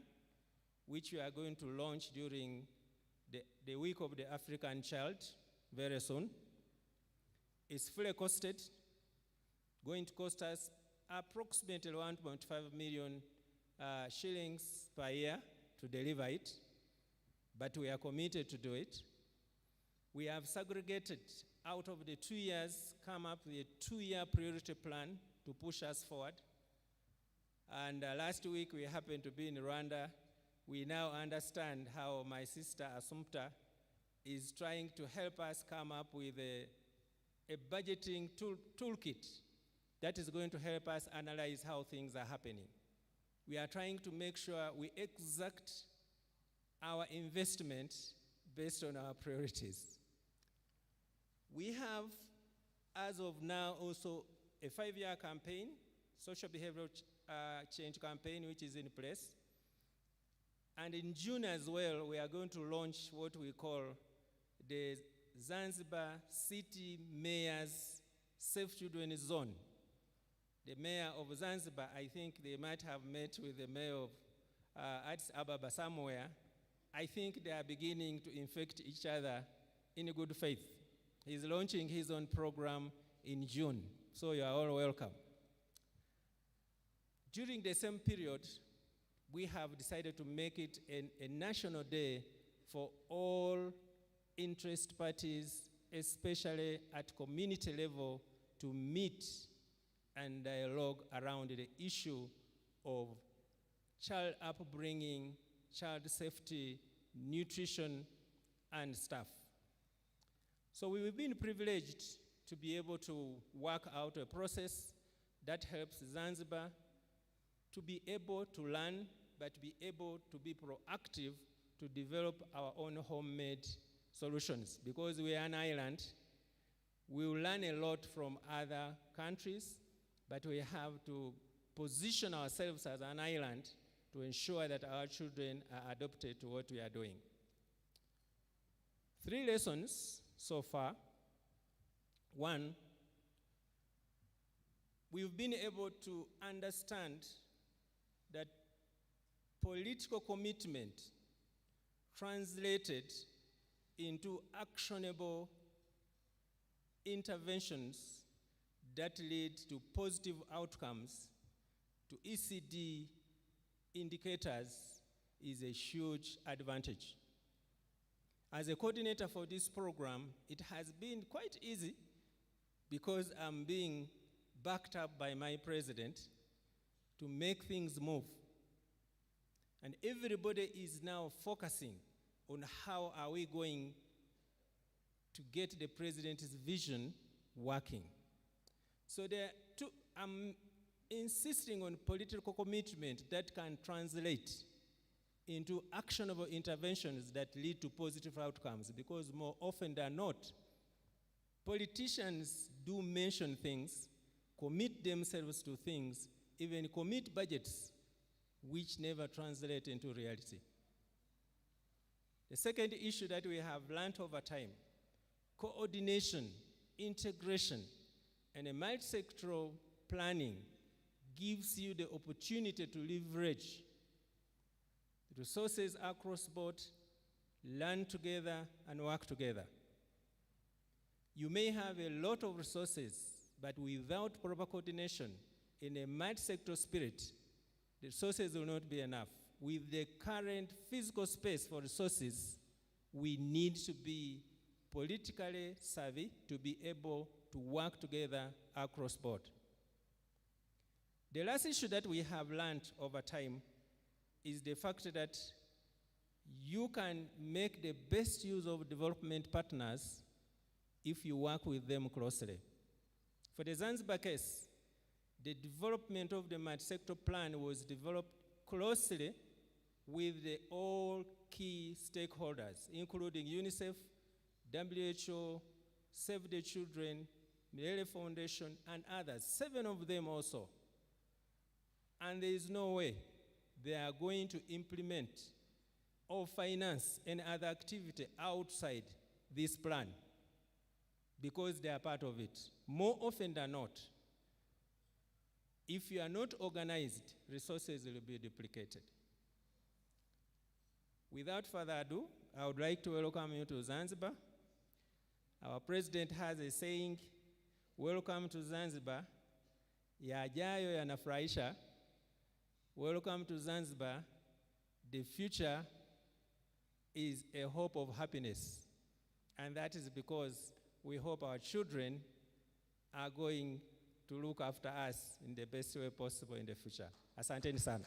S11: which we are going to launch during the week of the African Child very soon. It's fully costed, going to cost us approximately 1.5 million shillings per year to deliver it, but we are committed to do it. We have segregated out of the 2 years, come up with a 2-year priority plan to push us forward. And last week we happened to be in Rwanda. We now understand how my sister Assumpta is trying to help us come up with a budgeting toolkit that is going to help us analyze how things are happening. We are trying to make sure we exact our investment based on our priorities. We have, as of now, also a 5-year campaign, social behavioral change campaign, which is in place. And in June as well, we are going to launch what we call the Zanzibar City Mayor's Safe Children Zone. The mayor of Zanzibar, I think they might have met with the mayor of Addis Ababa somewhere. I think they are beginning to infect each other in good faith. He's launching his own program in June, so you are all welcome. During the same period, we have decided to make it a national day for all interest parties, especially at community level, to meet and dialogue around the issue of child upbringing, child safety, nutrition, and stuff. So we've been privileged to be able to work out a process that helps Zanzibar to be able to learn, but to be able to be proactive to develop our own homemade solutions. Because we are an island, we will learn a lot from other countries, but we have to position ourselves as an island to ensure that our children are adapted to what we are doing. 3 lessons so far. 1, we've been able to understand that political commitment translated into actionable interventions that lead to positive outcomes to ECD indicators is a huge advantage. As a coordinator for this program, it has been quite easy because I'm being backed up by my president to make things move. And everybody is now focusing on how are we going to get the president's vision working. So I'm insisting on political commitment that can translate into actionable interventions that lead to positive outcomes, because more often than not, politicians do mention things, commit themselves to things, even commit budgets, which never translate into reality. The second issue that we have learned over time, coordination, integration, and a multi-sectoral planning gives you the opportunity to leverage resources across board, learn together, and work together. You may have a lot of resources, but without proper coordination in a multi-sector spirit, the resources will not be enough. With the current physical space for resources, we need to be politically savvy to be able to work together across board. The last issue that we have learned over time is the fact that you can make the best use of development partners if you work with them closely. For the Zanzibar case, the development of the multi-sector plan was developed closely with all key stakeholders, including UNICEF, WHO, Save the Children, Millennium Foundation, and others, 7 of them also. And there is no way they are going to implement or finance any other activity outside this plan because they are part of it. More often than not, if you are not organized, resources will be duplicated. Without further ado, I would like to welcome you to Zanzibar. Our president has a saying, welcome to Zanzibar, yajayo yanafurahisha. Welcome to Zanzibar, the future is a hope of happiness. And that is because we hope our children are going to look after us in the best way possible in the future. Asanteni sana.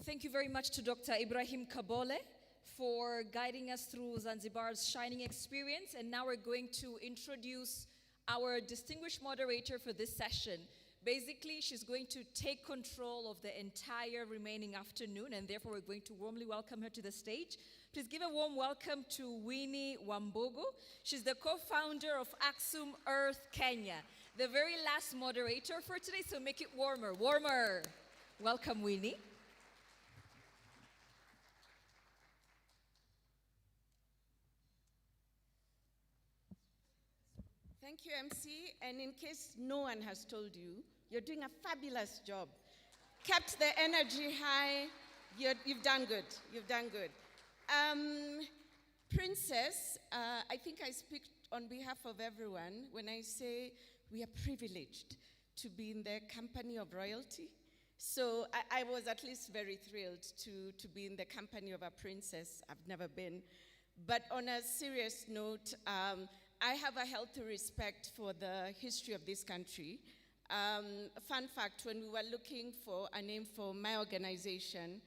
S7: Thank you very much to Dr. Ibrahim Kabole for guiding us through Zanzibar's shining experience. And now we're going to introduce our distinguished moderator for this session. Basically, she's going to take control of the entire remaining afternoon, and therefore we're going to warmly welcome her to the stage. Please give a warm welcome to Winnie Wambugu. She's the co-founder of Aksum Earth Kenya, the very last moderator for today, so make it warmer, warmer. Welcome, Winnie.
S12: Thank you, MC. And in case no one has told you, you're doing a fabulous job. Kept the energy high. You've done good. You've done good. Princess, I think I speak on behalf of everyone when I say we are privileged to be in the company of royalty. So I was at least very thrilled to be in the company of a princess. I've never been. But on a serious note, I have a healthy respect for the history of this country. Fun fact, when we were looking for a name for my organization,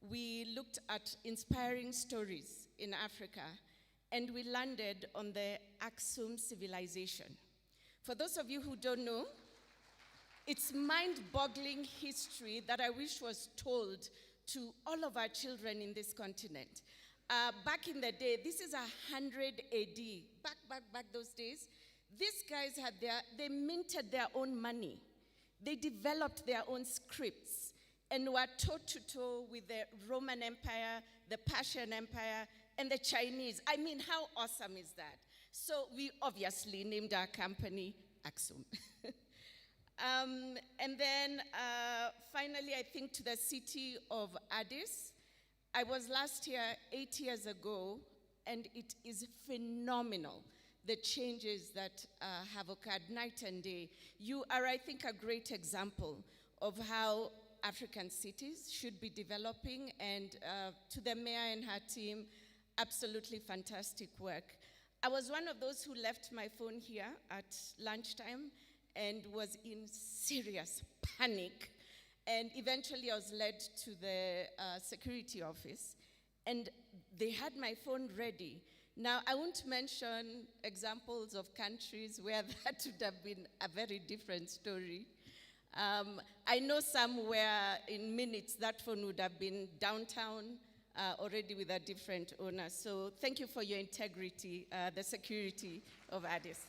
S12: we looked at inspiring stories in Africa, and we landed on the Aksum civilization. For those of you who don't know, it's mind-boggling history that I wish was told to all of our children in this continent. Back in the day, this is 100 AD, back those days, these guys they minted their own money. They developed their own scripts and were toe-to-toe with the Roman Empire, the Persian Empire, and the Chinese. I mean, how awesome is that? So we obviously named our company Aksum. And then finally, I think to the city of Addis. I was last here 8 years ago, and it is phenomenal, the changes that have occurred night and day. You are, I think, a great example of how African cities should be developing, and to the mayor and her team, absolutely fantastic work. I was one of those who left my phone here at lunchtime and was in serious panic. And eventually I was led to the security office, and they had my phone ready. Now, I won't mention examples of countries where that would have been a very different story. I know somewhere in minutes that phone would have been downtown already with a different owner. So thank you for your integrity, the security of Addis.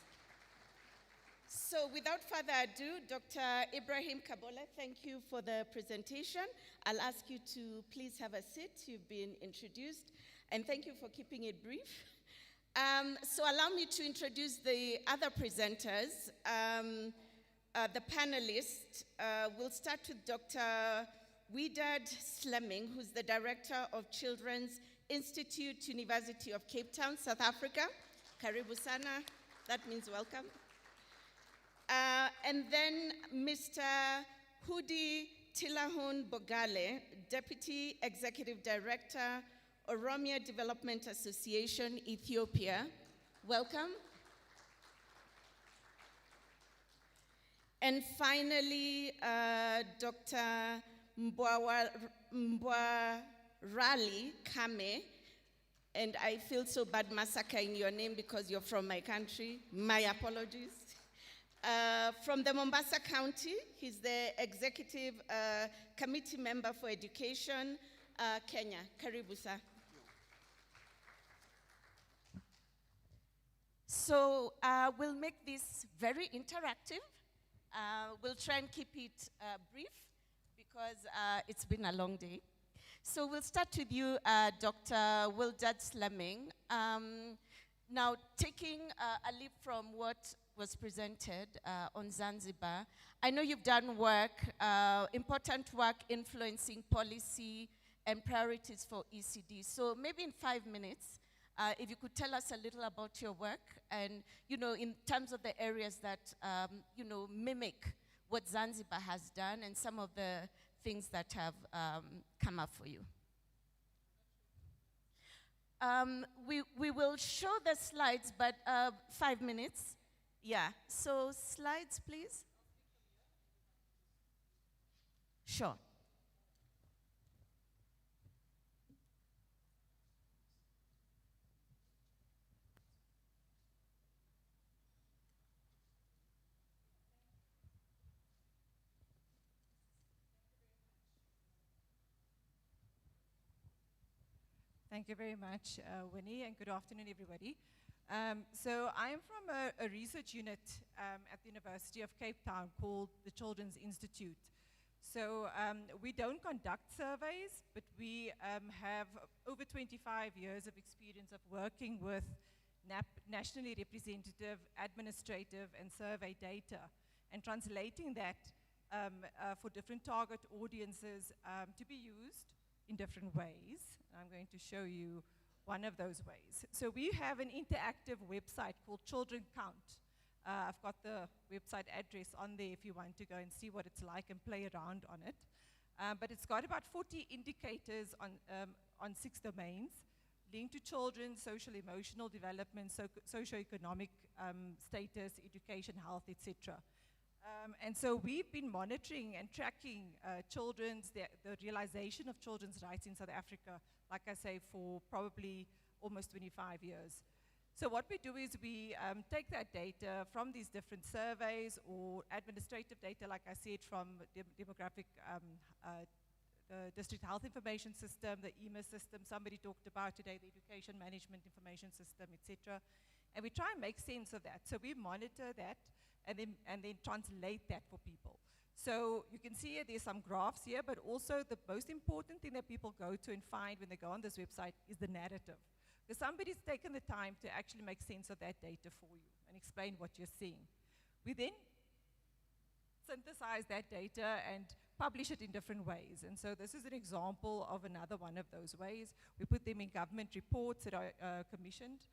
S12: So without further ado, Dr. Ibrahim Kabola, thank you for the presentation. I'll ask you to please have a seat. You've been introduced. And thank you for keeping it brief. So allow me to introduce the other presenters. The panelists. We'll start with Dr. Widad Slemming, who's the Director of Children's Institute, University of Cape Town, South Africa. Karibu sana, that means welcome. And then Mr. Hudi Tilahun Bogale, Deputy Executive Director, Oromia Development Association, Ethiopia. Welcome. And finally, Dr. Mbwarali Kame, and I feel so bad massacring your name because you're from my country. My apologies. From the Mombasa County, he's the Executive Committee Member for Education, Kenya. Karibu sir. So we'll make this very interactive. We'll try and keep it brief because it's been a long day. So we'll start with you, Dr. Widad Slemming. Now, taking a leap from what was presented on Zanzibar, I know you've done work, important work influencing policy and priorities for ECD. So maybe in 5 minutes, if you could tell us a little about your work and, in terms of the areas that, mimic what Zanzibar has done and some of the things that have come up for you. We will show the slides, but 5 minutes. Yeah, so slides, please. Sure.
S13: Thank you very much, Winnie, and good afternoon, everybody. So I am from a research unit at the University of Cape Town called the Children's Institute. So we don't conduct surveys, but we have over 25 years of experience of working with nationally representative, administrative, and survey data, and translating that for different target audiences to be used in different ways. I'm going to show you one of those ways. So we have an interactive website called Children Count. I've got the website address on there if you want to go and see what it's like and play around on it. But it's got about 40 indicators on 6 domains linked to children's social emotional development, socioeconomic status, education, health, etc. And so we've been monitoring and tracking the realization of children's rights in South Africa, like I say, for probably almost 25 years. So what we do is we take that data from these different surveys or administrative data, like I said, from demographic, the District Health Information System, the EMIS system, somebody talked about today, the Education Management Information System, etc. And we try and make sense of that. So we monitor that and then translate that for people. So you can see here, there's some graphs here, but also the most important thing that people go to and find when they go on this website is the narrative. Because somebody's taken the time to actually make sense of that data for you and explain what you're seeing. We then synthesize that data and publish it in different ways. And so this is an example of another one of those ways. We put them in government reports that are commissioned.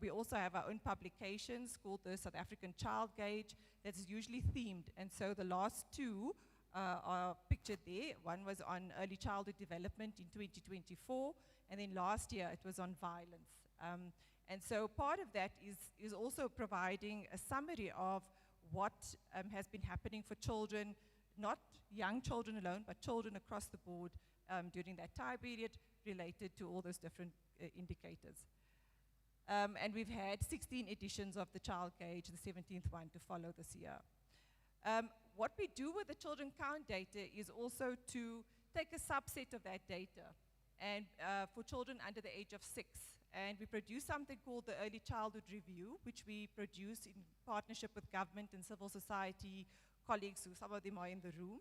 S13: We also have our own publications called the South African Child Gauge that's usually themed. And so the last 2 are pictured there. One was on early childhood development in 2024, and then last year it was on violence. And so part of that is also providing a summary of what has been happening for children, not young children alone, but children across the board during that time period related to all those different indicators. And we've had 16 editions of the Child Gauge, the 17th one to follow this year. what we do with the children count data is also to take a subset of that data and for children under the age of 6. And we produce something called the Early Childhood Review, which we produce in partnership with government and civil society colleagues, who some of them are in the room.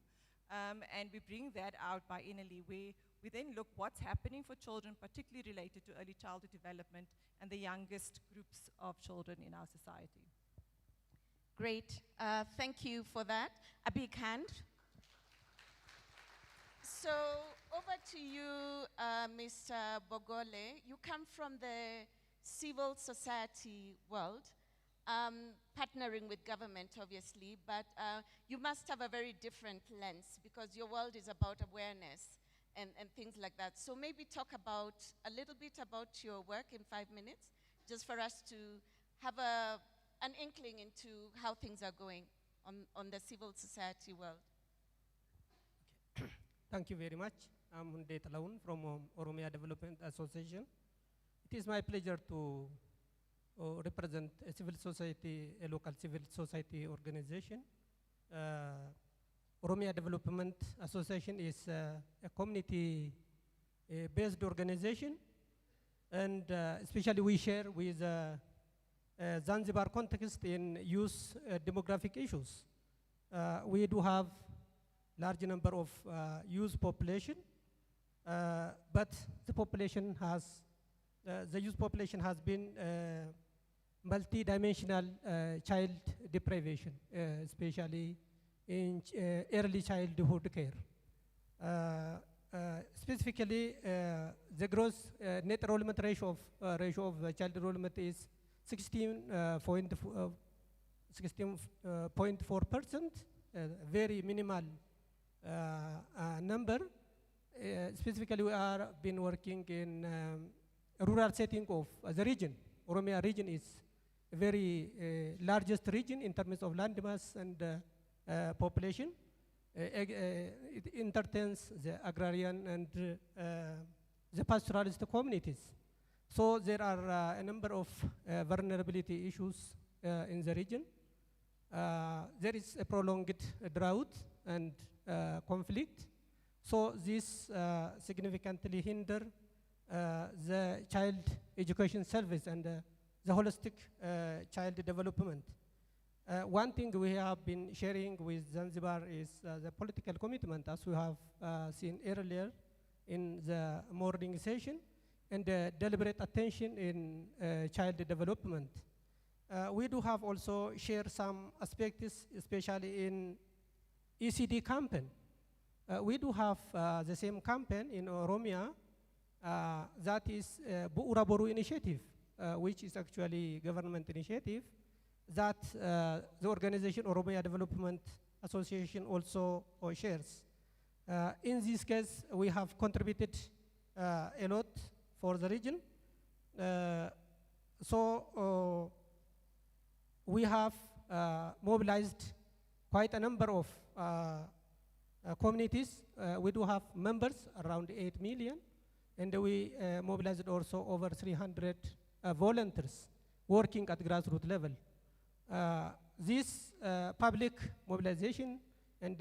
S13: And we bring that out biennially, where we then look what's happening for children, particularly related to early childhood development and the youngest groups of children in our society.
S12: Great. Thank you for that. A big hand. So over to you, Mr. Bogole. You come from the civil society world, partnering with government, obviously, but you must have a very different lens because your world is about awareness and things like that. So maybe talk about a little bit about your work in 5 minutes, just for us to have an inkling into how things are going on the civil society world.
S14: Okay. Thank you very much. I'm Hunde Talaun from Oromia Development Association. It is my pleasure to represent a civil society, a local civil society organization. Oromia Development Association is a community-based organization, and especially we share with Zanzibar context in youth demographic issues. We do have large number of youth population, but the population has, the youth population has been multi-dimensional child deprivation, especially in early childhood care. Specifically, the gross net enrollment ratio of child enrollment is 16.4%, very minimal number. Specifically, we are been working in rural setting of the region. Oromia region is a very largest region in terms of land mass and population. It entertains the agrarian and the pastoralist communities. So there are a number of vulnerability issues in the region. There is a prolonged drought and conflict. So this significantly hinder the child education service and the holistic child development. One thing we have been sharing with Zanzibar is the political commitment, as we have seen earlier in the morning session, and deliberate attention in child development. We do have also shared some aspects, especially in ECD campaign. We do have the same campaign in Oromia, that is Bu'ura Boru initiative, which is actually government initiative that the organization Oromia Development Association also shares. In this case, we have contributed a lot for the region. So we have mobilized quite a number of communities. We do have members around 8 million, and we mobilized also over 300 volunteers working at grassroots level. This public mobilization and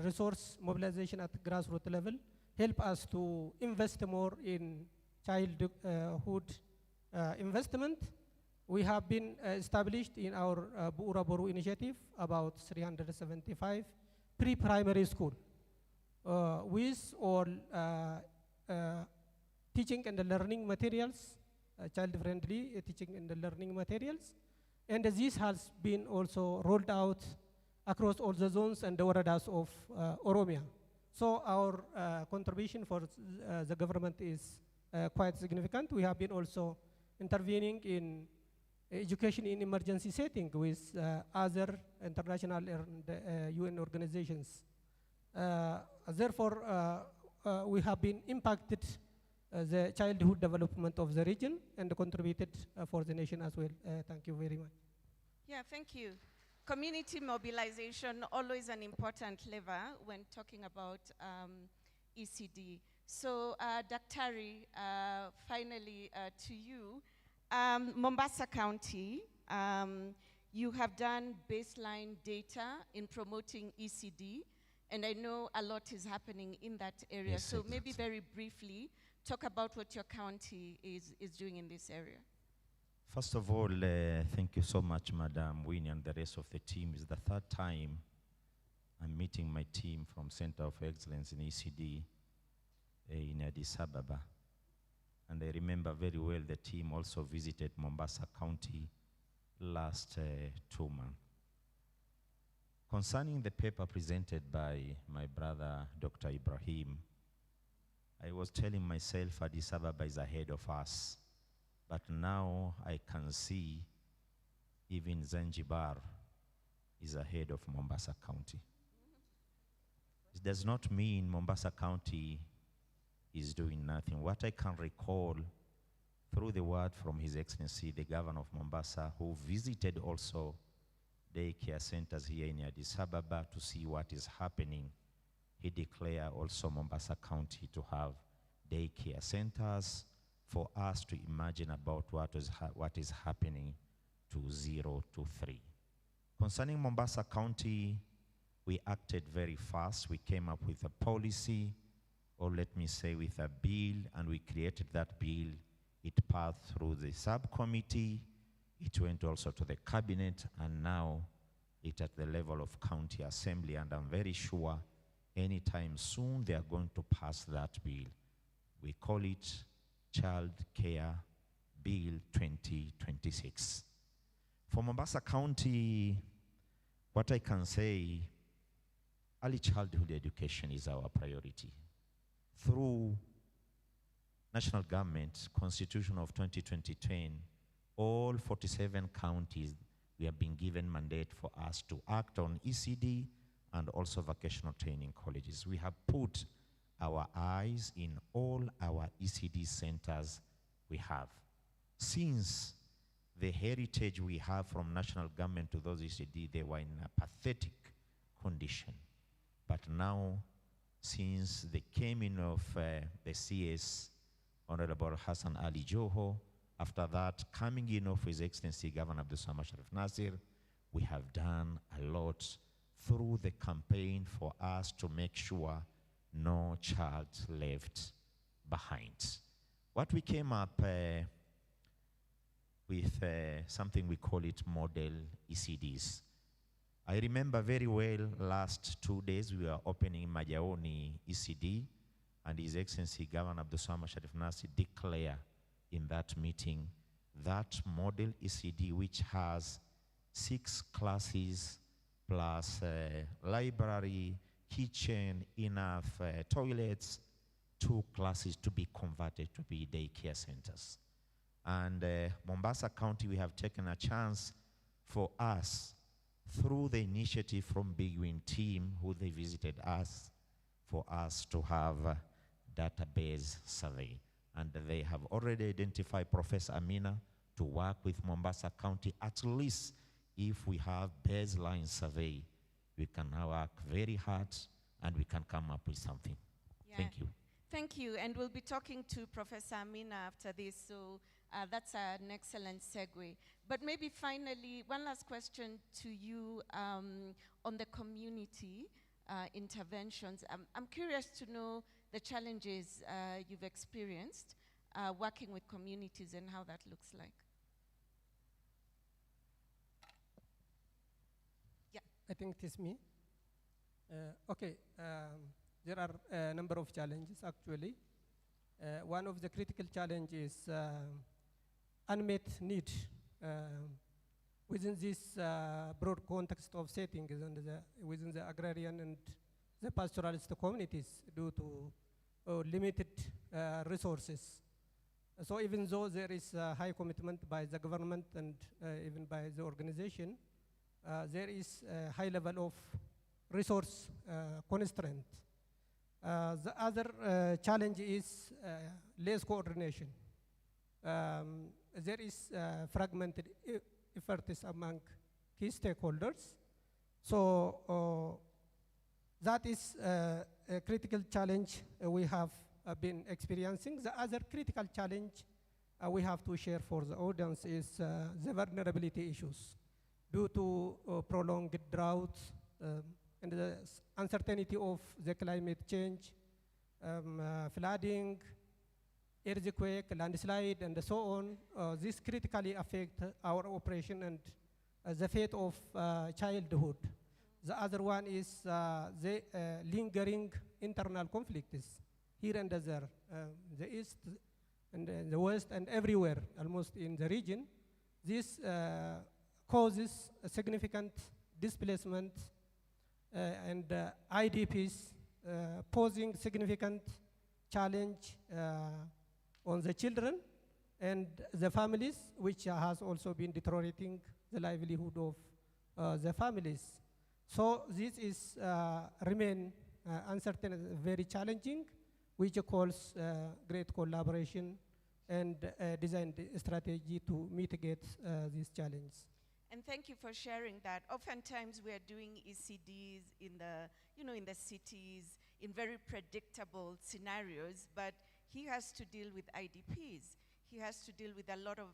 S14: resource mobilization at grassroots level help us to invest more in childhood investment. We have been established in our Bu'ura Boru initiative about 375 pre-primary school with all teaching and learning materials, child-friendly teaching and learning materials. And this has been also rolled out across all the zones and the waradas of Oromia. So our contribution for the government is quite significant. We have been also intervening in education in emergency setting with other international and UN organizations. Therefore, we have been impacted the childhood development of the region and contributed for the nation as well. Thank you very much.
S12: Yeah, thank you. Community mobilization, always an important lever when talking about ECD. So, Daktari, finally to you. Mombasa County, You have done baseline data in promoting ECD, and I know a lot is happening in that area.
S15: Yes,
S12: so maybe very briefly, talk about what your county is doing in this area.
S15: First of all, thank you so much, Madam Winnie and the rest of the team. It's the third time I'm meeting my team from Center of Excellence in ECD in Addis Ababa. And I remember very well the team also visited Mombasa County last 2 months. Concerning the paper presented by my brother, Dr. Ibrahim, I was telling myself Addis Ababa is ahead of us. But now I can see even Zanzibar is ahead of Mombasa County. It does not mean Mombasa County is doing nothing. What I can recall through the word from His Excellency, the Governor of Mombasa, who visited also daycare centers here in Addis Ababa to see what is happening, he declared also Mombasa County to have daycare centers for us to imagine about what is happening to 0 to 3. Concerning Mombasa County, we acted very fast. We came up with a policy, or let me say with a bill, and we created that bill. It passed through the subcommittee. It went also to the cabinet, and now it's at the level of county assembly, and I'm very sure anytime soon they are going to pass that bill. We call it Child Care Bill 2026. For Mombasa County, what I can say, early childhood education is our priority. Through national government constitution of 2020, all 47 counties, we have been given mandate for us to act on ECD and also vocational training colleges. We have put our eyes in all our ECD centers we have. Since the heritage we have from national government to those ECD, they were in a pathetic condition. But now, since the coming of the CS, Honorable Hassan Ali Joho, after that, coming in of His Excellency Governor Abdul Samad Sharif Nasir, we have done a lot through the campaign for us to make sure no child left behind. What we came up with something we call it model ECDs. I remember very well last 2 days we were opening Majaoni ECD, and His Excellency Governor Abdul Samad Sharif Nasir declared in that meeting that model ECD, which has 6 classes plus library, kitchen, enough toilets, 2 classes to be converted to be daycare centers. And Mombasa County, we have taken a chance for us through the initiative from Big Win team, who they visited us, for us to have a database survey. And they have already identified Professor Amina to work with Mombasa County. At least if we have baseline survey, we can now work very hard and we can come up with something.
S12: Yeah.
S15: Thank you.
S12: Thank you, and we'll be talking to Professor Amina after this, so that's an excellent segue. But maybe finally, one last question to you on the community interventions. I'm curious to know the challenges you've experienced working with communities and how that looks like. Yeah.
S14: I think it is me. Okay, there are a number of challenges actually. One of the critical challenges is unmet need within this broad context of settings and within the agrarian and the pastoralist communities due to limited resources. So even though there is a high commitment by the government and even by the organization, there is a high level of resource constraint. The other challenge is less coordination. There is fragmented efforts among key stakeholders. So that is a critical challenge we have been experiencing. The other critical challenge we have to share for the audience is the vulnerability issues. due to prolonged droughts and the uncertainty of the climate change, flooding, earthquake, landslide, and so on. This critically affect our operation and the fate of childhood. The other one is the lingering internal conflicts here and there, the east and the west and everywhere, almost in the region. This causes a significant displacement and IDPs, posing significant challenge on the children and the families, which has also been deteriorating the livelihood of the families. So this is remain uncertain and very challenging, which calls great collaboration and design strategy to mitigate these challenges.
S12: And thank you for sharing that. Oftentimes we are doing ECDs in the, in the cities, in very predictable scenarios, but he has to deal with IDPs. He has to deal with a lot of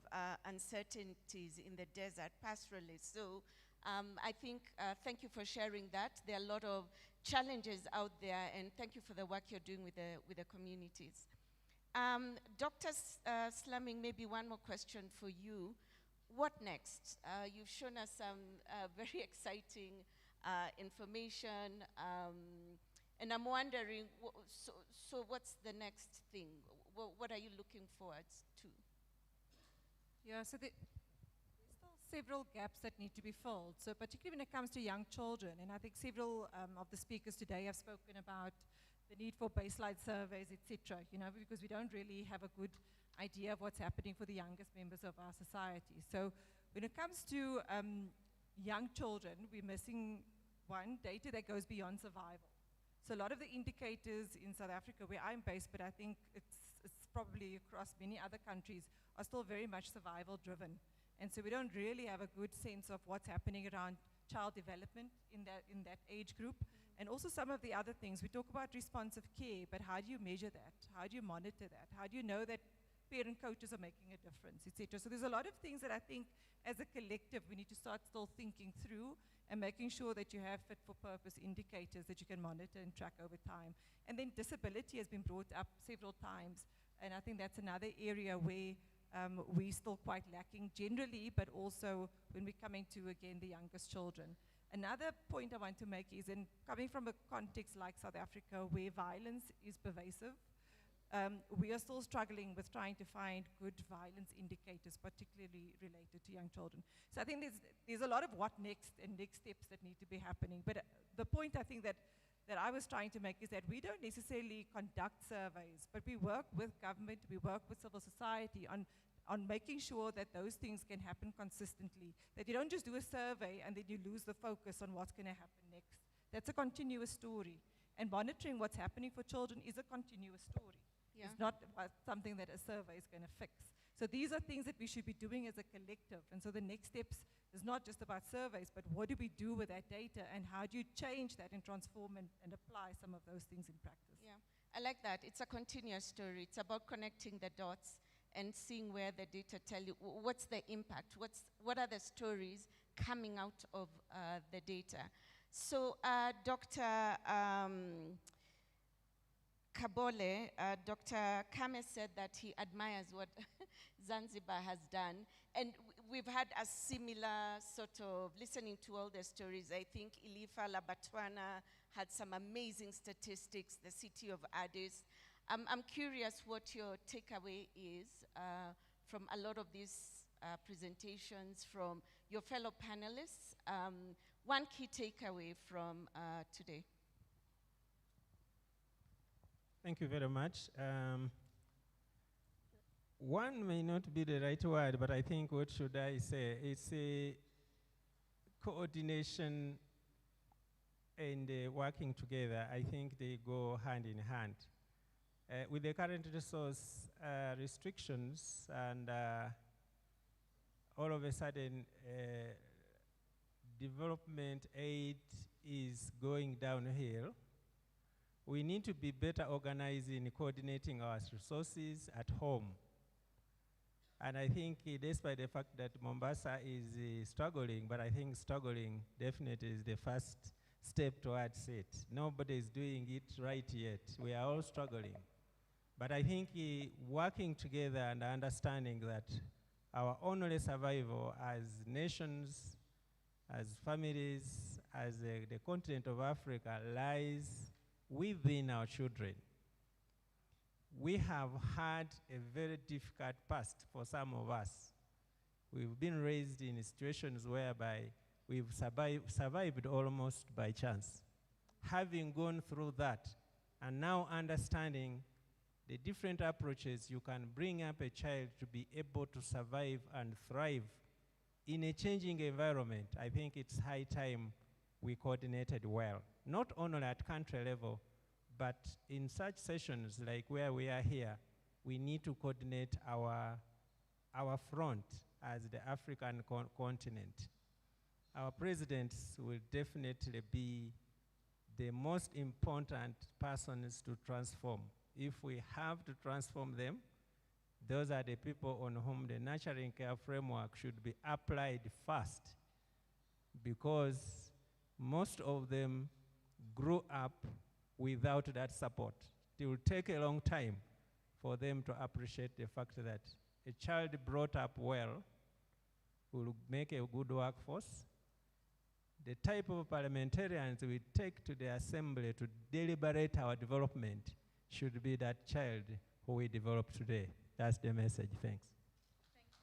S12: uncertainties in the desert, pastoralists. So I think, thank you for sharing that. There are a lot of challenges out there, and thank you for the work you're doing with the communities. Dr. Slumming, maybe one more question for you. What next? You've shown us some very exciting information, and I'm wondering, so what's the next thing? What are you looking forward to?
S13: Yeah, so there's still several gaps that need to be filled. So particularly when it comes to young children, and I think several of the speakers today have spoken about the need for baseline surveys, etc. Because we don't really have a good idea of what's happening for the youngest members of our society. So when it comes to young children, we're missing one, data that goes beyond survival. So a lot of the indicators in South Africa, where I'm based, but I think it's probably across many other countries, are still very much survival driven. And so we don't really have a good sense of what's happening around child development in that age group. And also some of the other things. We talk about responsive care, but how do you measure that? How do you monitor that? How do you know that parent coaches are making a difference, etc.? So there's a lot of things that I think as a collective we need to start still thinking through and making sure that you have fit-for-purpose indicators that you can monitor and track over time. And then disability has been brought up several times, and I think that's another area where we're still quite lacking generally, but also when we're coming to, again, the youngest children. Another point I want to make is, in coming from a context like South Africa where violence is pervasive, we are still struggling with trying to find good violence indicators, particularly related to young children. So I think there's a lot of what next and next steps that need to be happening. But the point I think that I was trying to make is that we don't necessarily conduct surveys, but we work with government, we work with civil society on making sure that those things can happen consistently, that you don't just do a survey and then you lose the focus on what's going to happen next. That's a continuous story. And monitoring what's happening for children is a continuous story.
S12: Yeah.
S13: It's not something that a survey is going to fix. So these are things that we should be doing as a collective. And so the next steps is not just about surveys, but what do we do with that data and how do you change that and transform and apply some of those things in practice?
S12: Yeah, I like that. It's a continuous story. It's about connecting the dots and seeing where the data tell you what's the impact, what are the stories coming out of the data. So Dr. Kabole, Dr. Kame said that he admires what Zanzibar has done, and we've had a similar sort of listening to all the stories. I think Ilifa Labatwana had some amazing statistics, the city of Addis. I'm curious what your takeaway is from a lot of these presentations from your fellow panelists. One key takeaway from today.
S11: Thank you very much. One may not be the right word, but I think what should I say? It's a coordination and working together. I think they go hand in hand. With the current resource restrictions and all of a sudden development aid is going downhill, we need to be better organized in coordinating our resources at home. And I think despite the fact that Mombasa is struggling, but I think struggling definitely is the first step towards it. Nobody is doing it right yet. We are all struggling. But I think working together and understanding that our only survival as nations, as families, as the continent of Africa lies within our children. We have had a very difficult past for some of us. We've been raised in situations whereby we've survived almost by chance. Having gone through that and now understanding the different approaches you can bring up a child to be able to survive and thrive in a changing environment, I think it's high time we coordinated well, not only at country level, but in such sessions like where we are here, we need to coordinate our front as the African continent. Our presidents will definitely be the most important persons to transform. If we have to transform them, those are the people on whom the nurturing care framework should be applied first, because most of them grew up without that support. It will take a long time for them to appreciate the fact that a child brought up well will make a good workforce. The type of parliamentarians we take to the assembly to deliberate our development should be that child who we develop today. That's the message. Thanks.
S12: Thank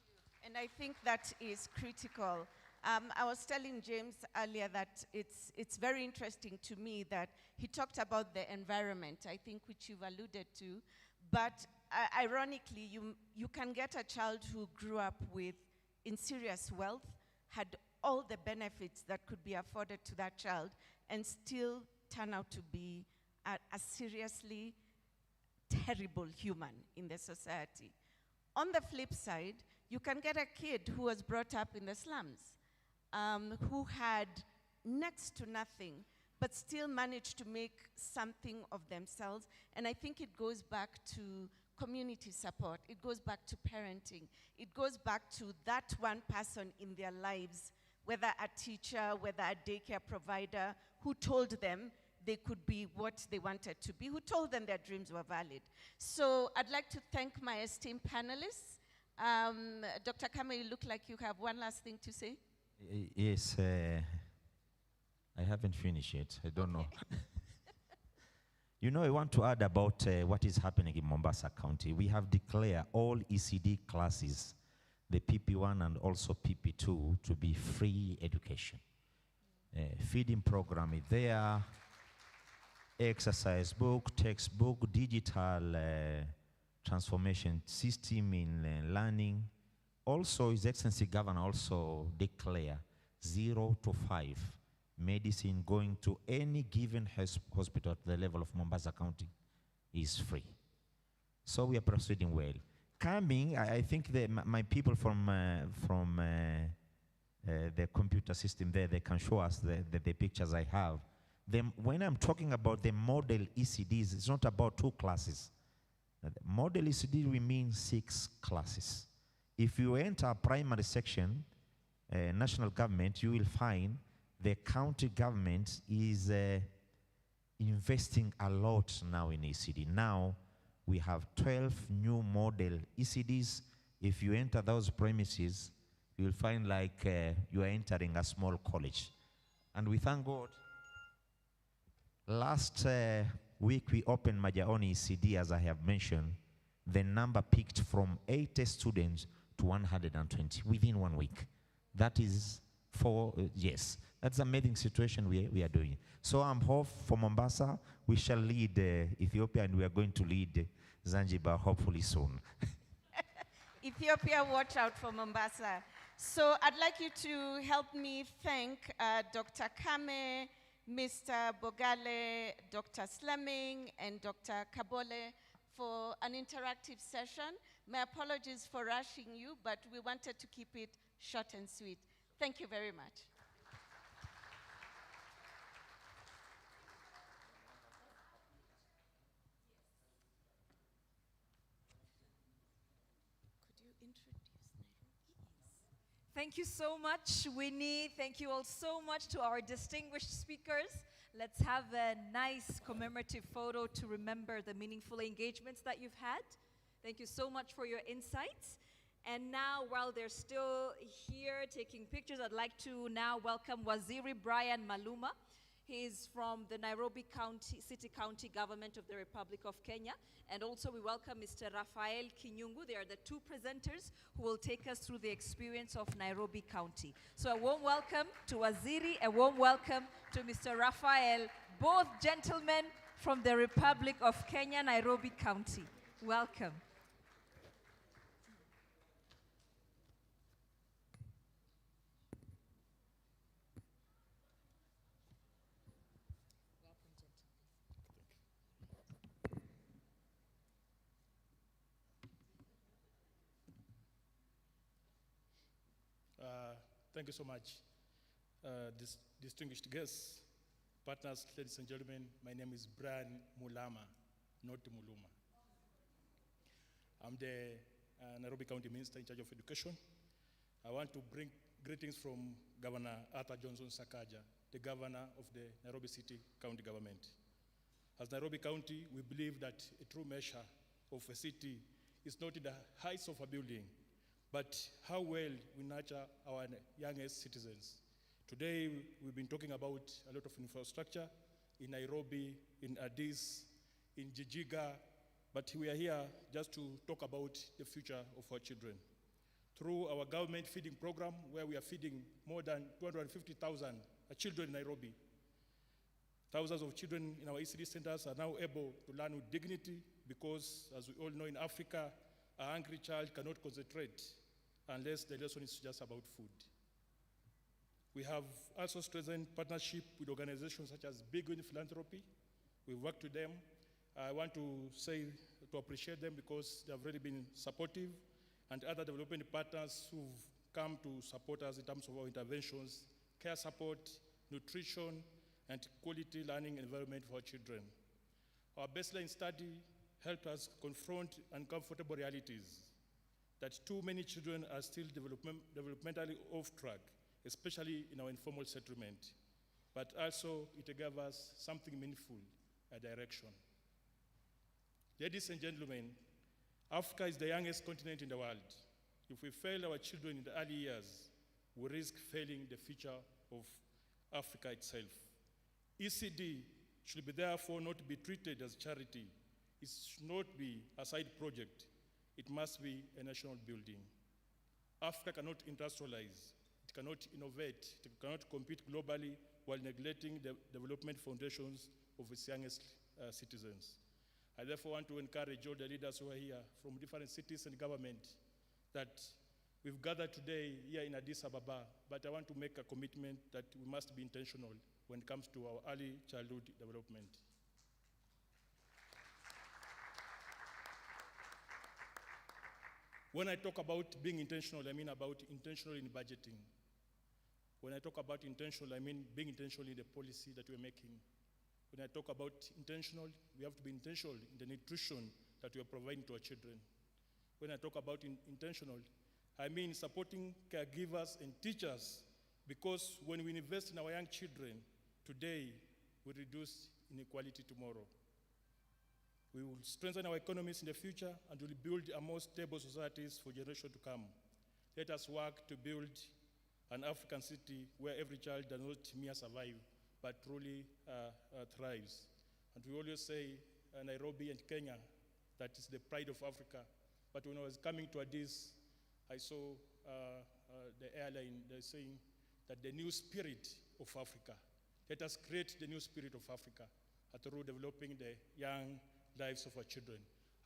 S12: you. And I think that is critical. I was telling James earlier that it's very interesting to me that he talked about the environment, I think, which you've alluded to. But ironically, you can get a child who grew up in serious wealth, had all the benefits that could be afforded to that child, and still turn out to be a seriously terrible human in the society. On the flip side, you can get a kid who was brought up in the slums, who had next to nothing, but still managed to make something of themselves. And I think it goes back to community support. It goes back to parenting. It goes back to that one person in their lives, whether a teacher, whether a daycare provider, who told them they could be what they wanted to be, who told them their dreams were valid. So I'd like to thank my esteemed panelists. Dr. Kame, you look like you have one last thing to say.
S15: Yes, I haven't finished yet. I don't know. You know, I want to add about what is happening in Mombasa County. We have declared all ECD classes, the PP1 and also PP2, to be free education. Feeding program is there, exercise book, textbook, digital transformation system in learning. Also, His Excellency Governor also declare 0 to 5 medicine going to any given hospital at the level of Mombasa County is free. So we are proceeding well. Coming, I think my people from the computer system there, they can show us the pictures I have. When I'm talking about the model ECDs, it's not about 2 classes. Model ECD, we mean 6 classes. If you enter primary section, national government, you will find the county government is investing a lot now in ECD. Now, we have 12 new model ECDs. If you enter those premises, you'll find like you are entering a small college. And we thank God. Last week, we opened Majaoni ECD, as I have mentioned. The number peaked from 80 students to 120 within 1 week. That is yes, that's an amazing situation we are doing. So I'm hope for Mombasa, we shall lead Ethiopia, and we are going to lead Zanzibar hopefully soon.
S12: Ethiopia, watch out for Mombasa. So I'd like you to help me thank Dr. Kame, Mr. Bogale, Dr. Slemming, and Dr. Kabole for an interactive session. My apologies for rushing you, but we wanted to keep it short and sweet. Thank you very much. Could you introduce?
S1: Thank you so much, Winnie. Thank you all so much to our distinguished speakers. Let's have a nice commemorative photo to remember the meaningful engagements that you've had. Thank you so much for your insights. And now, while they're still here taking pictures, I'd like to now welcome Waziri Brian Maluma. He is from the Nairobi City County Government of the Republic of Kenya. And also we welcome Mr. Raphael Kinyungu. They are the two presenters who will take us through the experience of Nairobi County. So a warm welcome to Waziri, a warm welcome to Mr. Raphael, both gentlemen from the Republic of Kenya, Nairobi County. Welcome.
S16: Thank you so much. Distinguished guests, partners, ladies and gentlemen, my name is Brian Mulama, not Muluma. I'm the Nairobi County Minister in charge of education. I want to bring greetings from Governor Arthur Johnson Sakaja, the governor of the Nairobi City County Government. As Nairobi County, we believe that a true measure of a city is not in the heights of a building, but how well we nurture our youngest citizens. Today, we've been talking about a lot of infrastructure in Nairobi, in Addis, in Jijiga, but we are here just to talk about the future of our children. Through our government feeding program, where we are feeding more than 250,000 children in Nairobi, thousands of children in our ECD centers are now able to learn with dignity because, as we all know, in Africa, a hungry child cannot concentrate unless the lesson is just about food. We have also strengthened partnership with organizations such as Big Win Philanthropy. We've worked with them. I want to appreciate them because they have really been supportive, and other development partners who've come to support us in terms of our interventions, care support, nutrition, and quality learning environment for our children. Our baseline study helped us confront uncomfortable realities that too many children are still developmentally off track, especially in our informal settlement. But also, it gave us something meaningful, a direction. Ladies and gentlemen, Africa is the youngest continent in the world. If we fail our children in the early years, we risk failing the future of Africa itself. ECD should be therefore not be treated as charity. It should not be a side project. It must be a national building. Africa cannot industrialize, it cannot innovate, it cannot compete globally while neglecting the development foundations of its youngest citizens. I therefore want to encourage all the leaders who are here from different cities and government that we've gathered today here in Addis Ababa, but I want to make a commitment that we must be intentional when it comes to our early childhood development. When I talk about being intentional, I mean about intentional in budgeting. When I talk about intentional, I mean being intentional in the policy that we're making. When I talk about intentional, we have to be intentional in the nutrition that we are providing to our children. When I talk about intentional, I mean supporting caregivers and teachers, because when we invest in our young children today, we reduce inequality tomorrow. We will strengthen our economies in the future and will build a more stable societies for generations to come. Let us work to build an African city where every child does not mere survive, but truly thrives. And we always say Nairobi and Kenya, that is the pride of Africa. But when I was coming to Addis, I saw the airline, they're saying that the new spirit of Africa. Let us create the new spirit of Africa through developing the young lives of our children.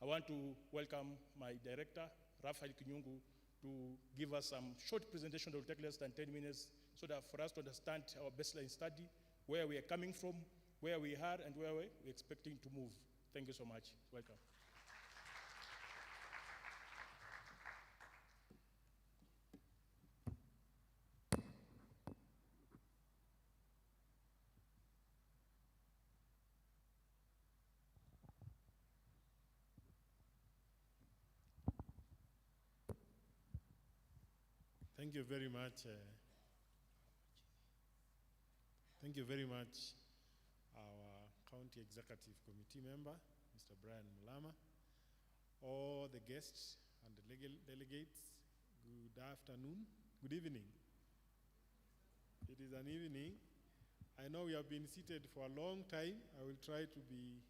S16: I want to welcome my director, Raphael Kinyungu, to give us some short presentation that will take less than 10 minutes so that for us to understand our baseline study, where we are coming from, where we are, and where we're expecting to move. Thank you so much. Welcome. Thank you very much. Thank you very much, our County Executive Committee member, Mr. Brian Mulama, all the guests and the delegates. Good afternoon, good evening. It is an evening. I know we have been seated for a long time. I will try to be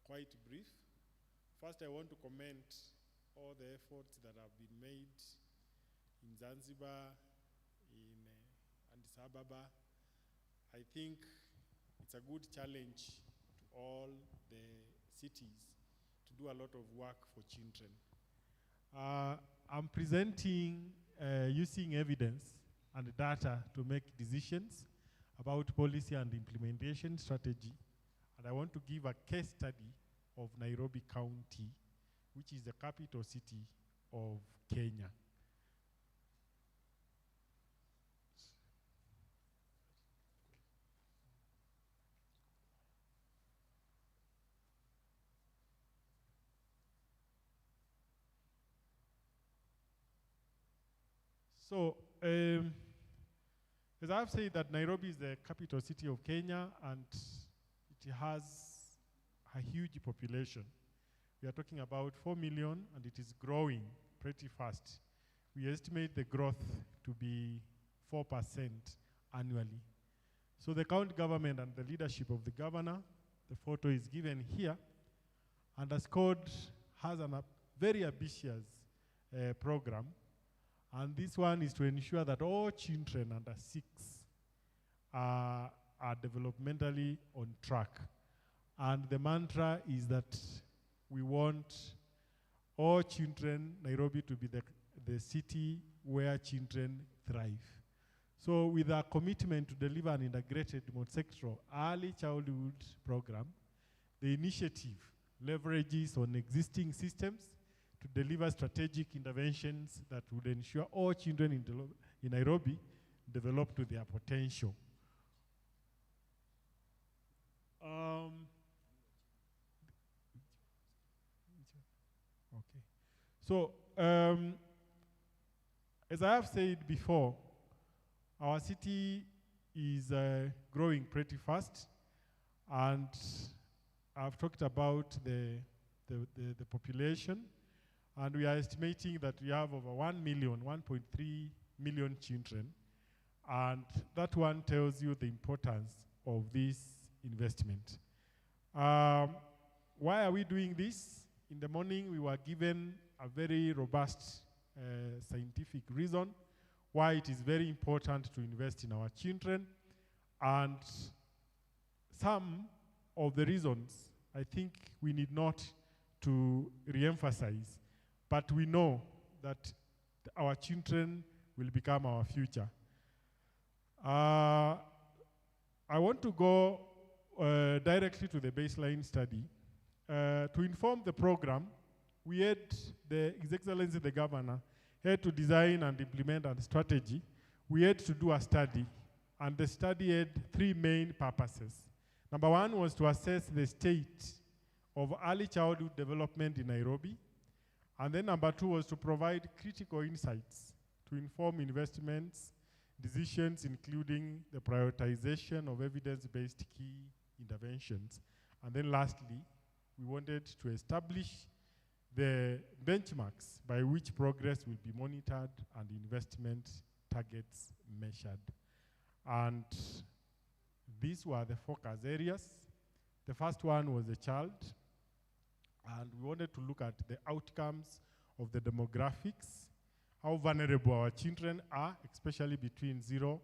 S16: quite brief. First, I want to comment all the efforts that have been made in Zanzibar, in Addis Ababa. I think it's a good challenge to all the cities to do a lot of work for children. I'm presenting using evidence and data to make decisions about policy and implementation strategy. And I want to give a case study of Nairobi County, which is the capital city of Kenya. So, as I've said, that Nairobi is the capital city of Kenya, and it has a huge population. We are talking about 4 million, and it is growing pretty fast. We estimate the growth to be 4% annually. So the county government and the leadership of the governor, the photo is given here, underscored has a very ambitious program. And this one is to ensure that all children under 6 are developmentally on track. And the mantra is that we want all children, Nairobi to be the city where children thrive. So with our commitment to deliver an integrated multi-sectoral early childhood program, the initiative leverages on existing systems to deliver strategic interventions that would ensure all children in Nairobi develop to their potential. Okay. So, as I have said before, our city is growing pretty fast, and I've talked about the population. And we are estimating that we have over 1.3 million children. And that one tells you the importance of this investment. Why are we doing this? In the morning, we were given a very robust scientific reason why it is very important to invest in our children. And some of the reasons, I think we need not to re-emphasize. But we know that our children will become our future. I want to go directly to the baseline study. To inform the program, we had His Excellency the Governor had to design and implement a strategy. We had to do a study, and the study had 3 main purposes. Number 1 was to assess the state of early childhood development in Nairobi. And then number 2 was to provide critical insights to inform investments, decisions, including the prioritization of evidence-based key interventions. And then lastly, we wanted to establish the benchmarks by which progress will be monitored and investment targets measured. And these were the focus areas. The first one was the child. And we wanted to look at the outcomes of the demographics, how vulnerable our children are, especially between 0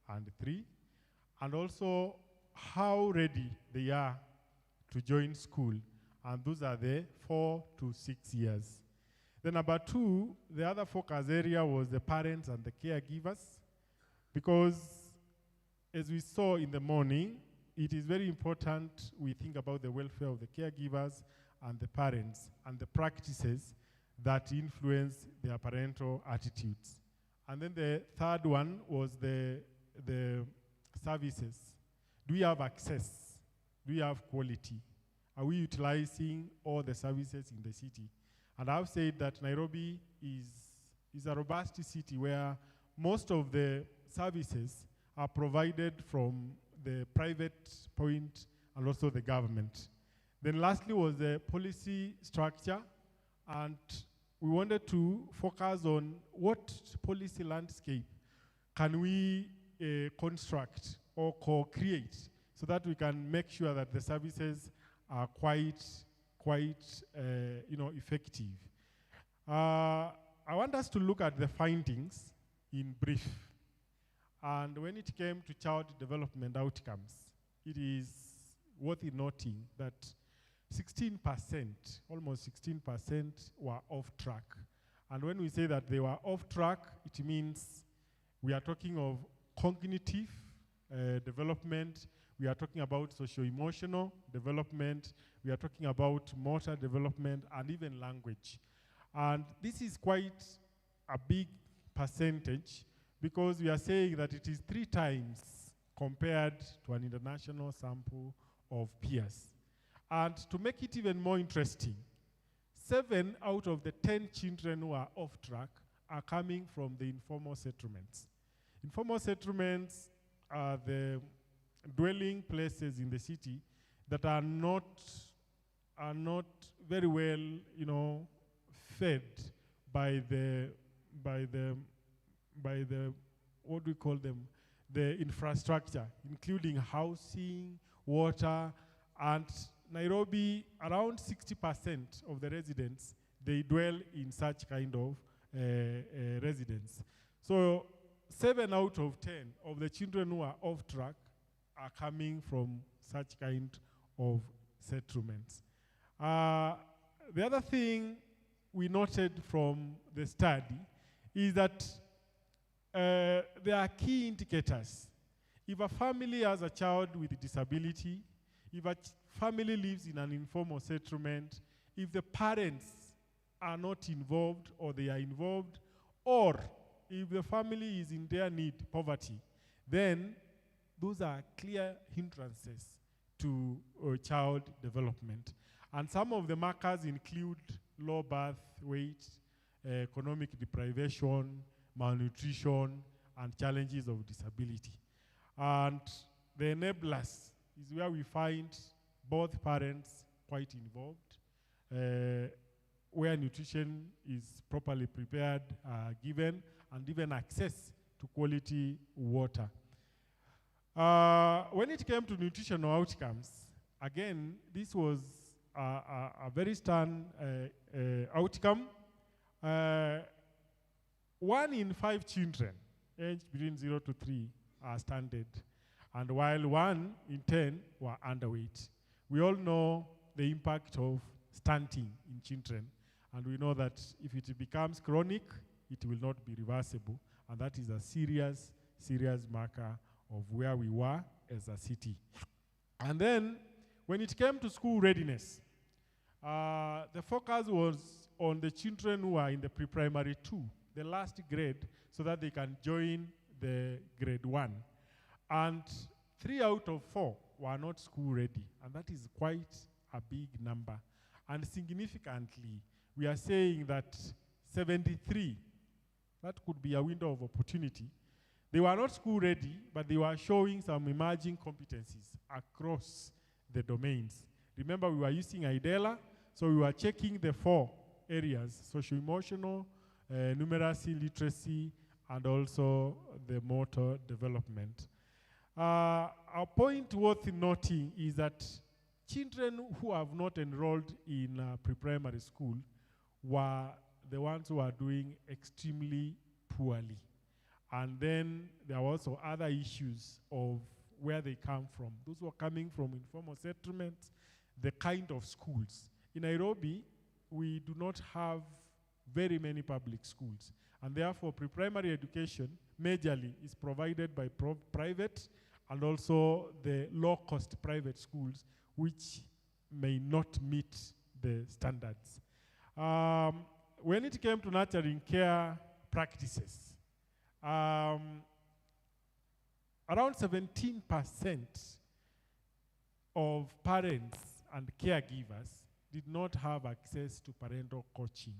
S16: and 3, and also how ready they are to join school. And those are the 4 to 6 years. Then number 2, the other focus area was the parents and the caregivers, because as we saw in the morning, it is very important we think about the welfare of the caregivers and the parents, and the practices that influence their parental attitudes. And then the third one was the services. Do we have access? Do we have quality? Are we utilizing all the services in the city? And I've said that Nairobi is a robust city where
S17: most of the services are provided from the private point and also the government. Then lastly was the policy structure, and we wanted to focus on what policy landscape can we construct or co-create so that we can make sure that the services are quite effective. I want us to look at the findings in brief. And when it came to child development outcomes, it is worth noting that 16%, almost 16% were off track. And when we say that they were off track, it means we are talking of cognitive development, we are talking about socio-emotional development, we are talking about motor development, and even language. And this is quite a big percentage because we are saying that it is 3 times compared to an international sample of peers. And to make it even more interesting, 7 out of the 10 children who are off track are coming from the informal settlements. Informal settlements are the dwelling places in the city that are not very well, fed by the what do we call them, the infrastructure, including housing, water, and Nairobi, around 60% of the residents, they dwell in such kind of residence. So 7 out of 10 of the children who are off track are coming from such kind of settlements. The other thing we noted from the study is that there are key indicators. If a family has a child with a disability, if a family lives in an informal settlement, if the parents are not involved or they are involved, or if the family is in their need, poverty, then those are clear hindrances to child development. And some of the markers include low birth weight, economic deprivation, malnutrition, and challenges of disability. And the enablers is where we find both parents quite involved, where nutrition is properly prepared, given, and even access to quality water. When it came to nutritional outcomes, again, this was a very stern outcome. 1 in 5 children aged between 0 to 3 are stunted, and while 1 in 10 were underweight. We all know the impact of stunting in children, and we know that if it becomes chronic, it will not be reversible, and that is a serious marker of where we were as a city. And then, when it came to school readiness, the focus was on the children who are in the pre-primary 2, the last grade, so that they can join the grade 1. And 3 out of 4 were not school ready, and that is quite a big number. And significantly, we are saying that 73, that could be a window of opportunity. They were not school ready, but they were showing some emerging competencies across the domains. Remember, we were using IDELA, so we were checking the 4 areas: socio-emotional, numeracy, literacy, and also the motor development. A point worth noting is that children who have not enrolled in pre-primary school were the ones who are doing extremely poorly. And then there were also other issues of where they come from. Those who are coming from informal settlements, the kind of schools. In Nairobi, we do not have very many public schools. And therefore, pre-primary education majorly is provided by private and also the low-cost private schools, which may not meet the standards. When it came to nurturing care practices, around 17% of parents and caregivers did not have access to parental coaching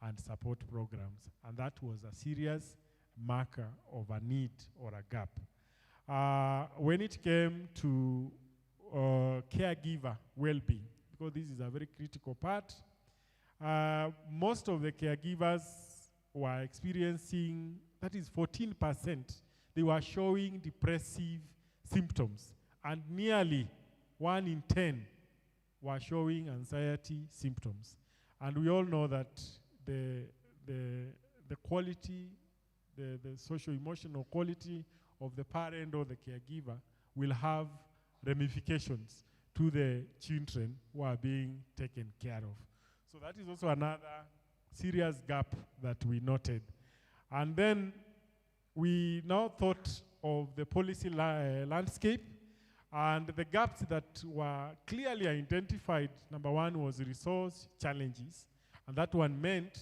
S17: and support programs, and that was a serious marker of a need or a gap. When it came to caregiver well-being, because this is a very critical part, most of the caregivers were experiencing, that is 14%, they were showing depressive symptoms, and nearly 1 in 10 were showing anxiety symptoms. And we all know that the quality, the socio-emotional quality of the parent or the caregiver will have ramifications to the children who are being taken care of. So that is also another serious gap that we noted. And then we now thought of the policy landscape, and the gaps that were clearly identified, number one was resource challenges, and that one meant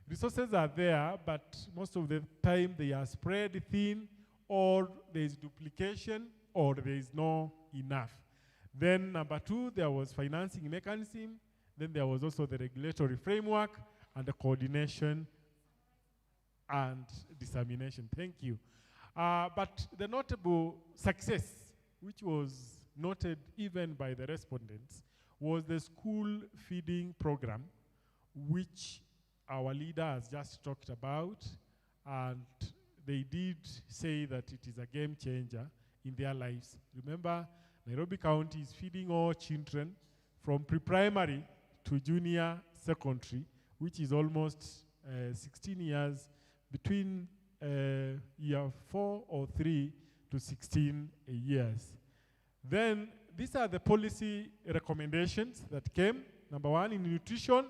S17: resources are there, but most of the time they are spread thin, or there is duplication, or there is not enough. Then number two, there was financing mechanism, then there was also the regulatory framework, and the coordination and dissemination. Thank you. But the notable success, which was noted even by the respondents, was the school feeding program, which our leader has just talked about, and they did say that it is a game changer in their lives. Remember, Nairobi County is feeding all children from pre-primary to junior secondary, which is almost 16 years, between year 4 or 3 to 16 years. Then these are the policy recommendations that came. Number one, in nutrition,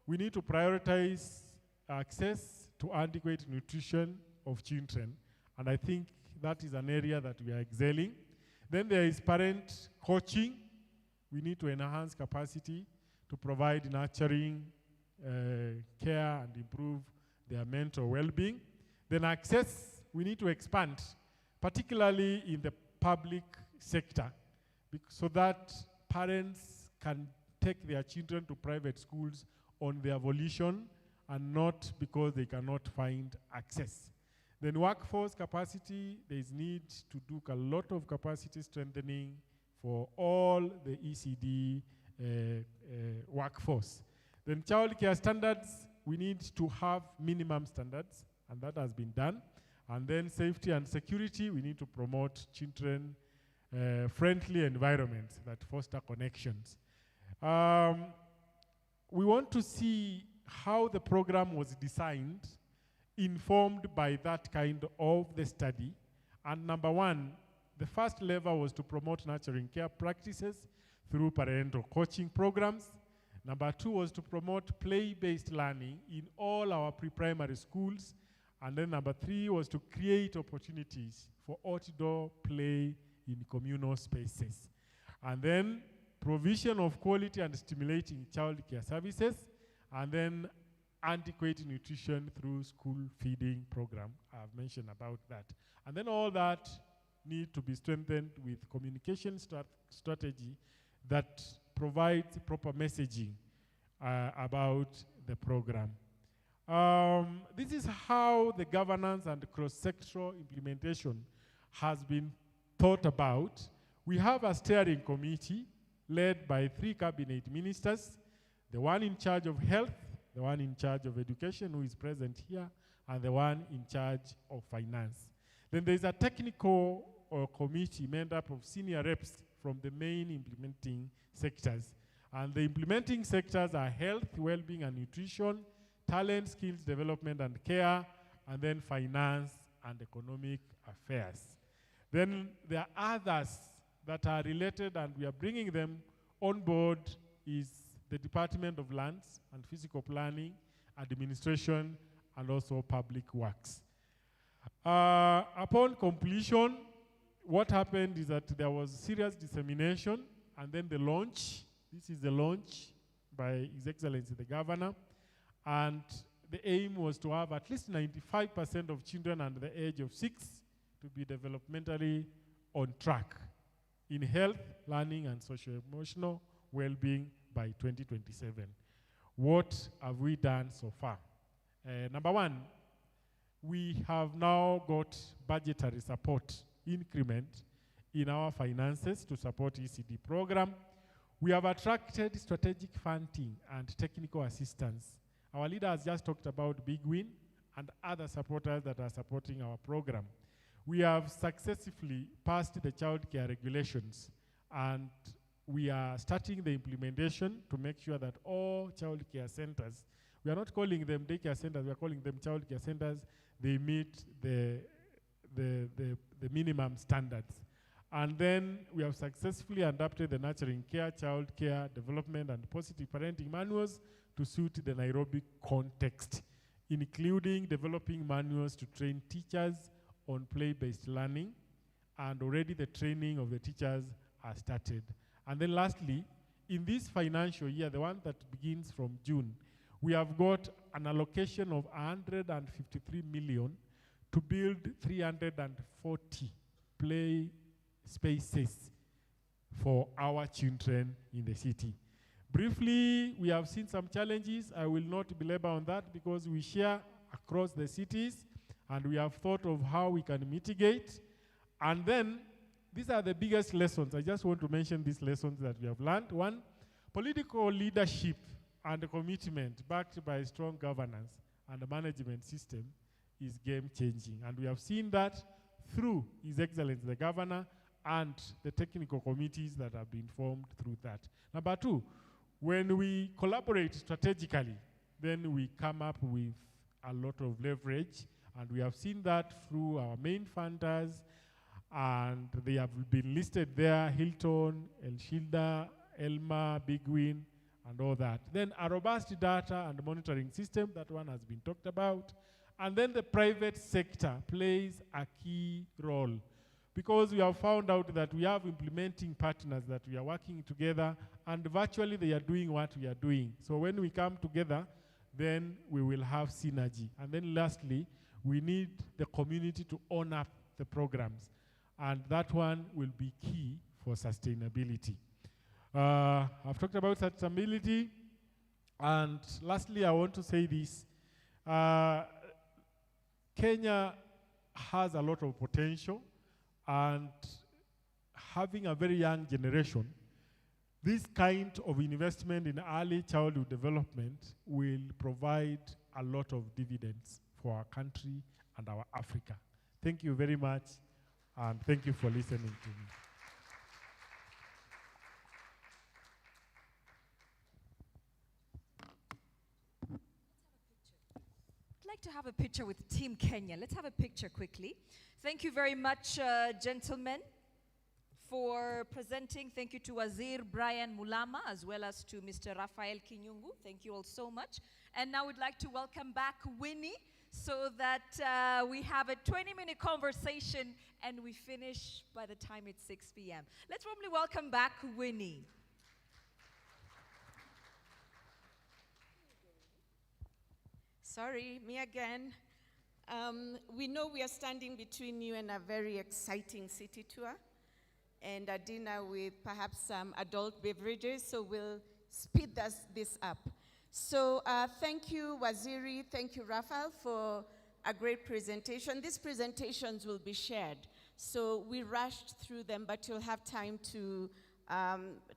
S17: we need to prioritize access to adequate nutrition of children. And I think that is an area that we are excelling. Then there is parent coaching. We need to enhance capacity to provide nurturing care and improve their mental well-being. Then access, we need to expand, particularly in the public sector, so that parents can take their children to private schools on their volition and not because they cannot find access. Then workforce capacity, there is need to do a lot of capacity strengthening for all the ECD workforce. Then child care standards, we need to have minimum standards, and that has been done. And then safety and security, we need to promote children-friendly environments that foster connections. We want to see how the program was designed, informed by that kind of the study. And number one, the first level was to promote nurturing care practices through parental coaching programs. Number two was to promote play-based learning in all our pre-primary schools. And then number three was to create opportunities for outdoor play in communal spaces. And then provision of quality and stimulating child care services. And then adequate nutrition through school feeding program. I've mentioned about that. And then all that need to be strengthened with communication strategy that provides proper messaging about the program. This is how the governance and cross-sectoral implementation has been thought about. We have a steering committee led by 3 cabinet ministers, the one in charge of health, the one in charge of education who is present here, and the one in charge of finance. Then there's a technical committee made up of senior reps from the main implementing sectors. And the implementing sectors are health, well-being and nutrition, talent, skills development and care, and then finance and economic affairs. Then there are others that are related, and we are bringing them on board, is the Department of Lands and Physical Planning, Administration, and also Public Works. Upon completion, what happened is that there was serious dissemination, and then the launch. This is the launch by His Excellency the Governor, and the aim was to have at least 95% of children under the age of 6 to be developmentally on track in health, learning, and socio-emotional well-being by 2027. What have we done so far? Number one, we have now got budgetary support increment in our finances to support ECD program. We have attracted strategic funding and technical assistance. Our leader has just talked about Big Win and other supporters that are supporting our program. We have successfully passed the child care regulations, and we are starting the implementation to make sure that all child care centers, we are not calling them daycare centers, we are calling them child care centers, they meet the minimum standards. And then we have successfully adapted the nurturing care, child care, development, and positive parenting manuals to suit the Nairobi context, including developing manuals to train teachers on play-based learning, and already the training of the teachers has started. And then lastly, in this financial year, the one that begins from June, we have got an allocation of 153 million to build 340 play spaces for our children in the city. Briefly, we have seen some challenges. I will not belabor on that because we share across the cities, and we have thought of how we can mitigate. And then, these are the biggest lessons. I just want to mention these lessons that we have learned. One, political leadership and commitment backed by strong governance and a management system is game-changing. And we have seen that through His Excellency the Governor and the technical committees that have been formed through that. Number two, when we collaborate strategically, then we come up with a lot of leverage, and we have seen that through our main funders, and they have been listed there: Hilton, El Shilda, Elma, Big Win, and all that. Then a robust data and monitoring system, that one has been talked about. And then the private sector plays a key role, because we have found out that we have implementing partners that we are working together, and virtually they are doing what we are doing. So when we come together, then we will have synergy. And then lastly, we need the community to own up the programs, and that one will be key for sustainability. I've talked about sustainability, and lastly, I want to say this. Kenya has a lot of potential, and having a very young generation, this kind of investment in early childhood development will provide a lot of dividends for our country and our Africa. Thank you very much, and thank you for listening to me.
S1: I'd like to have a picture with Team Kenya. Let's have a picture quickly. Thank you very much, gentlemen, for presenting. Thank you to Wazir Brian Mulama, as well as to Mr. Rafael Kinyungu. Thank you all so much. And now we'd like to welcome back Winnie, so that we have a 20-minute conversation and we finish by the time it's 6 p.m. Let's warmly welcome back Winnie.
S12: Sorry, me again. We know we are standing between you and a very exciting city tour and a dinner with perhaps some adult beverages, so we'll speed this up. So thank you, Waziri, thank you, Rafael, for a great presentation. These presentations will be shared, so we rushed through them, but you'll have time to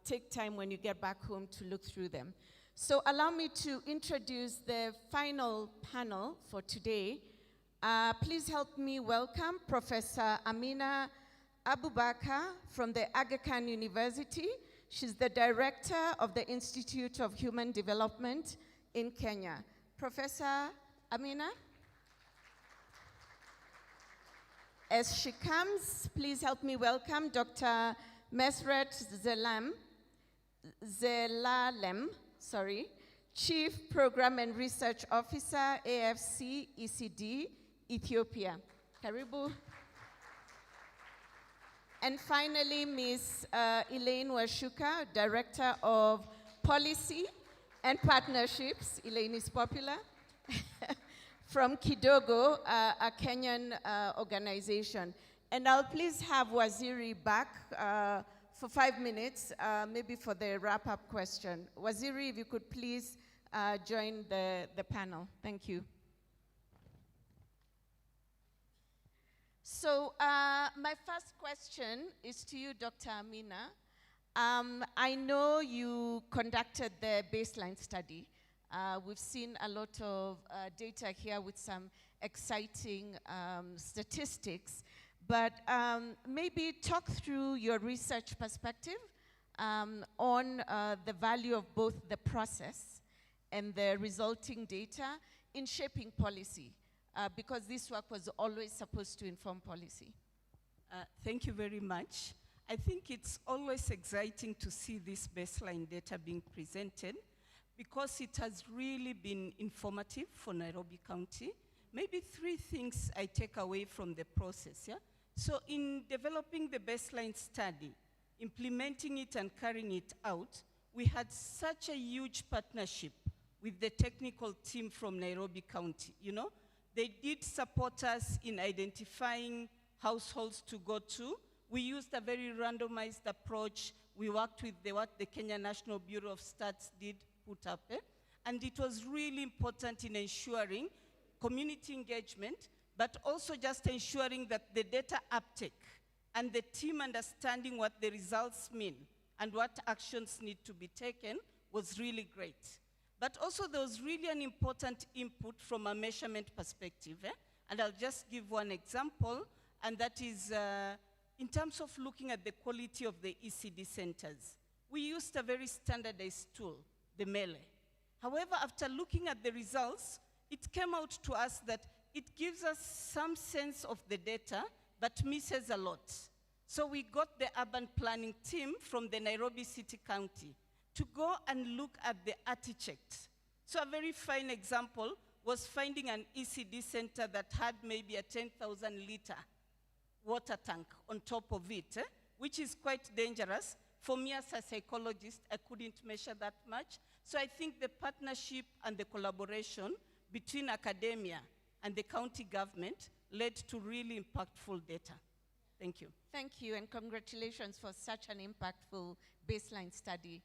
S12: take time when you get back home to look through them. So allow me to introduce the final panel for today. Please help me welcome Professor Amina Abubakar from the Aga Khan University. She's the director of the Institute of Human Development in Kenya. Professor Amina? As she comes, please help me welcome Dr. Mesret Zelalem, Chief Program and Research Officer, AfC-ECD, Ethiopia. Karibu. And finally, Ms. Elaine Washuka, Director of Policy and Partnerships. Elaine is popular. From Kidogo, a Kenyan organization. And I'll please have Waziri back for 5 minutes, maybe for the wrap-up question. Waziri, if you could please join the panel. Thank you. So my first question is to you, Dr. Amina. I know you conducted the baseline study. We've seen a lot of data here with some exciting statistics, but maybe talk through your research perspective on the value of both the process and the resulting data in shaping policy, because this work was always supposed to inform policy.
S18: Thank you very much. I think it's always exciting to see this baseline data being presented because it has really been informative for Nairobi County. Maybe 3 things I take away from the process, yeah? So in developing the baseline study, implementing it and carrying it out, we had such a huge partnership with the technical team from Nairobi County, you know? They did support us in identifying households to go to. We used a very randomized approach. We worked with what the Kenya National Bureau of Stats did put up. And it was really important in ensuring community engagement, but also just ensuring that the data uptake and the team understanding what the results mean and what actions need to be taken was really great. But also there was really an important input from a measurement perspective. And I'll just give one example, and that is in terms of looking at the quality of the ECD centers. We used a very standardized tool, the Mele. However, after looking at the results, it came out to us that it gives us some sense of the data, but misses a lot. So we got the urban planning team from the Nairobi City County to go and look at the artifacts. So a very fine example was finding an ECD center that had maybe a 10,000 liter water tank on top of it, which is quite dangerous. For me as a psychologist, I couldn't measure that much. So I think the partnership and the collaboration between academia and the county government led to really impactful data. Thank you.
S12: Thank you, and congratulations for such an impactful baseline study.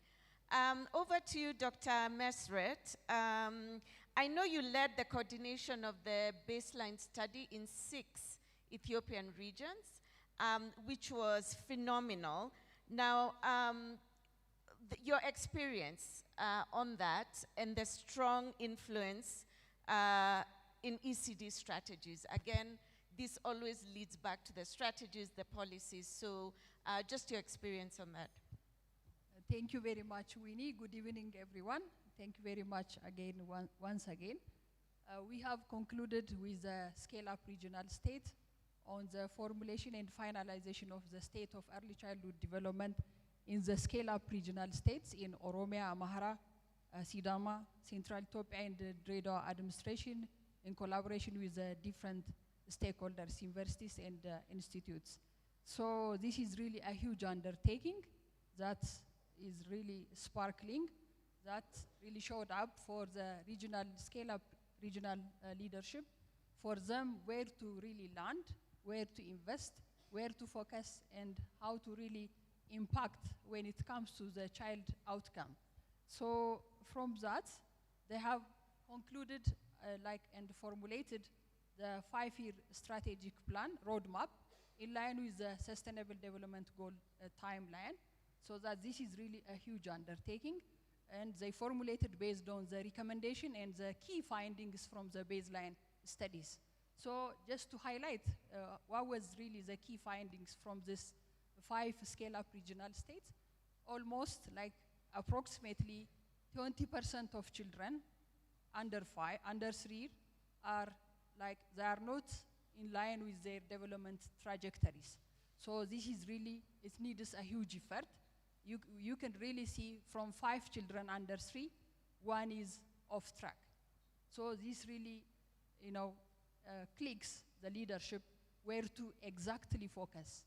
S12: Over to you, Dr. Mesret. I know you led the coordination of the baseline study in 6 Ethiopian regions, which was phenomenal. Now, your experience on that and the strong influence in ECD strategies. Again, this always leads back to the strategies, the policies. So just your experience on that.
S19: Thank you very much, Winnie. Good evening, everyone. Thank you very much again, once again. We have concluded with the Scale-Up Regional State on the formulation and finalization of the state of early childhood development in the Scale-Up Regional States in Oromia, Amhara, Sidama, Central Ethiopia, and the Dredwa administration in collaboration with the different stakeholders, universities, and institutes. So this is really a huge undertaking that is really sparkling, that really showed up for the regional scale-up regional leadership, for them where to really land, where to invest, where to focus, and how to really impact when it comes to the child outcome. So from that, they have concluded and formulated the 5-year strategic plan roadmap in line with the Sustainable Development Goal timeline, so that this is really a huge undertaking. And they formulated based on the recommendation and the key findings from the baseline studies. So just to highlight what was really the key findings from this 5 scale-up regional states, almost like approximately 20% of children under 3 are like, they are not in line with their development trajectories. So this is really, it needs a huge effort. You can really see from 5 children under 3, 1 is off track. So this really, clicks the leadership where to exactly focus.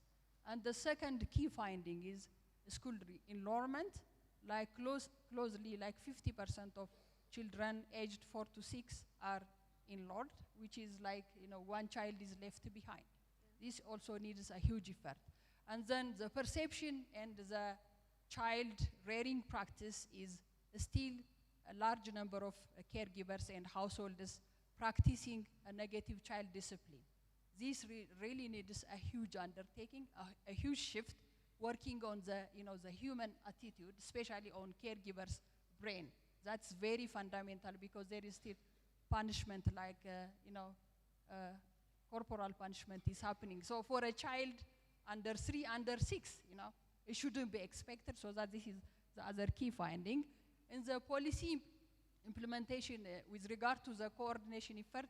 S19: And the second key finding is school enrollment, like closely like 50% of children aged 4 to 6 are enrolled, which is like, 1 child is left behind. This also needs a huge effort. And then the perception and the child rearing practice is still a large number of caregivers and households practicing a negative child discipline. this really needs a huge undertaking, a huge shift, working on the, the human attitude, especially on caregivers' brain. That's very fundamental because there is still punishment like, corporal punishment is happening. So for a child under 3, under 6, it shouldn't be expected, so that this is the other key finding. In the policy implementation with regard to the coordination effort,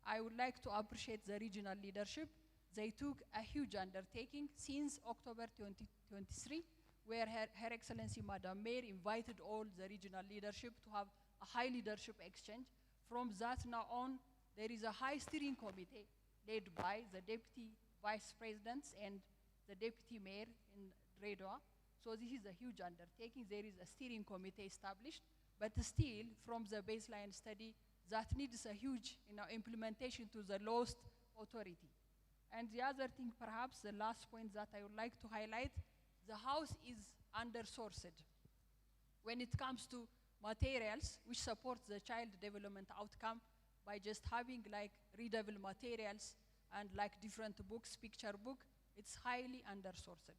S19: I would like to appreciate the regional leadership. They took a huge undertaking since October 2023, where Her Excellency Madam Mayor invited all the regional leadership to have a high leadership exchange. From that now on, there is a high steering committee led by the deputy vice presidents and the deputy mayor in Redwa. So this is a huge undertaking. There is a steering committee established, but still from the baseline study, that needs a huge implementation to the lowest authority. And the other thing, perhaps the last point that I would like to highlight, the house is under-sourced when it comes to materials which support the child development outcome by just having like readable materials and like different books, picture book, it's highly under-sourced.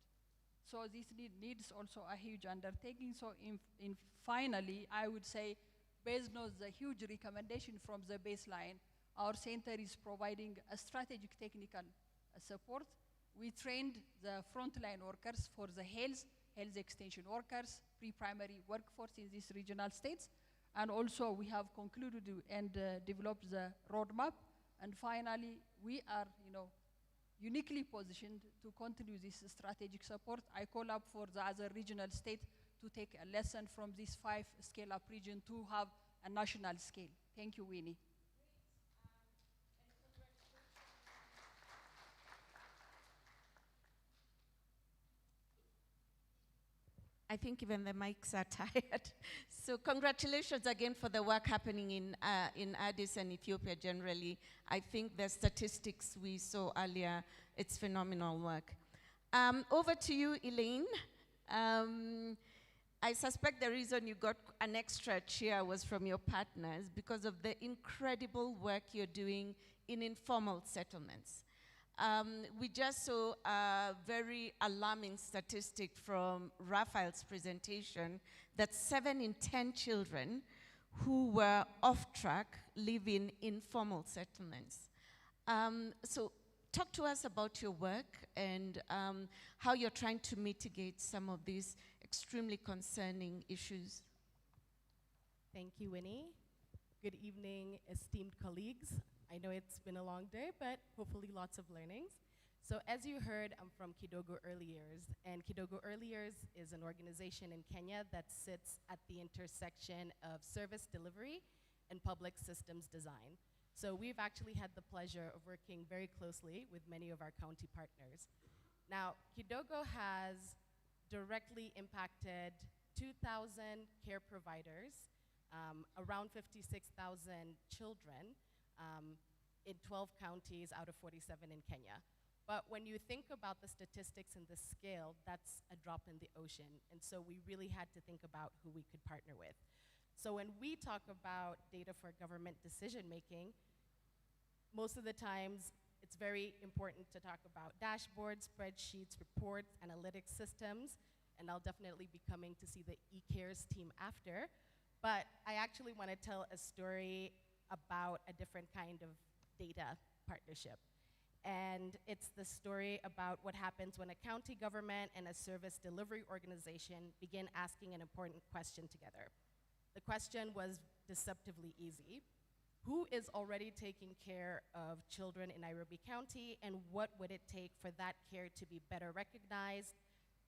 S19: So this needs also a huge undertaking. So finally, I would say, based on the huge recommendation from the baseline, our center is providing a strategic technical support. We trained the frontline workers for the health extension workers, pre-primary workforce in these regional states. And also we have concluded and developed the roadmap. And finally, we are uniquely positioned to continue this strategic support. I call up for the other regional states to take a lesson from these 5 scale-up regions to have a national scale. Thank you, Winnie.
S12: I think even the mics are tired. So congratulations again for the work happening in Addis and Ethiopia generally. I think the statistics we saw earlier, it's phenomenal work. Over to you, Elaine. I suspect the reason you got an extra chair was from your partners because of the incredible work you're doing in informal settlements. We just saw a very alarming statistic from Raphael's presentation that 7 in 10 children who were off track live in informal settlements. So talk to us about your work and how you're trying to mitigate some of these extremely concerning issues.
S20: Thank you, Winnie. Good evening, esteemed colleagues. I know it's been a long day, but hopefully lots of learnings. So as you heard, I'm from Kidogo Early Years, and Kidogo Early Years is an organization in Kenya that sits at the intersection of service delivery and public systems design. So we've actually had the pleasure of working very closely with many of our county partners. Now, Kidogo has directly impacted 2,000 care providers, around 56,000 children, in 12 counties out of 47 in Kenya. But when you think about the statistics and the scale, that's a drop in the ocean. And so we really had to think about who we could partner with. So when we talk about data for government decision making, most of the times it's very important to talk about dashboards, spreadsheets, reports, analytics systems, and I'll definitely be coming to see the eCares team after. But I actually want to tell a story about a different kind of data partnership. And it's the story about what happens when a county government and a service delivery organization begin asking an important question together. The question was deceptively easy. Who is already taking care of children in Nairobi County, and what would it take for that care to be better recognized,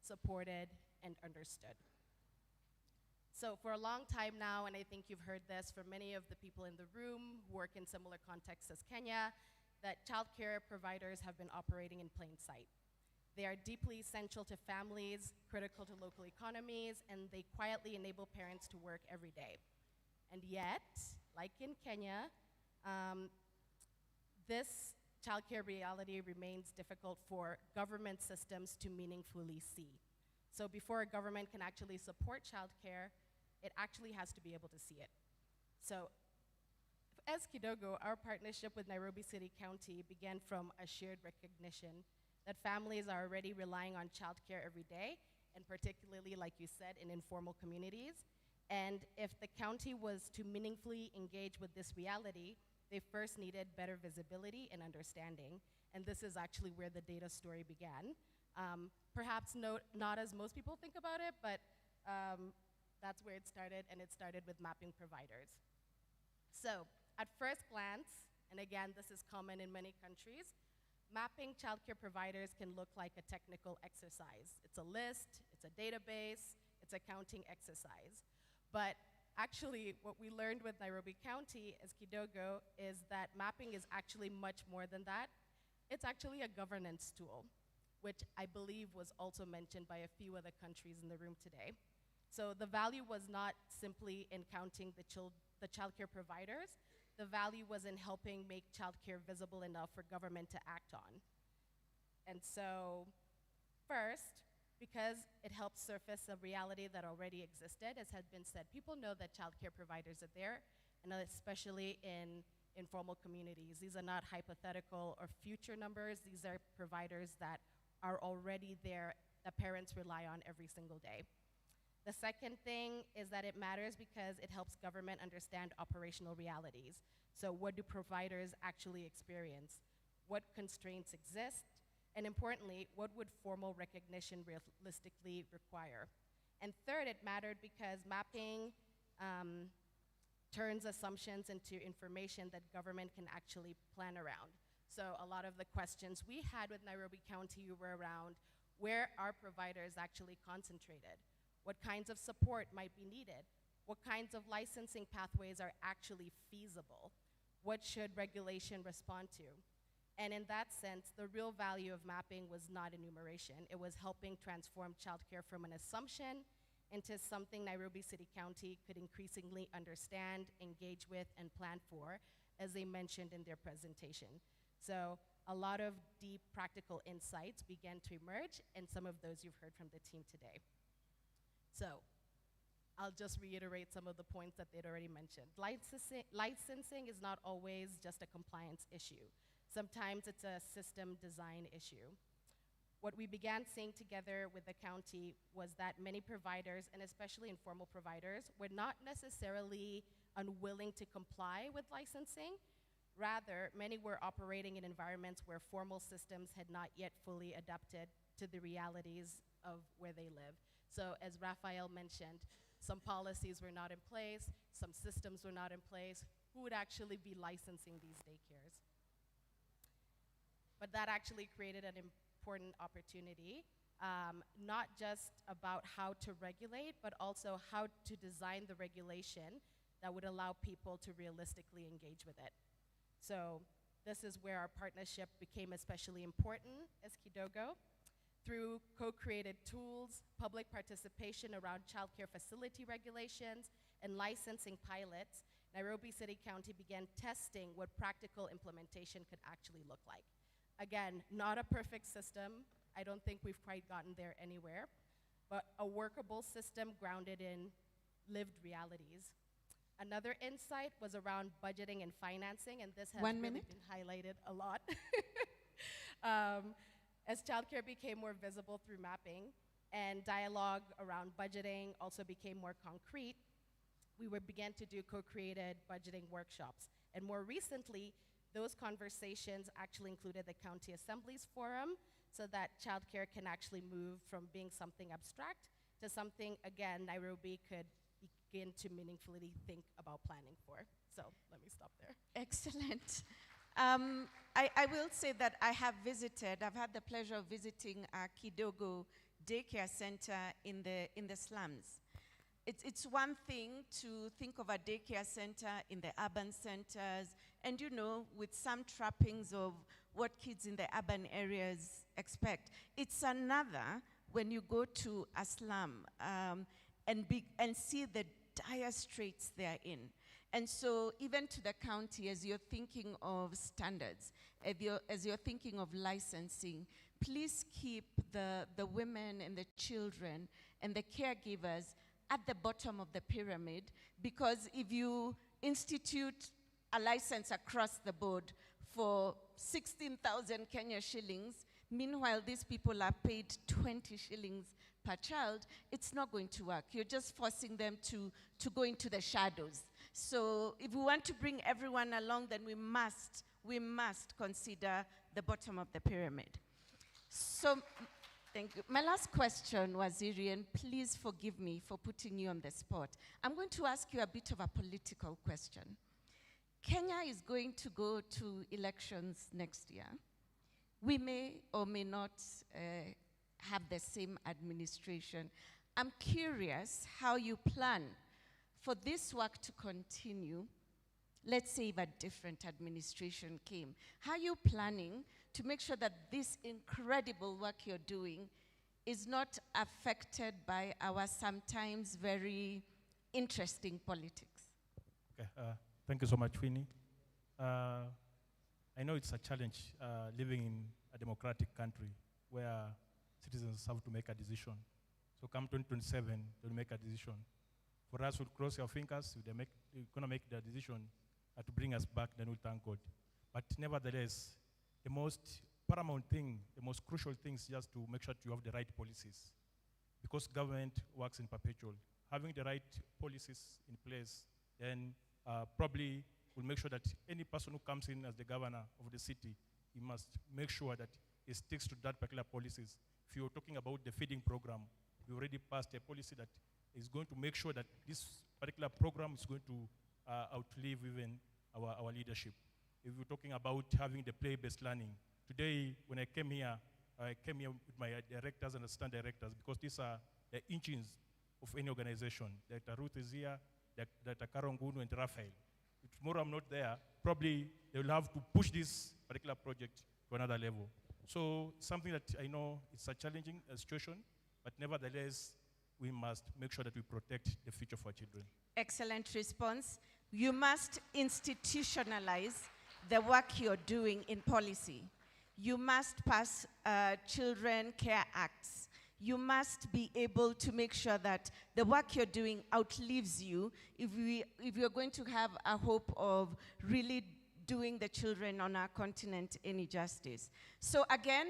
S20: supported, and understood? So for a long time now, and I think you've heard this from many of the people in the room who work in similar contexts as Kenya, that child care providers have been operating in plain sight. They are deeply essential to families, critical to local economies, and they quietly enable parents to work every day. And yet, like in Kenya, this childcare reality remains difficult for government systems to meaningfully see. So before a government can actually support childcare, it actually has to be able to see it. So as Kidogo, our partnership with Nairobi City County began from a shared recognition that families are already relying on childcare every day, and particularly, like you said, in informal communities. And if the county was to meaningfully engage with this reality, they first needed better visibility and understanding. And this is actually where the data story began. Perhaps not as most people think about it, but that's where it started, and it started with mapping providers. So, at first glance, and again, this is common in many countries, mapping childcare providers can look like a technical exercise. It's a list, it's a database, it's a counting exercise. But actually, what we learned with Nairobi County as Kidogo is that mapping is actually much more than that. It's actually a governance tool, which I believe was also mentioned by a few other countries in the room today. So the value was not simply in counting the childcare providers. The value was in helping make childcare visible enough for government to act on. And so, first, because it helps surface a reality that already existed, as had been said, people know that childcare providers are there, and especially in informal communities. These are not hypothetical or future numbers. These are providers that are already there, that parents rely on every single day. The second thing is that it matters because it helps government understand operational realities. So what do providers actually experience? What constraints exist? And importantly, what would formal recognition realistically require? And third, it mattered because mapping turns assumptions into information that government can actually plan around. So a lot of the questions we had with Nairobi County were around where are providers actually concentrated? What kinds of support might be needed? What kinds of licensing pathways are actually feasible? What should regulation respond to? And in that sense, the real value of mapping was not enumeration. It was helping transform childcare from an assumption into something Nairobi City County could increasingly understand, engage with, and plan for, as they mentioned in their presentation. So a lot of deep practical insights began to emerge, and some of those you've heard from the team today. So I'll just reiterate some of the points that they'd already mentioned. Licensing is not always just a compliance issue. Sometimes it's a system design issue. What we began seeing together with the county was that many providers, and especially informal providers, were not necessarily unwilling to comply with licensing. Rather, many were operating in environments where formal systems had not yet fully adapted to the realities of where they live. So as Raphael mentioned, some policies were not in place, some systems were not in place. Who would actually be licensing these daycares? But that actually created an important opportunity, not just about how to regulate, but also how to design the regulation that would allow people to realistically engage with it. So this is where our partnership became especially important as Kidogo. Through co-created tools, public participation around childcare facility regulations, and licensing pilots, Nairobi City County began testing what practical implementation could actually look like. Again, not a perfect system. I don't think we've quite gotten there anywhere, but a workable system grounded in lived realities. Another insight was around budgeting and financing, and this has really been highlighted a lot. As childcare became more visible through mapping and dialogue around budgeting also became more concrete, we began to do co-created budgeting workshops. And more recently, those conversations actually included the County Assemblies Forum so that childcare can actually move from being something abstract to something, again, Nairobi could begin to meaningfully think about planning for. So let me stop there.
S21: Excellent. I will say that I've had the pleasure of visiting Kidogo Daycare Center in the slums. It's one thing to think of a daycare center in the urban centers, and you know, with some trappings of what kids in the urban areas expect. It's another when you go to a slum and see the dire straits they're in. And so even to the county, as you're thinking of standards, as you're thinking of licensing, please keep the women and the children and the caregivers at the bottom of the pyramid, because if you institute
S12: a license across the board for 16,000 Kenya shillings. Meanwhile, these people are paid 20 shillings per child. It's not going to work. You're just forcing them to go into the shadows. So if we want to bring everyone along, then we must consider the bottom of the pyramid. So, thank you. My last question, Waziri, and please forgive me for putting you on the spot. I'm going to ask you a bit of a political question. Kenya is going to go to elections next year. We may or may not have the same administration. I'm curious how you plan for this work to continue. Let's say if a different administration came. How are you planning to make sure that this incredible work you're doing is not affected by our sometimes very interesting politics?
S16: Okay, thank you so much, Winnie. I know it's a challenge living in a democratic country where citizens have to make a decision. So come 2027, they'll make a decision. For us, we'll cross our fingers. If they're going to make the decision to bring us back, then we'll thank God. But nevertheless, the most paramount thing, the most crucial thing is just to make sure that you have the right policies. Because government works in perpetual. Having the right policies in place, then probably will make sure that any person who comes in as the governor of the city, he must make sure that he sticks to that particular policies. If you're talking about the feeding program, we already passed a policy that is going to make sure that this particular program is going to outlive even our leadership. If you're talking about having the play-based learning, today when I came here with my directors and assistant directors, because these are the engines of any organization. Dr. Ruth is here, Dr. Karongunu and Raphael. If tomorrow I'm not there, probably they will have to push this particular project to another level. So something that I know it's a challenging situation, but nevertheless, we must make sure that we protect the future for our children.
S12: Excellent response. You must institutionalize the work you're doing in policy. You must pass children care acts. You must be able to make sure that the work you're doing outlives you if you're going to have a hope of really doing the children on our continent any justice. So again,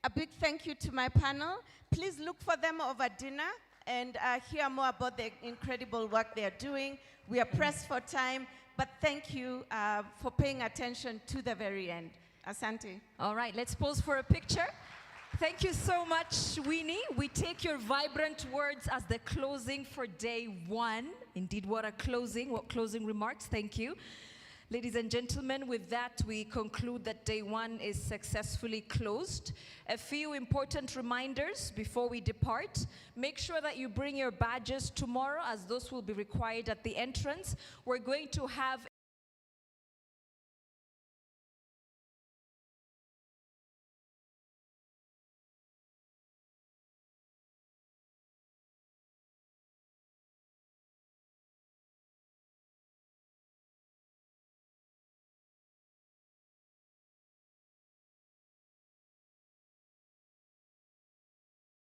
S12: a big thank you to my panel. Please look for them over dinner and hear more about the incredible work they're doing. We are pressed for time, but thank you for paying attention to the very end. Asante.
S1: All right, let's pose for a picture. Thank you so much, Winnie. We take your vibrant words as the closing for day one. Indeed, what closing remarks. Thank you. Ladies and gentlemen, with that, we conclude that day one is successfully closed. A few important reminders before we depart. Make sure that you bring your badges tomorrow, as those will be required at the entrance. We're going to have